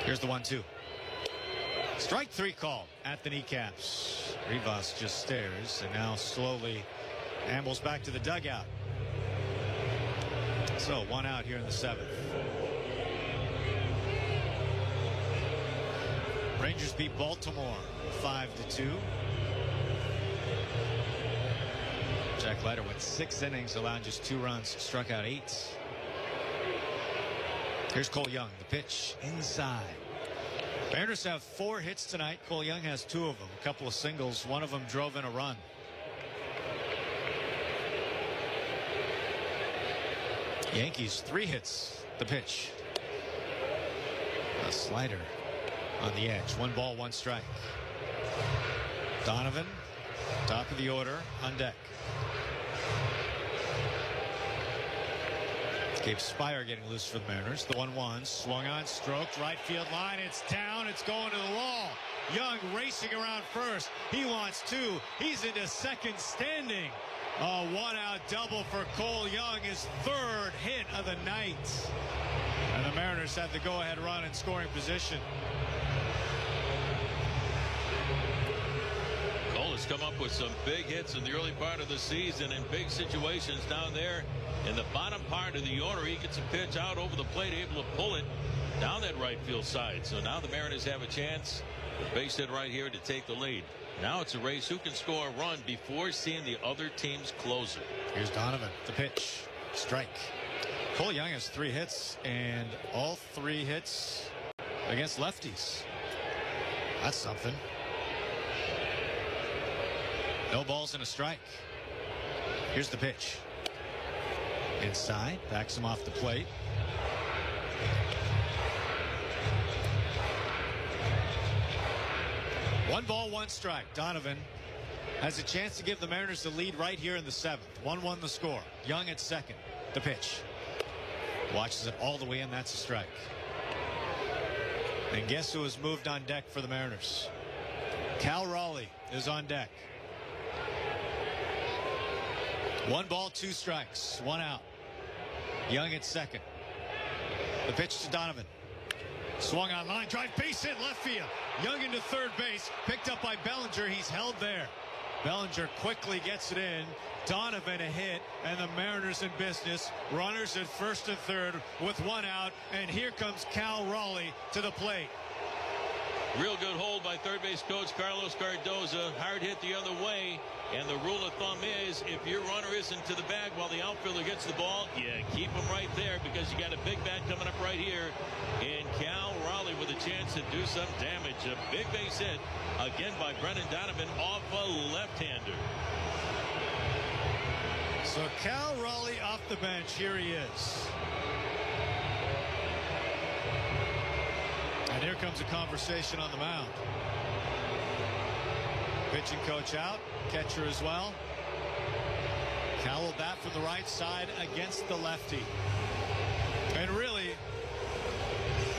Here's the 1-2. Strike 3 called at the kneecaps. Rivas just stares and now slowly ambles back to the dugout. So 1 out here in the 7th. Rangers beat Baltimore 5-2. Jack Leiter went 6 innings, allowed just 2 runs, struck out 8. Here's Cole Young, the pitch inside. Mariners have 4 hits tonight. Cole Young has 2 of them, a couple of singles. One of them drove in a run. Yankees 3 hits. The pitch. A slider on the edge. 1 ball, 1 strike. Donovan, top of the order, on deck. Gabe Spire getting loose for the Mariners. The 1-1 swung on, stroked, right field line. It's down. It's going to the wall. Young racing around first. He wants 2. He's into second standing. A 1-out double for Cole Young, his 3rd hit of the night. And the Mariners have the go-ahead run in scoring position. Cole has come up with some big hits in the early part of the season in big situations down there. In the bottom part of the order, he gets a pitch out over the plate, able to pull it down that right field side. So now the Mariners have a chance, base hit right here, to take the lead. Now it's a race who can score a run before seeing the other team's closer. Here's Donovan, the pitch, strike. Cole Young has 3 hits, and all 3 hits against lefties. That's something. No balls and a strike. Here's the pitch. Inside, backs him off the plate. One ball, 1 strike. Donovan has a chance to give the Mariners the lead right here in the 7th. 1-1 the score. Young at second. The pitch. Watches it all the way in. That's a strike. And guess who has moved on deck for the Mariners? Cal Raleigh is on deck. 1 ball, 2 strikes. 1 out. Young at second. The pitch to Donovan. Swung on line, drive, base hit, left field. Young into third base, picked up by Bellinger. He's held there. Bellinger quickly gets it in. Donovan a hit, and the Mariners in business. Runners at first and third with 1 out, and here comes Cal Raleigh to the plate. Real good hold by third base coach Carlos Cardoza. Hard hit the other way. And the rule of thumb is if your runner isn't to the bag while the outfielder gets the ball, yeah, keep him right there because you got a big bat coming up right here. And Cal Raleigh with a chance to do some damage. A big base hit again by Brendan Donovan off a left-hander. So Cal Raleigh off the bench. Here he is. And here comes a conversation on the mound. Pitching coach out, catcher as well. Cal will bat from the right side against the lefty. And really,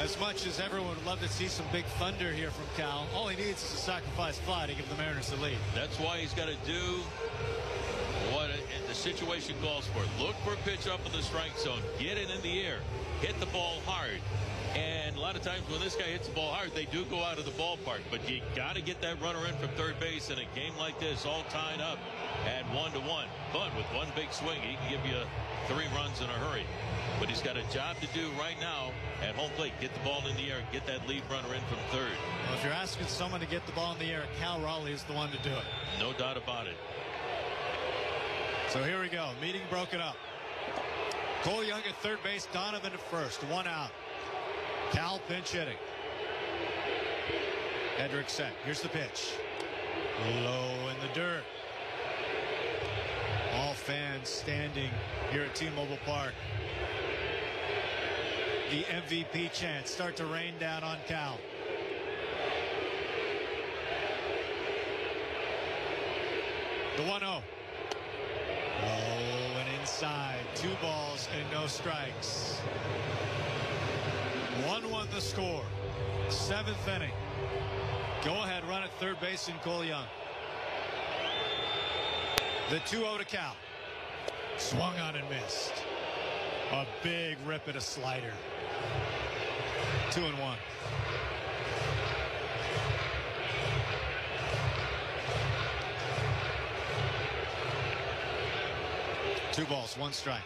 as much as everyone would love to see some big thunder here from Cal, all he needs is a sacrifice fly to give the Mariners the lead. That's why he's got to do what the situation calls for. Look for a pitch up in the strike zone. Get it in the air. Hit the ball hard. And a lot of times when this guy hits the ball hard, they do go out of the ballpark. But you got to get that runner in from third base in a game like this, all tied up at 1-1. But with one big swing, he can give you 3 runs in a hurry. But he's got a job to do right now at home plate. Get the ball in the air, get that lead runner in from third. Well, if you're asking someone to get the ball in the air, Cal Raleigh is the one to do it. No doubt about it. So here we go. Meeting broken up. Cole Young at third base, Donovan at first. 1 out. Cal pinch hitting. Hedrick set. Here's the pitch. Low in the dirt. All fans standing here at T-Mobile Park. The MVP chants start to rain down on Cal. The 1-0. Low and inside. 2 balls and no strikes. 1-1 the score. 7th inning. Go ahead run at third base in Cole Young. The 2-0 to Cal. Swung on and missed. A big rip at a slider. 2-1. Two balls, 1 strike.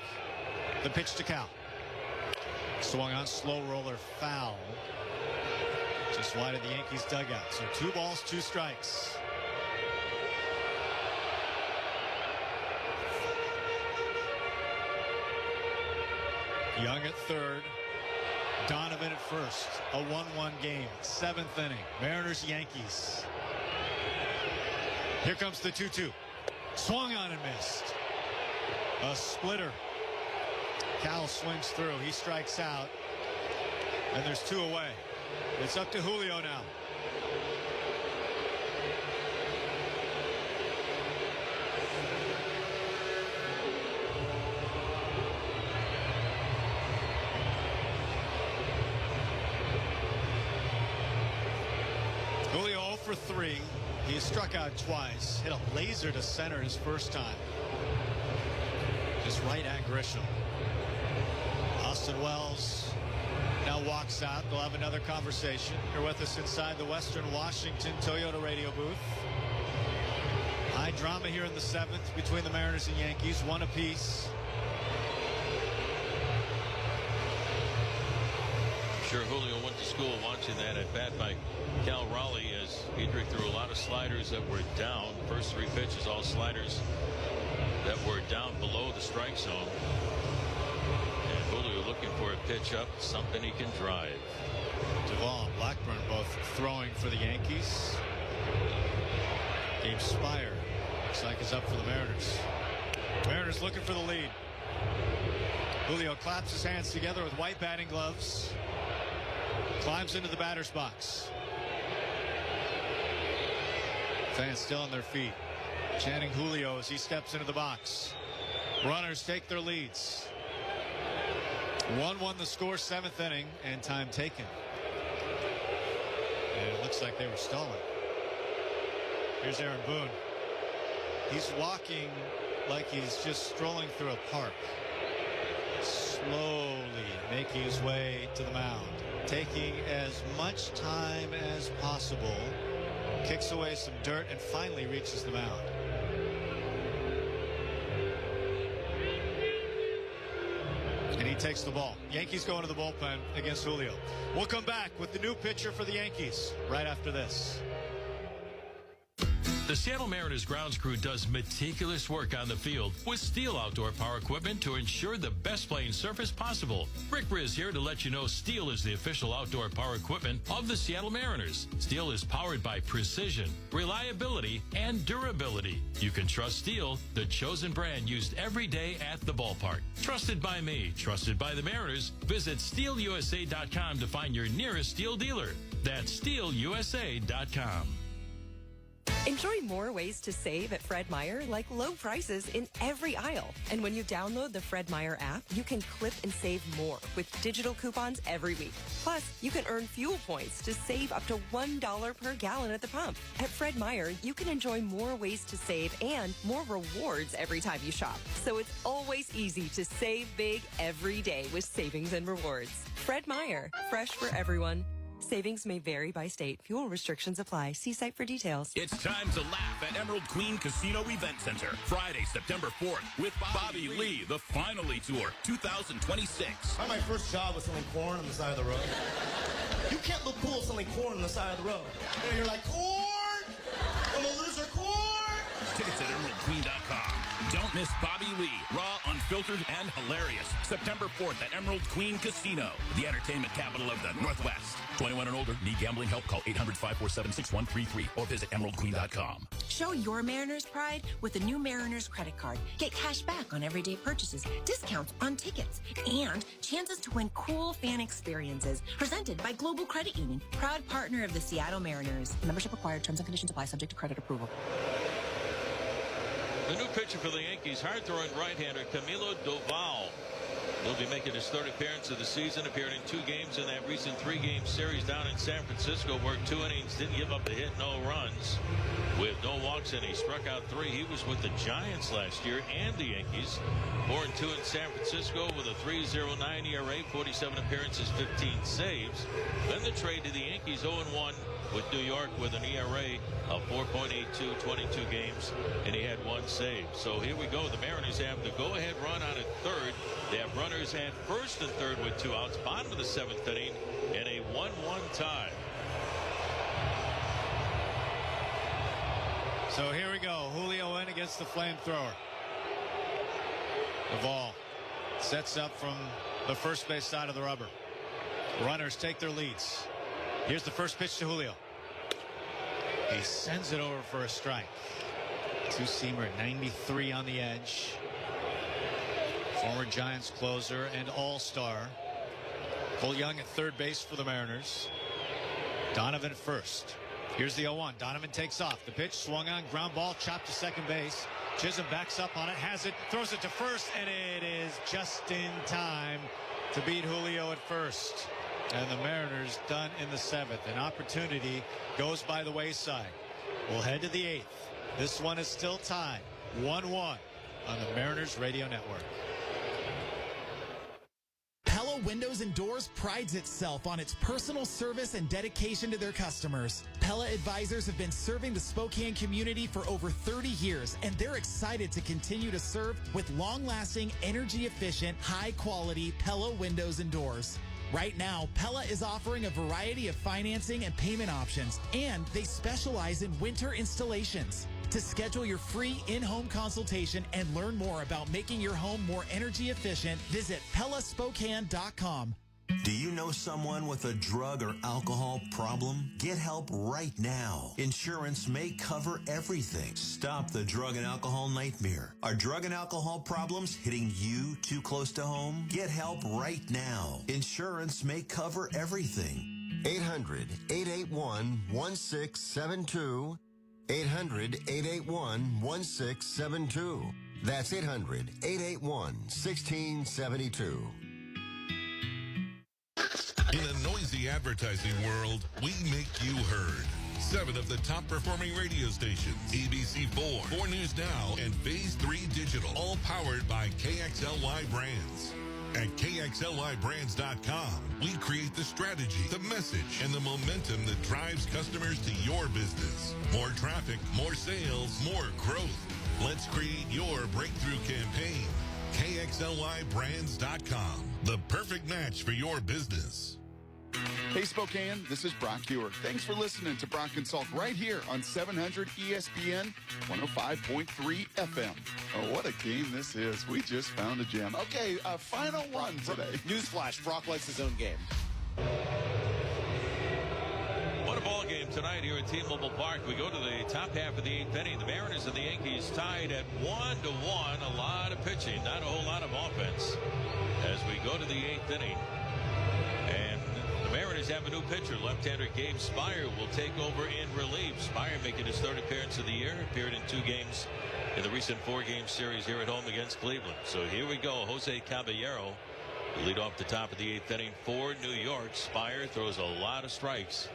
The pitch to Cal. Swung on, slow roller, foul. Just wide of the Yankees dugout. So 2 balls, 2 strikes. Young at third. Donovan at first. A 1-1 game. 7th inning. Mariners, Yankees. Here comes the 2-2. Swung on and missed. A splitter. Cal swings through. He strikes out. And there's 2 away. It's up to Julio now. Julio 0 for 3. He struck out twice. Hit a laser to center his first time. Just right at Grisham. Austin Wells now walks out. We'll have another conversation. You're with us inside the Western Washington Toyota radio booth. High drama here in the 7th between the Mariners and Yankees. 1 apiece. I'm sure Julio went to school watching that at bat by Cal Raleigh as Hedrick threw a lot of sliders that were down. First 3 pitches, all sliders that were down below the strike zone. And Julio looking for a pitch up, something he can drive. Duvall and Blackburn both throwing for the Yankees. Gabe Spire looks like is up for the Mariners. Mariners looking for the lead. Julio claps his hands together with white batting gloves. Climbs into the batter's box. Fans still on their feet, chanting Julio as he steps into the box. Runners take their leads. 1-1 the score, 7th inning, and time taken. And it looks like they were stolen. Here's Aaron Boone. He's walking like he's just strolling through a park. Slowly making his way to the mound. Taking as much time as possible. Kicks away some dirt and finally reaches the mound. And he takes the ball. Yankees go into the bullpen against Julio. We'll come back with the new pitcher for the Yankees right after this. The Seattle Mariners grounds crew does meticulous work on the field with Steel outdoor power equipment to ensure the best playing surface possible. Rick Briz here to let you know Steel is the official outdoor power equipment of the Seattle Mariners. Steel is powered by precision, reliability, and durability. You can trust Steel, the chosen brand used every day at the ballpark. Trusted by me, trusted by the Mariners. Visit SteelUSA.com to find your nearest Steel dealer. That's SteelUSA.com. Enjoy more ways to save at Fred Meyer, like low prices in every aisle. And when you download the Fred Meyer app, you can clip and save more with digital coupons every week. Plus, you can earn fuel points to save up to $1 per gallon at the pump. At Fred Meyer, you can enjoy more ways to save and more rewards every time you shop. So it's always easy to save big every day with savings and rewards. Fred Meyer, fresh for everyone. Savings may vary by state. Fuel restrictions apply. See site for details. It's time to laugh at Emerald Queen Casino Event Center. Friday, September 4th with Bobby Lee, the Finally Tour 2026. My first job was selling corn on the side of the road. You can't look cool selling corn on the side of the road. And you're like, corn! I'm a loser, corn! Tickets at emeraldqueen.com. Don't miss Bobby Lee, raw, unfiltered, and hilarious. September 4th at Emerald Queen Casino, the entertainment capital of the Northwest. 21 and older. Need gambling help? Call 800-547-6133 or visit emeraldqueen.com. Show your Mariners pride with the new Mariners credit card. Get cash back on everyday purchases, discounts on tickets, and chances to win cool fan experiences. Presented by Global Credit Union, proud partner of the Seattle Mariners. Membership required. Terms and conditions apply. Subject to credit approval. The new pitcher for the Yankees, hard-throwing right-hander Camilo Doval. He'll be making his third appearance of the season, appeared in 2 games in that recent 3-game series down in San Francisco, worked 2 innings, didn't give up a hit, no runs. With no walks, and he struck out 3. He was with the Giants last year and the Yankees. 4-2 in San Francisco with a 3.09 ERA, 47 appearances, 15 saves. Then the trade to the Yankees, 0-1 with New York with an ERA of 4.82, 22 games, and he had 1 save. So here we go. The Mariners have the go-ahead run on at third. They have runners at first and third with 2 outs. Bottom of the 7th inning in a 1-1 tie. So here we go. Julio in against the flamethrower. Duvall sets up from the first base side of the rubber. Runners take their leads. Here's the first pitch to Julio. He sends it over for a strike. Two-seamer, 93 on the edge. Former Giants closer and all-star. Cole Young at third base for the Mariners. Donovan at first. Here's the 0-1. Donovan takes off. The pitch swung on, ground ball, chopped to second base. Chisholm backs up on it, has it, throws it to first, and it is just in time to beat Julio at first. And the Mariners done in the 7th. An opportunity goes by the wayside. We'll head to the 8th. This one is still tied. 1-1 on the Mariners Radio Network. Pella Windows and Doors prides itself on its personal service and dedication to their customers. Pella advisors have been serving the Spokane community for over 30 years, and they're excited to continue to serve with long-lasting, energy-efficient, high-quality Pella Windows and Doors. Right now, Pella is offering a variety of financing and payment options, and they specialize in winter installations. To schedule your free in-home consultation and learn more about making your home more energy efficient, visit PellaSpokane.com. Do you know someone with a drug or alcohol problem? Get help right now. Insurance may cover everything. Stop the drug and alcohol nightmare. Are drug and alcohol problems hitting you too close to home? Get help right now. Insurance may cover everything. 800-881-1672. 800-881-1672. That's 800-881-1672. In a noisy advertising world, we make you heard. 7 of the top performing radio stations, ABC4, 4 News Now, and Phase 3 Digital, all powered by KXLY Brands. At KXLYBrands.com, we create the strategy, the message, and the momentum that drives customers to your business. More traffic, more sales, more growth. Let's create your breakthrough campaign. KXLYBrands.com, the perfect match for your business. Hey Spokane, this is Brock Hewer. Thanks for listening to Brock and Salk right here on 700 ESPN 105.3 FM. Oh, what a game this is. We just found a gem. Okay, final one today. Newsflash, Brock likes his own game. What a ball game tonight here at T-Mobile Park. We go to the top half of the 8th inning. The Mariners and the Yankees tied at 1-1. A lot of pitching, not a whole lot of offense as we go to the 8th inning. And the Mariners Yankees have a new pitcher. Left-hander Gabe Spire will take over in relief. Spire making his third appearance of the year. Appeared in 2 games in the recent 4-game series here at home against Cleveland. So here we go. Jose Caballero will lead off the top of the 8th inning for New York. Spire throws a lot of strikes,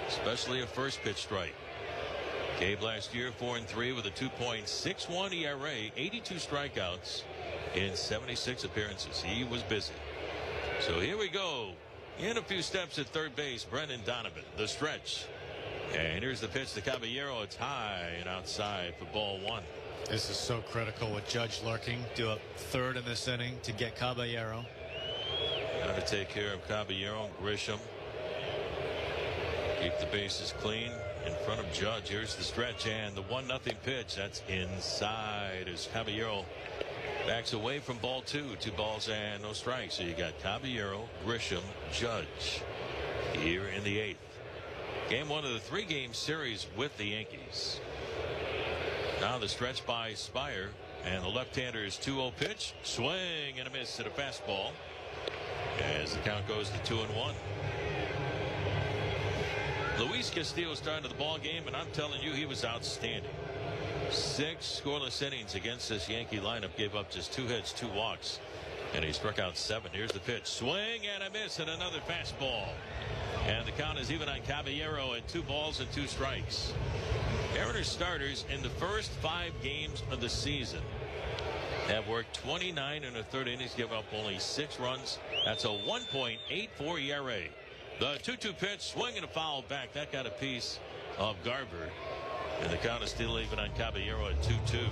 especially a first pitch strike. Gabe last year 4-3 with a 2.61 ERA, 82 strikeouts in 76 appearances. He was busy. So here we go. In a few steps at third base, Brendan Donovan, the stretch. And here's the pitch to Caballero. It's high and outside for ball 1. This is so critical with Judge lurking. Do a third in this inning to get Caballero. Got to take care of Caballero. Grisham. Keep the bases clean in front of Judge. Here's the stretch and the 1-0 pitch. That's inside as Caballero backs away from ball 2. 2 balls and no strikes. So you got Caballero, Grisham, Judge here in the 8th. Game 1 of the 3-game series with the Yankees. Now the stretch by Spire, and the left-hander's 2-0 pitch. Swing and a miss at a fastball as the count goes to 2-1. Luis Castillo started the ball game, and I'm telling you, he was outstanding. 6 scoreless innings against this Yankee lineup. Gave up just 2 hits, 2 walks, and he struck out 7. Here's the pitch. Swing and a miss and another fastball. And the count is even on Caballero at 2 balls and 2 strikes. Mariners starters in the first 5 games of the season have worked 29 1/3 innings, give up only 6 runs. That's a 1.84 ERA. The 2-2 pitch, swing and a foul back. That got a piece of Garver. And the count is still even on Caballero at 2-2.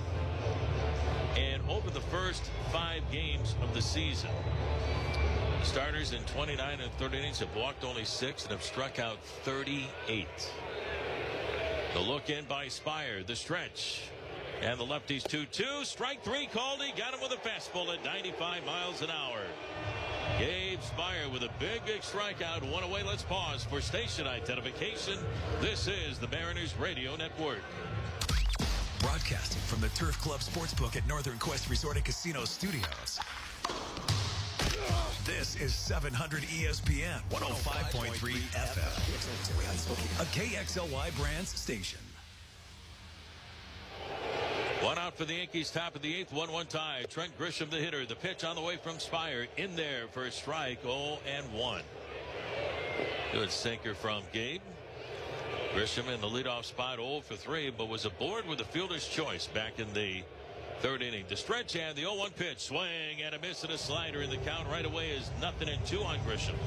And over the first 5 games of the season, the starters in 29 1/3 innings have walked only 6 and have struck out 38. The look in by Spire, the stretch. And the lefty's 2-2. Strike 3 called. He got him with a fastball at 95 miles an hour. Gabe Spire with a big strikeout. 1 away. Let's pause for station identification. This is the Mariners Radio Network. Broadcasting from the Turf Club Sportsbook at Northern Quest Resort and Casino Studios. This is 700 ESPN 105.3 FM. A KXLY Brands station. 1 out for the Yankees, top of the 8th, 1-1 tie. Trent Grisham, the hitter. The pitch on the way from Spire. In there for a strike, 0-1. Good sinker from Gabe. Grisham in the leadoff spot, 0 for 3, but was aboard with a fielder's choice back in the 3rd inning. The stretch and the 0-1 pitch. Swing and a miss and a slider, in the count right away is 0-2 on Grisham.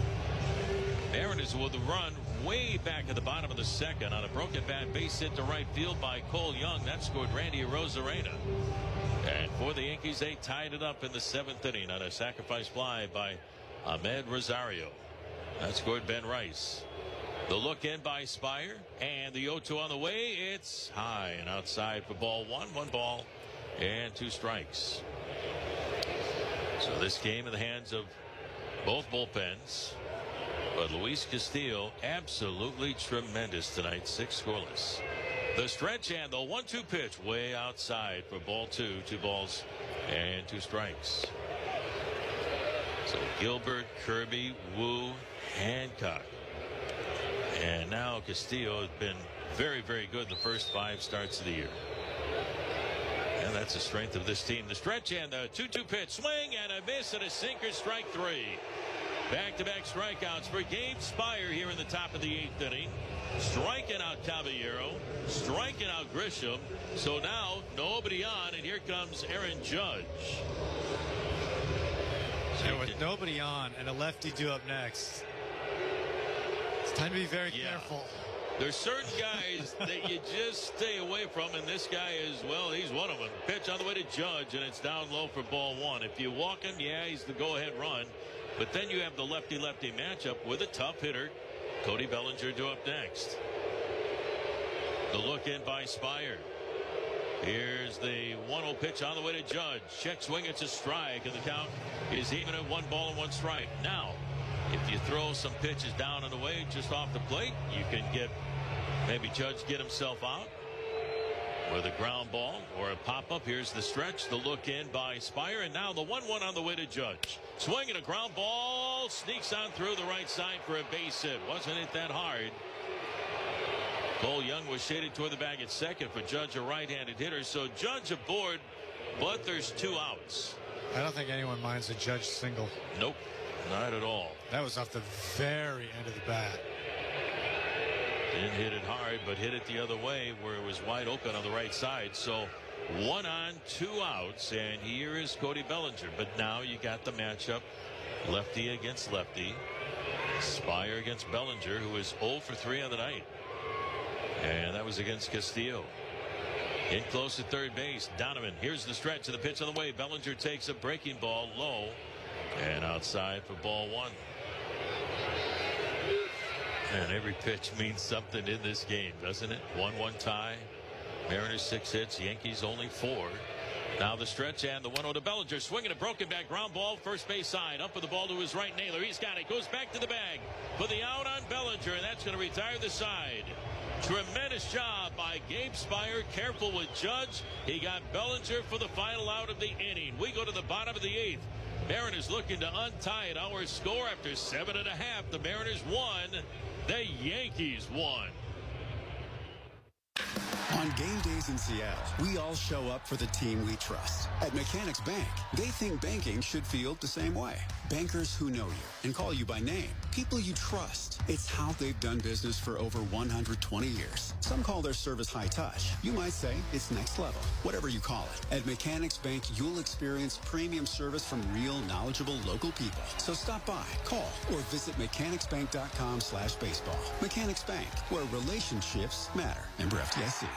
Mariners with the run way back at the bottom of the 2nd on a broken bat base hit to right field by Cole Young. That scored Randy Arozarena. And for the Yankees, they tied it up in the 7th inning on a sacrifice fly by Ahmed Rosario. That scored Ben Rice. The look in by Spire, and the 0-2 on the way. It's high and outside for ball 1. 1 ball and 2 strikes. So this game in the hands of both bullpens. But Luis Castillo absolutely tremendous tonight. 6 scoreless. The stretch and the 1-2 pitch way outside for ball 2. 2 balls and 2 strikes. So Gilbert, Kirby, Wu, Hancock. And now Castillo has been very, very good the first 5 starts of the year. And that's the strength of this team. The stretch and the 2-2 pitch. Swing and a miss and a sinker, strike 3. Back-to-back strikeouts for Gabe Spire here in the top of the 8th inning. Striking out Caballero, striking out Grisham. So now nobody on, and here comes Aaron Judge. And with nobody on and a lefty due up next, it's time to be very careful. There's certain guys that you just stay away from, and this guy is, well, he's one of them. Pitch on the way to Judge, and it's down low for ball 1. If you walk him, yeah, he's the go-ahead run. But then you have the lefty-lefty matchup with a tough hitter, Cody Bellinger, due up next. The look in by Spire. Here's the 1-0 pitch on the way to Judge. Check swing, it's a strike, and the count is even at 1 ball and 1 strike. Now, if you throw some pitches down and away just off the plate, you can get maybe Judge get himself out. with a ground ball or a pop-up. Here's the stretch, the look in by Spire, and now the 1-1 on the way to Judge. Swing and a ground ball, sneaks on through the right side for a base hit. Wasn't it that hard? Cole Young was shaded toward the bag at second for Judge, a right-handed hitter. So Judge aboard, but there's 2 outs. I don't think anyone minds a Judge single. Nope, not at all. That was off the very end of the bat. Didn't hit it hard, but hit it the other way where it was wide open on the right side. So 1 on, 2 outs, and here is Cody Bellinger. But now you got the matchup, lefty against lefty. Spire against Bellinger, who is 0 for 3 on the night. And that was against Castillo. In close at third base, Donovan. Here's the stretch of the pitch on the way. Bellinger takes a breaking ball low and outside for ball 1. And every pitch means something in this game, doesn't it? 1-1 tie. Mariners 6 hits. Yankees only 4. Now the stretch and the 1-0 to Bellinger. Swinging a broken back ground ball. First base side. Up with the ball to his right. Naylor. He's got it. Goes back to the bag for the out on Bellinger. And that's going to retire the side. Tremendous job by Gabe Spire. Careful with Judge. He got Bellinger for the final out of the inning. We go to the bottom of the 8th. Mariners looking to untie it. Our score after 7.5. The Mariners won. The Yankees won. On game days in Seattle, we all show up for the team we trust. At Mechanics Bank, they think banking should feel the same way. Bankers who know you and call you by name. People you trust. It's how they've done business for over 120 years. Some call their service high touch. You might say it's next level. Whatever you call it. At Mechanics Bank, you'll experience premium service from real, knowledgeable local people. So stop by, call, or visit mechanicsbank.com/baseball. Mechanics Bank, where relationships matter. Member FDIC.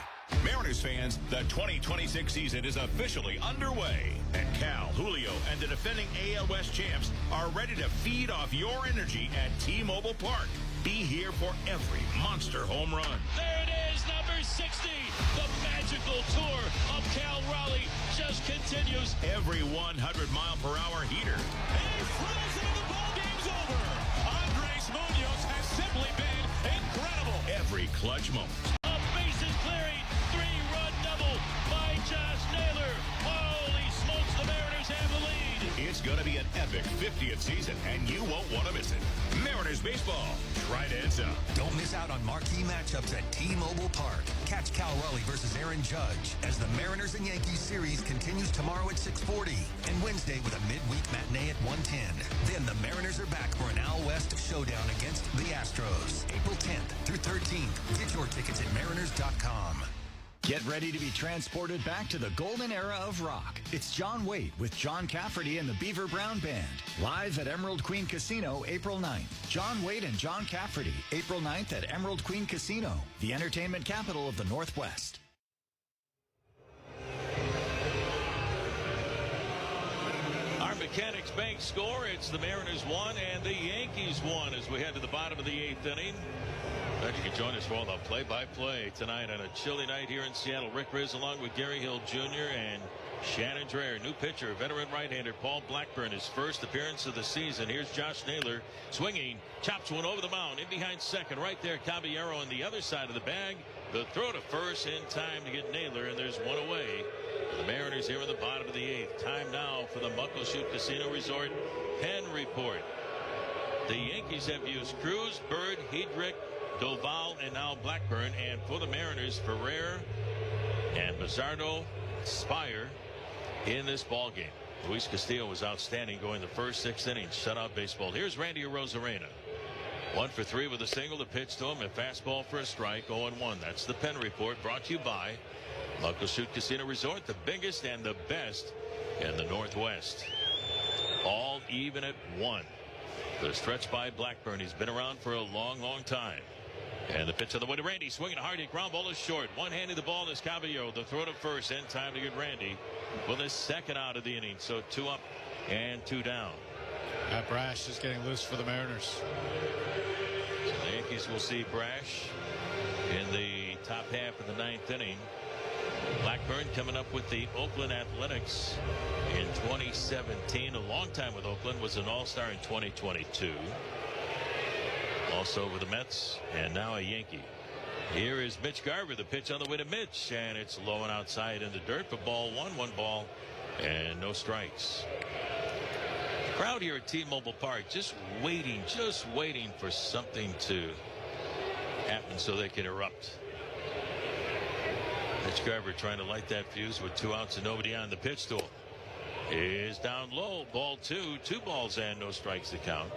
Mariners fans, the 2026 season is officially underway. And Cal, Julio, and the defending AL West champs are ready to feed off your energy at T-Mobile Park. Be here for every monster home run. There it is, number 60. The magical tour of Cal Raleigh just continues. Every 100-mile-per-hour heater. He throws it and the ball game's over. Andres Munoz has simply been incredible. Every clutch moment. A bases clearing. 3-run double by Josh Naylor. Holy smokes, the Mariners have the lead. It's going to be an epic 50th season, and you won't want to miss it. Mariners baseball. Try to heads up. Don't miss out on marquee matchups at T-Mobile Park. Catch Cal Raleigh versus Aaron Judge as the Mariners and Yankees series continues tomorrow at 6:40 and Wednesday with a midweek matinee at 1:10. Then the Mariners are back for an AL West showdown against the Astros, April 10th through 13th. Get your tickets at mariners.com. Get ready to be transported back to the golden era of rock. It's John Waite with John Cafferty and the Beaver Brown Band. Live at Emerald Queen Casino, April 9th. John Waite and John Cafferty, April 9th at Emerald Queen Casino, the entertainment capital of the Northwest. Our Mechanics Bank score, it's the Mariners 1 and the Yankees 1 as we head to the bottom of the 8th inning. Glad you can join us for all the play-by-play tonight on a chilly night here in Seattle. Rick Riz along with Gary Hill Jr. and Shannon Dreher. New pitcher, veteran right-hander Paul Blackburn, his first appearance of the season. Here's Josh Naylor swinging, chops one over the mound, in behind second. Right there, Caballero on the other side of the bag. The throw to first in time to get Naylor, and there's one away. The Mariners here in the bottom of the 8th. Time now for the Muckleshoot Casino Resort Pen Report. The Yankees have used Cruz, Bird, Hedrick, Doval, and now Blackburn. And for the Mariners, Ferrer and Mazzardo, Spire in this ball game. Luis Castillo was outstanding going the first 6 innings. Shutout baseball. Here's Randy Arozarena. 1 for 3 with a single to pitch to him. A fastball for a strike. 0-1. That's the Pen Report brought to you by Muckleshoot Casino Resort, the biggest and the best in the Northwest. All even at 1. The stretch by Blackburn. He's been around for a long, long time. And the pitch on the way to Randy. Swinging a hard hit ground ball is short. One-handed the ball is Caballero. The throw to first. In time to get Randy for the second out of the inning. So 2 up and 2 down. That Brash is getting loose for the Mariners. So the Yankees will see Brash in the top half of the 9th inning. Blackburn coming up with the Oakland Athletics in 2017. A long time with Oakland. Was an all-star in 2022. Also with the Mets and now a Yankee. Here is Mitch Garver, the pitch on the way to Mitch, and it's low and outside in the dirt for ball one. 1 ball and no strikes. The crowd here at T-Mobile Park just waiting for something to happen so they can erupt. Mitch Garver trying to light that fuse with 2 outs and nobody on. The pitch to him is down low. Ball 2. 2 balls and no strikes to count.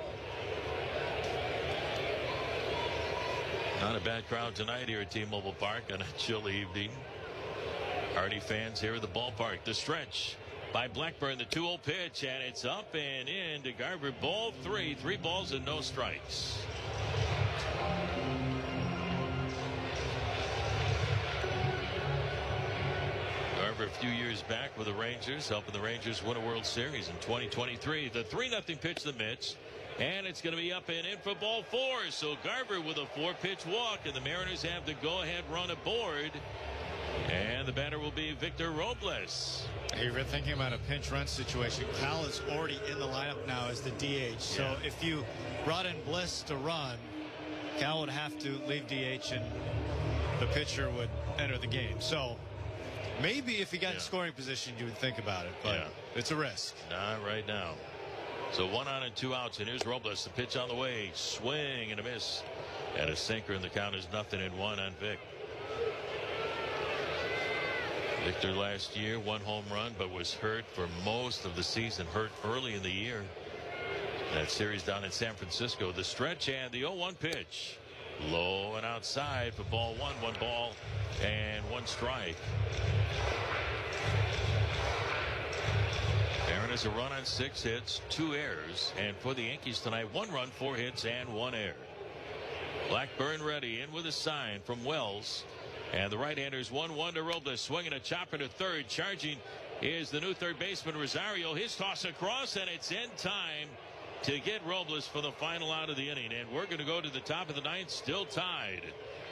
Not a bad crowd tonight here at T-Mobile Park on a chilly evening. Hardy fans here at the ballpark. The stretch by Blackburn, the 2-0 pitch, and it's up and in to Garver. Ball 3. 3 balls and no strikes. Garver a few years back with the Rangers, helping the Rangers win a World Series in 2023. The 3-0 pitch to Mitch. And it's going to be up and in for ball 4. So Garver with a 4-pitch walk, and the Mariners have the go-ahead run aboard. And the batter will be Victor Robles. Hey, you're thinking about a pinch run situation. Cal is already in the lineup now as the DH. So if you brought in Bliss to run, Cal would have to leave DH and the pitcher would enter the game. So maybe if he got in scoring position, you would think about it. But it's a risk. Not right now. So 1 on and 2 outs, and here's Robles. The pitch on the way. Swing and a miss. And a sinker, and the count is 0-1 on Vic. Victor last year, 1 home run, but was hurt for most of the season. Hurt early in the year. That series down in San Francisco. The stretch and the 0-1 pitch. Low and outside for ball 1. 1 ball and 1 strike. Mariners a run on 6 hits, 2 errors, and for the Yankees tonight, 1 run, 4 hits, and 1 error. Blackburn ready, in with a sign from Wells, and the right-handers 1-1 to Robles, swinging a chopper to third. Charging is the new third baseman Rosario. His toss across, and it's in time to get Robles for the final out of the inning. And we're going to go to the top of the 9th, still tied.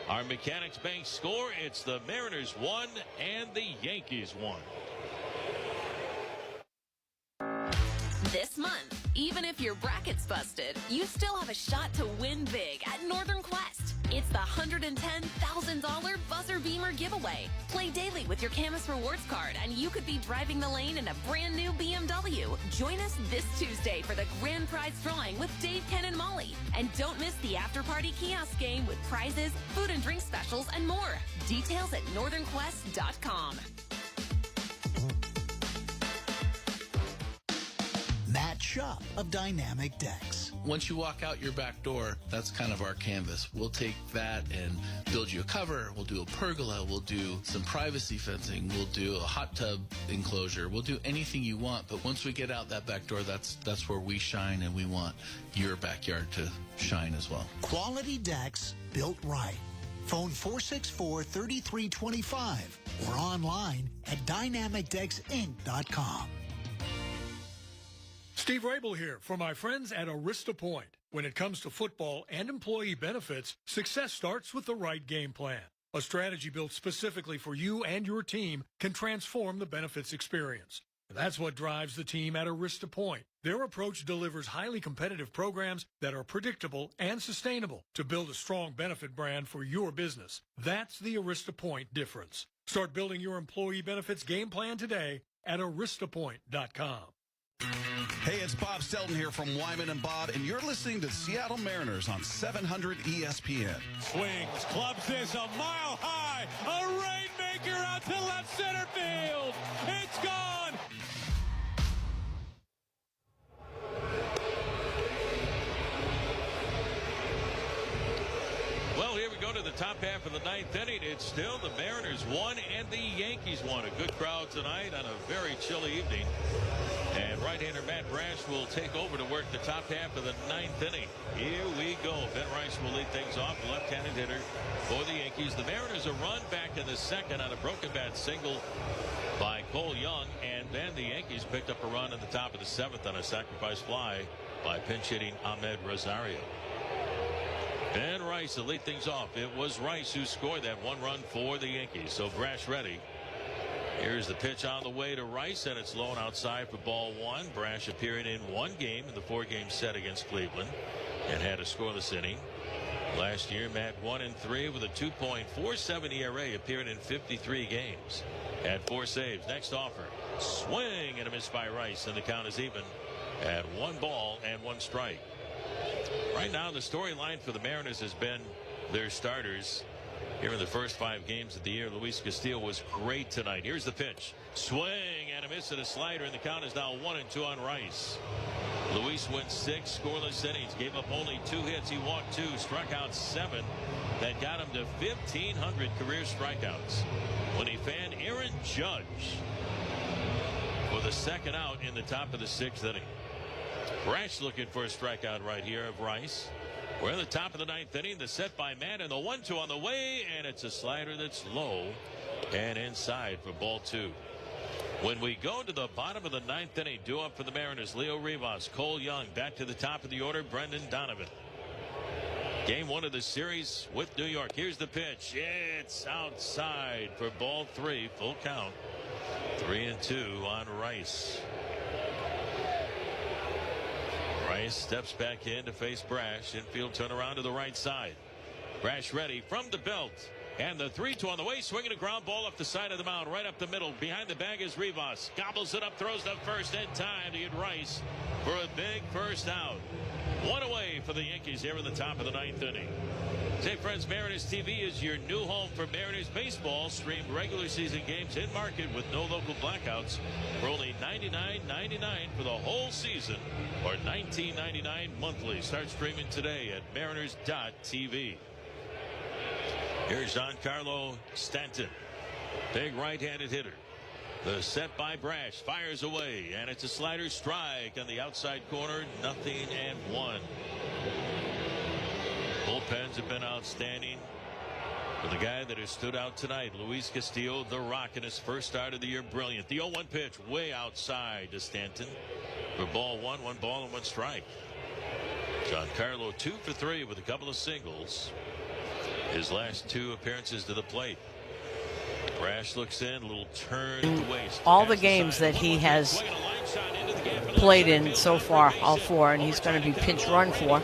Our Mechanics Bank score: it's the Mariners 1 and the Yankees 1. This month, even if your bracket's busted, you still have a shot to win big at Northern Quest. It's the $110,000 Buzzer Beamer giveaway. Play daily with your Camus Rewards card, and you could be driving the lane in a brand new BMW. Join us this Tuesday for the grand prize drawing with Dave, Ken, and Molly. And don't miss the after-party kiosk game with prizes, food and drink specials, and more. Details at northernquest.com. Matt's shop of dynamic decks. Once you walk out your back door, that's kind of our canvas. We'll take that and build you a cover. We'll do a pergola. We'll do some privacy fencing. We'll do a hot tub enclosure. We'll do anything you want. But once we get out that back door, that's where we shine, and we want your backyard to shine as well. Quality decks built right. Phone 464-3325 or online at dynamicdecksinc.com. Steve Rabel here for my friends at Arista Point. When it comes to football and employee benefits, success starts with the right game plan. A strategy built specifically for you and your team can transform the benefits experience. And that's what drives the team at Arista Point. Their approach delivers highly competitive programs that are predictable and sustainable to build a strong benefit brand for your business. That's the Arista Point difference. Start building your employee benefits game plan today at aristapoint.com. Hey, it's Bob Stelton here from Wyman and Bob, and you're listening to Seattle Mariners on 700 ESPN. Swings, clubs this a mile high, a rainmaker out to left center field. It's gone. Well, here we go to the top half of the 9th inning. It's still the Mariners 1 and the Yankees 1. A good crowd tonight on a very chilly evening. And right-hander Matt Brash will take over to work the top half of the 9th inning. Here we go. Ben Rice will lead things off, left-handed hitter for the Yankees. The Mariners a run back in the 2nd on a broken bat single by Cole Young. And then the Yankees picked up a run in the top of the 7th on a sacrifice fly by pinch-hitting Ahmed Rosario. Ben Rice to lead things off. It was Rice who scored that 1 run for the Yankees. So Brash ready. Here's the pitch on the way to Rice, and it's low and outside for ball 1. Brash appearing in 1 game in the 4-game set against Cleveland and had a scoreless inning. Last year, Matt 1-3 with a 2.47 ERA, appeared in 53 games. Had 4 saves. Next offer. Swing and a miss by Rice, and the count is even at 1 ball and 1 strike. Right now, the storyline for the Mariners has been their starters. Here in the first 5 games of the year, Luis Castillo was great tonight. Here's the pitch. Swing and a miss at a slider, and the count is now 1-2 on Rice. Luis went 6 scoreless innings, gave up only 2 hits. He walked 2, struck out 7. That got him to 1,500 career strikeouts. When he fanned Aaron Judge for the second out in the top of the 6th inning. Brash looking for a strikeout right here of Rice. We're in the top of the 9th inning. The set by Matt, and the 1-2 on the way, and it's a slider that's low and inside for ball 2. When we go to the bottom of the 9th inning, due up for the Mariners, Leo Rivas, Cole Young. Back to the top of the order, Brendan Donovan. Game 1 of the series with New York. Here's the pitch. It's outside for ball 3. Full count. 3-2 on Rice. Rice steps back in to face Brash. Infield turnaround to the right side. Brash ready from the belt. And the 3-2 on the way, swinging a ground ball up the side of the mound, right up the middle. Behind the bag is Rivas. Gobbles it up, throws the first in time to get Rice for a big first out. 1 away for the Yankees here in the top of the 9th inning. Say, friends, Mariners TV is your new home for Mariners baseball. Streamed regular season games in market with no local blackouts for only $99.99 for the whole season, or $19.99 monthly. Start streaming today at mariners.tv. Here's Giancarlo Stanton, big right-handed hitter. The set by Brash, fires away, and it's a slider strike on the outside corner. 0-1. Bullpens have been outstanding. But the guy that has stood out tonight, Luis Castillo, the Rock, in his first start of the year, brilliant. The 0-1 pitch, way outside to Stanton for ball 1, 1 ball and 1 strike. Giancarlo 2 for 3 with a couple of singles. His last 2 appearances to the plate. Brash looks in, a little turn to waist. All the games that he has played in so far, all 4, and he's going to be pinch run for.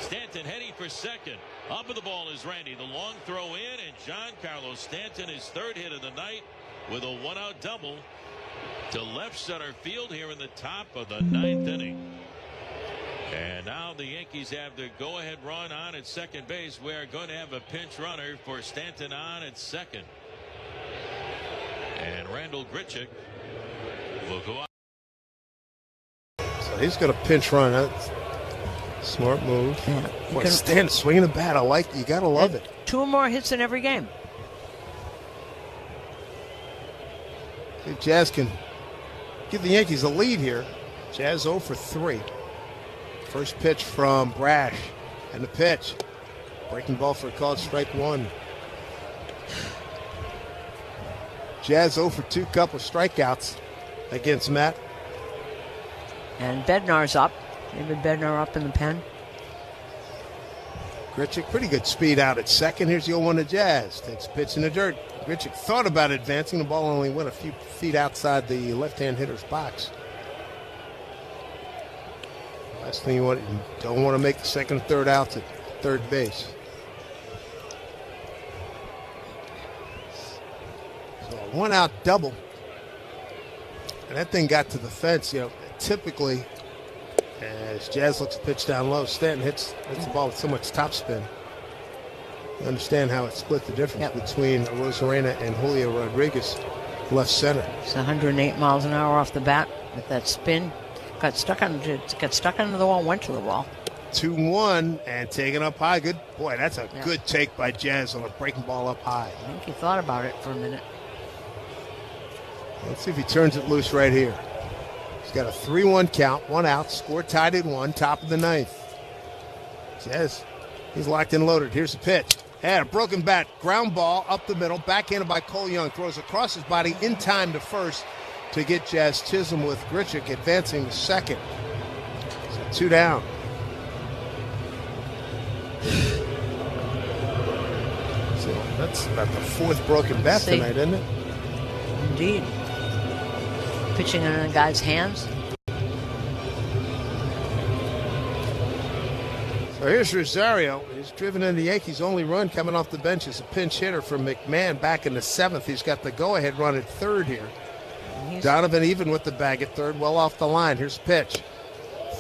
Stanton heading for second. Up with the ball is Randy. The long throw in, and Giancarlo Stanton, his 3rd hit of the night, with a 1-out double to left center field here in the top of the 9th inning. And now the Yankees have the go-ahead run on at second base. We are going to have a pinch runner for Stanton on at second. And Randall Grichuk will go out. So he's going to pinch run. That's a smart move. Yeah. Boy, Stanton swinging the bat. I like it. You got to love it. 2 more hits in every game. See if Jazz can give the Yankees a lead here. Jazz 0 for 3. First pitch from Brash, and the pitch. Breaking ball for a called strike 1. Jazz 0 for 2, couple of strikeouts against Matt. And Bednar's up. Maybe Bednar up in the pen. Grichuk, pretty good speed out at second. Here's the 0-1 to Jazz. Takes a pitch in the dirt. Grichuk thought about advancing. The ball only went a few feet outside the left-hand hitter's box. Last thing you don't want to make the second and third outs at third base. So a 1-out double. And that thing got to the fence. Typically, as Jazz looks to pitch down low, Stanton hits the ball with so much topspin. You understand how it split the difference between Rosarena and Julio Rodriguez, left center. It's 108 miles an hour off the bat with that spin. Got stuck under the wall, went to the wall. 2-1 and taken up high. Good. Boy, that's a good take by Jazz on a breaking ball up high. I think he thought about it for a minute. Let's see if he turns it loose right here. He's got a 3-1 count, 1 out, score tied at 1, top of the 9th. Jazz, he's locked and loaded. Here's the pitch. And a broken bat, ground ball up the middle, backhanded by Cole Young. Throws across his body in time to first to get Jazz Chisholm with Grichuk advancing to second. So 2 down. So that's about the 4th broken bat tonight, isn't it? Indeed. Pitching in a guy's hands. So So here's Rosario. He's driven in the Yankees' only run coming off the bench as a pinch hitter from McMahon back in the 7th. He's got the go-ahead run at third here. Donovan even with the bag at third, well off the line. Here's a pitch.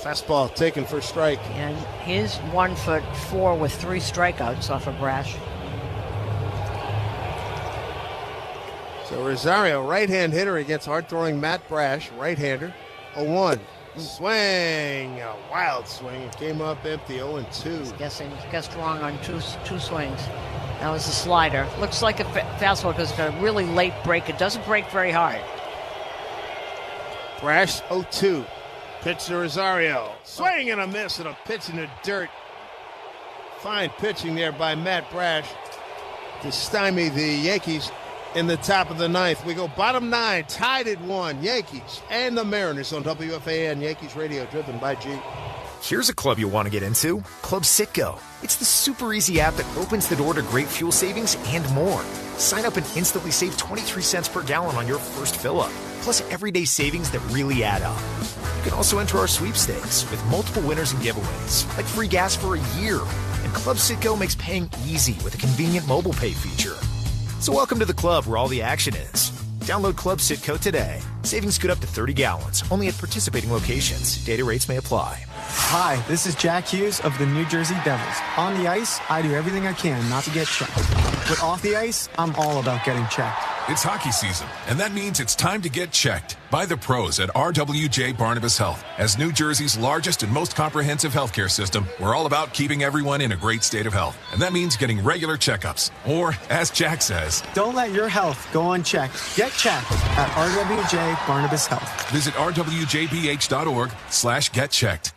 Fastball taken for strike. And he's 1-for-4 with 3 strikeouts off of Brash. So Rosario, right-hand hitter against hard-throwing Matt Brash, right-hander, 0-1. Swing, a wild swing. It came up empty, 0-2. Guessed wrong on two swings. That was a slider. Looks like a fastball because it's got a really late break. It doesn't break very hard. Brash, 0-2. Pitch to Rosario. Swing and a miss and a pitch in the dirt. Fine pitching there by Matt Brash to stymie the Yankees in the top of the 9th. We go bottom 9, tied at 1. Yankees and the Mariners on WFAN Yankees Radio, driven by G. Here's a club you'll want to get into, Club Citgo. It's the super easy app that opens the door to great fuel savings and more. Sign up and instantly save 23 cents per gallon on your first fill-up, plus everyday savings that really add up. You can also enter our sweepstakes with multiple winners and giveaways, like free gas for a year. And Club Citgo makes paying easy with a convenient mobile pay feature. So welcome to the club where all the action is. Download Club Citgo today. Savings good up to 30 gallons, only at participating locations. Data rates may apply. Hi, this is Jack Hughes of the New Jersey Devils. On the ice, I do everything I can not to get checked. But off the ice, I'm all about getting checked. It's hockey season, and that means it's time to get checked by the pros at RWJ Barnabas Health. As New Jersey's largest and most comprehensive healthcare system, we're all about keeping everyone in a great state of health. And that means getting regular checkups. Or, as Jack says, don't let your health go unchecked. Get checked at RWJ Barnabas Health. Visit rwjbh.org/getchecked.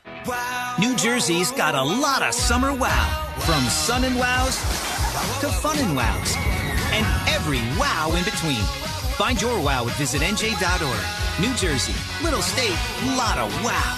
New Jersey's got a lot of summer wow. From sun and wows to fun and wows. And every wow in between. Find your wow at visitnj.org. New Jersey, little state, lot of wow.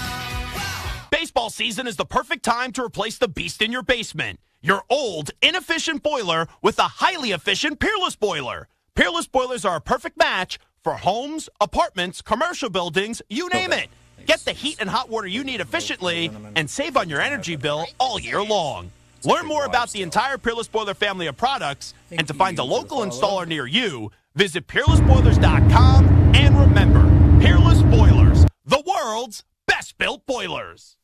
Baseball season is the perfect time to replace the beast in your basement. Your old, inefficient boiler with a highly efficient Peerless boiler. Peerless boilers are a perfect match for homes, apartments, commercial buildings, you name it. Get the heat and hot water you need efficiently and save on your energy bill all year long. Learn more about the entire Peerless Boiler family of products and to find a local installer near you, visit peerlessboilers.com. And remember, Peerless Boilers, the world's best built boilers.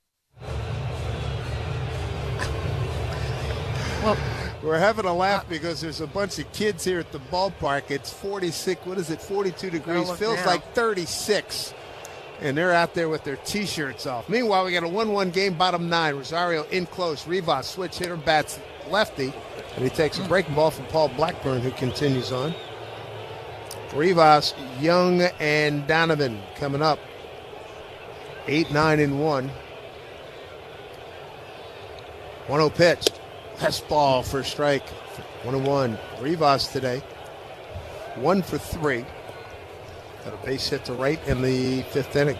Well, we're having a laugh because there's a bunch of kids here at the ballpark. It's 42 degrees, feels like 36. And they're out there with their T-shirts off. Meanwhile, we got a 1-1 game, bottom 9. Rosario in close. Rivas, switch hitter, bats lefty. And he takes a breaking ball from Paul Blackburn, who continues on. Rivas, Young, and Donovan coming up. 8-9-1. 1-0 pitch. Fastball for strike. 1-1. Rivas today. 1 for 3. Got a base hit to right in the 5th inning.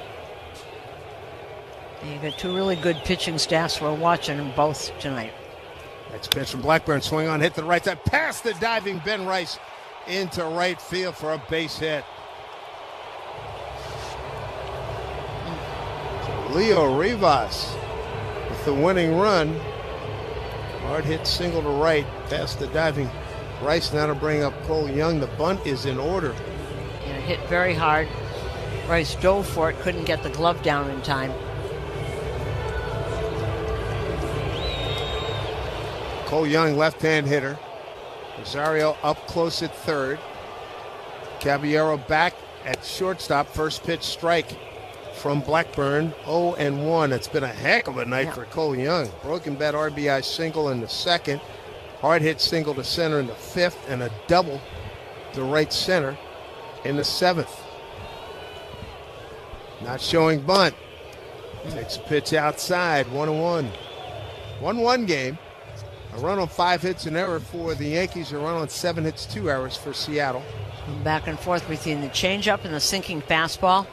You got two really good pitching staffs. We're watching them both tonight. Next pitch from Blackburn. Swing on, hit to the right side. Past the diving Ben Rice into right field for a base hit. So Leo Rivas with the winning run. Hard hit single to right. Past the diving Rice now to bring up Cole Young. The bunt is in order. Hit very hard. Rice dove for it, couldn't get the glove down in time. Cole Young, left-hand hitter. Rosario up close at third. Caballero back at shortstop. First pitch strike from Blackburn. 0-1. It's been a heck of a night for Cole Young. Broken bat RBI single in the 2nd. Hard hit single to center in the 5th. And a double to right center in the 7th. Not showing bunt. Takes a pitch outside. 1-1. 1-1 game. A run on 5 hits, an error for the Yankees. A run on 7 hits, 2 errors for Seattle. Back and forth between the changeup and the sinking fastball.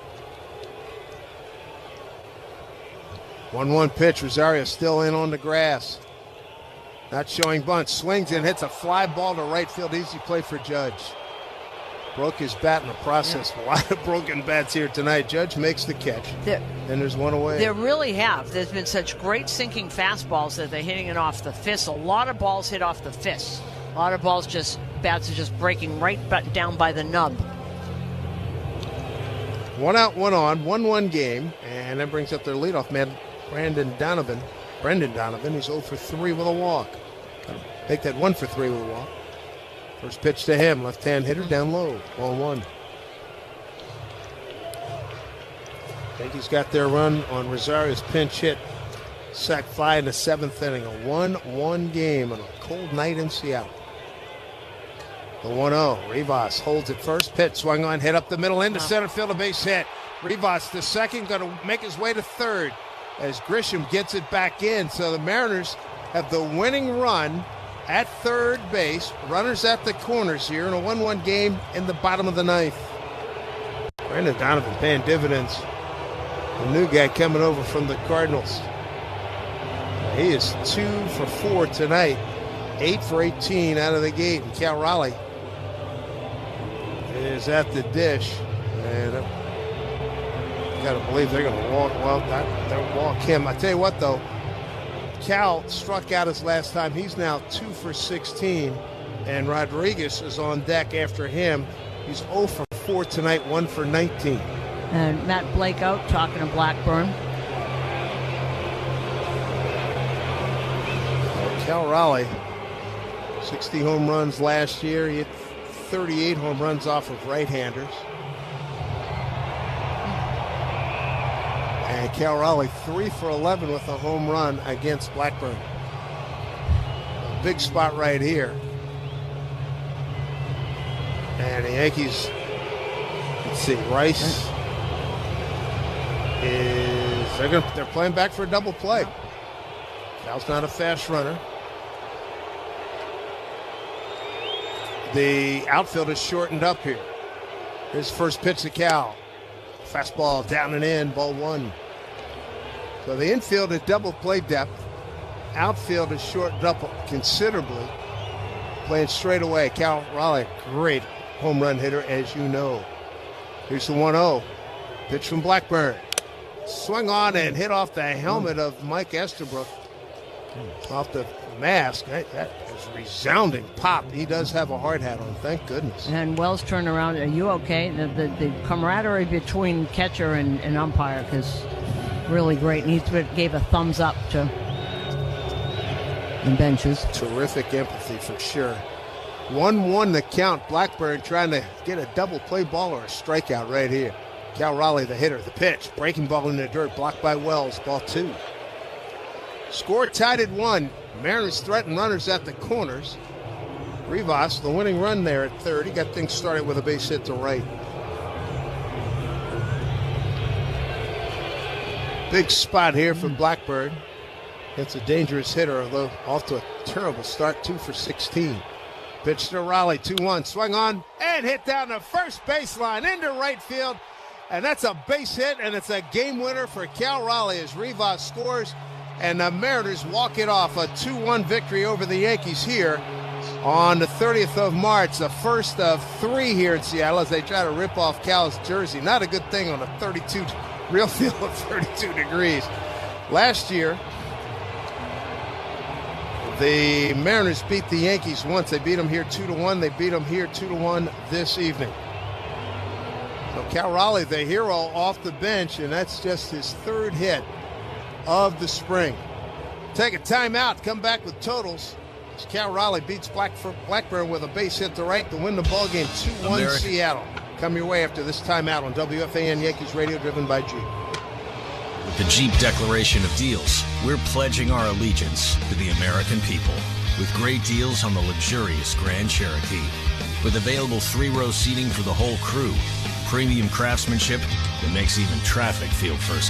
1-1 pitch. Rosario still in on the grass. Not showing bunt. Swings and hits a fly ball to right field. Easy play for Judge. Broke his bat in the process. A lot of broken bats here tonight. Judge makes the catch. And there's one away. There really have. There's been such great sinking fastballs that they're hitting it off the fist. A lot of balls hit off the fist. A lot of balls bats are just breaking right down by the nub. 1 out, 1 on, 1-1 game. And that brings up their leadoff man, Brendan Donovan. He's 0 for 3 with a walk. Got to make that 1 for 3 with a walk. First pitch to him, left-hand hitter down low, 1-1. Yankees got their run on Rosario's pinch hit. Sac fly in the 7th inning. A 1-1 game on a cold night in Seattle. The 1-0. Rivas holds it first. Pitch swung on, hit up the middle into center field, a base hit. Rivas, the second, going to make his way to third as Grisham gets it back in. So the Mariners have the winning run at third base. Runners at the corners here in a 1-1 game in the bottom of the 9th. Brendan Donovan paying dividends. The new guy coming over from the Cardinals. He is 2 for 4 tonight. 8 for 18 out of the gate. And Cal Raleigh is at the dish. And you got to believe they're going to walk. Well, they'll walk him. I tell you what, though. Cal struck out his last time. He's now 2 for 16. And Rodriguez is on deck after him. He's 0 for 4 tonight, 1 for 19. And Matt Blake out talking to Blackburn. Cal Raleigh, 60 home runs last year. He hit 38 home runs off of right-handers. And Cal Raleigh, 3 for 11 with a home run against Blackburn. A big spot right here. And the Yankees, let's see, Rice they're playing back for a double play. Cal's not a fast runner. The outfield is shortened up here. His first pitch to Cal. Fastball down and in, ball 1. So the infield is double play depth. Outfield is shortened up considerably. Playing straight away. Cal Raleigh, great home run hitter, as you know. Here's the 1-0. Pitch from Blackburn. Swung on and hit off the helmet of Mike Estabrook. Off the mask. That is resounding pop. He does have a hard hat on, thank goodness. And Wells turned around. Are you okay? The camaraderie between catcher and umpire is really great. And he gave a thumbs up to the benches. Terrific empathy for sure. 1-1 the count. Blackburn trying to get a double play ball or a strikeout right here. Cal Raleigh, the hitter, the pitch. Breaking ball in the dirt, blocked by Wells, ball 2. Score tied at 1. Mariners threaten runners at the corners. Rivas, the winning run there at third. He got things started with a base hit to right. Big spot here from Blackburn. It's a dangerous hitter, although off to a terrible start, 2 for 16. Pitch to Raleigh, 2-1. Swung on and hit down the first baseline into right field. And that's a base hit, and it's a game winner for Cal Raleigh as Rivas scores. And the Mariners walk it off, a 2-1 victory over the Yankees here on the 30th of March, the first of 3 here in Seattle as they try to rip off Cal's jersey. Not a good thing on a 32 real field of 32 degrees. Last year, the Mariners beat the Yankees once. They beat them here 2-1. They beat them here 2-1 this evening. So Cal Raleigh, the hero, off the bench, and that's just his 3rd hit of the spring. Take a timeout, come back with totals. As Cal Raleigh beats Blackburn with a base hit to right to win the ballgame 2-1 Seattle. Come your way after this timeout on WFAN Yankees Radio, driven by Jeep. With the Jeep Declaration of Deals, we're pledging our allegiance to the American people with great deals on the luxurious Grand Cherokee. With available 3-row seating for the whole crew, premium craftsmanship that makes even traffic feel first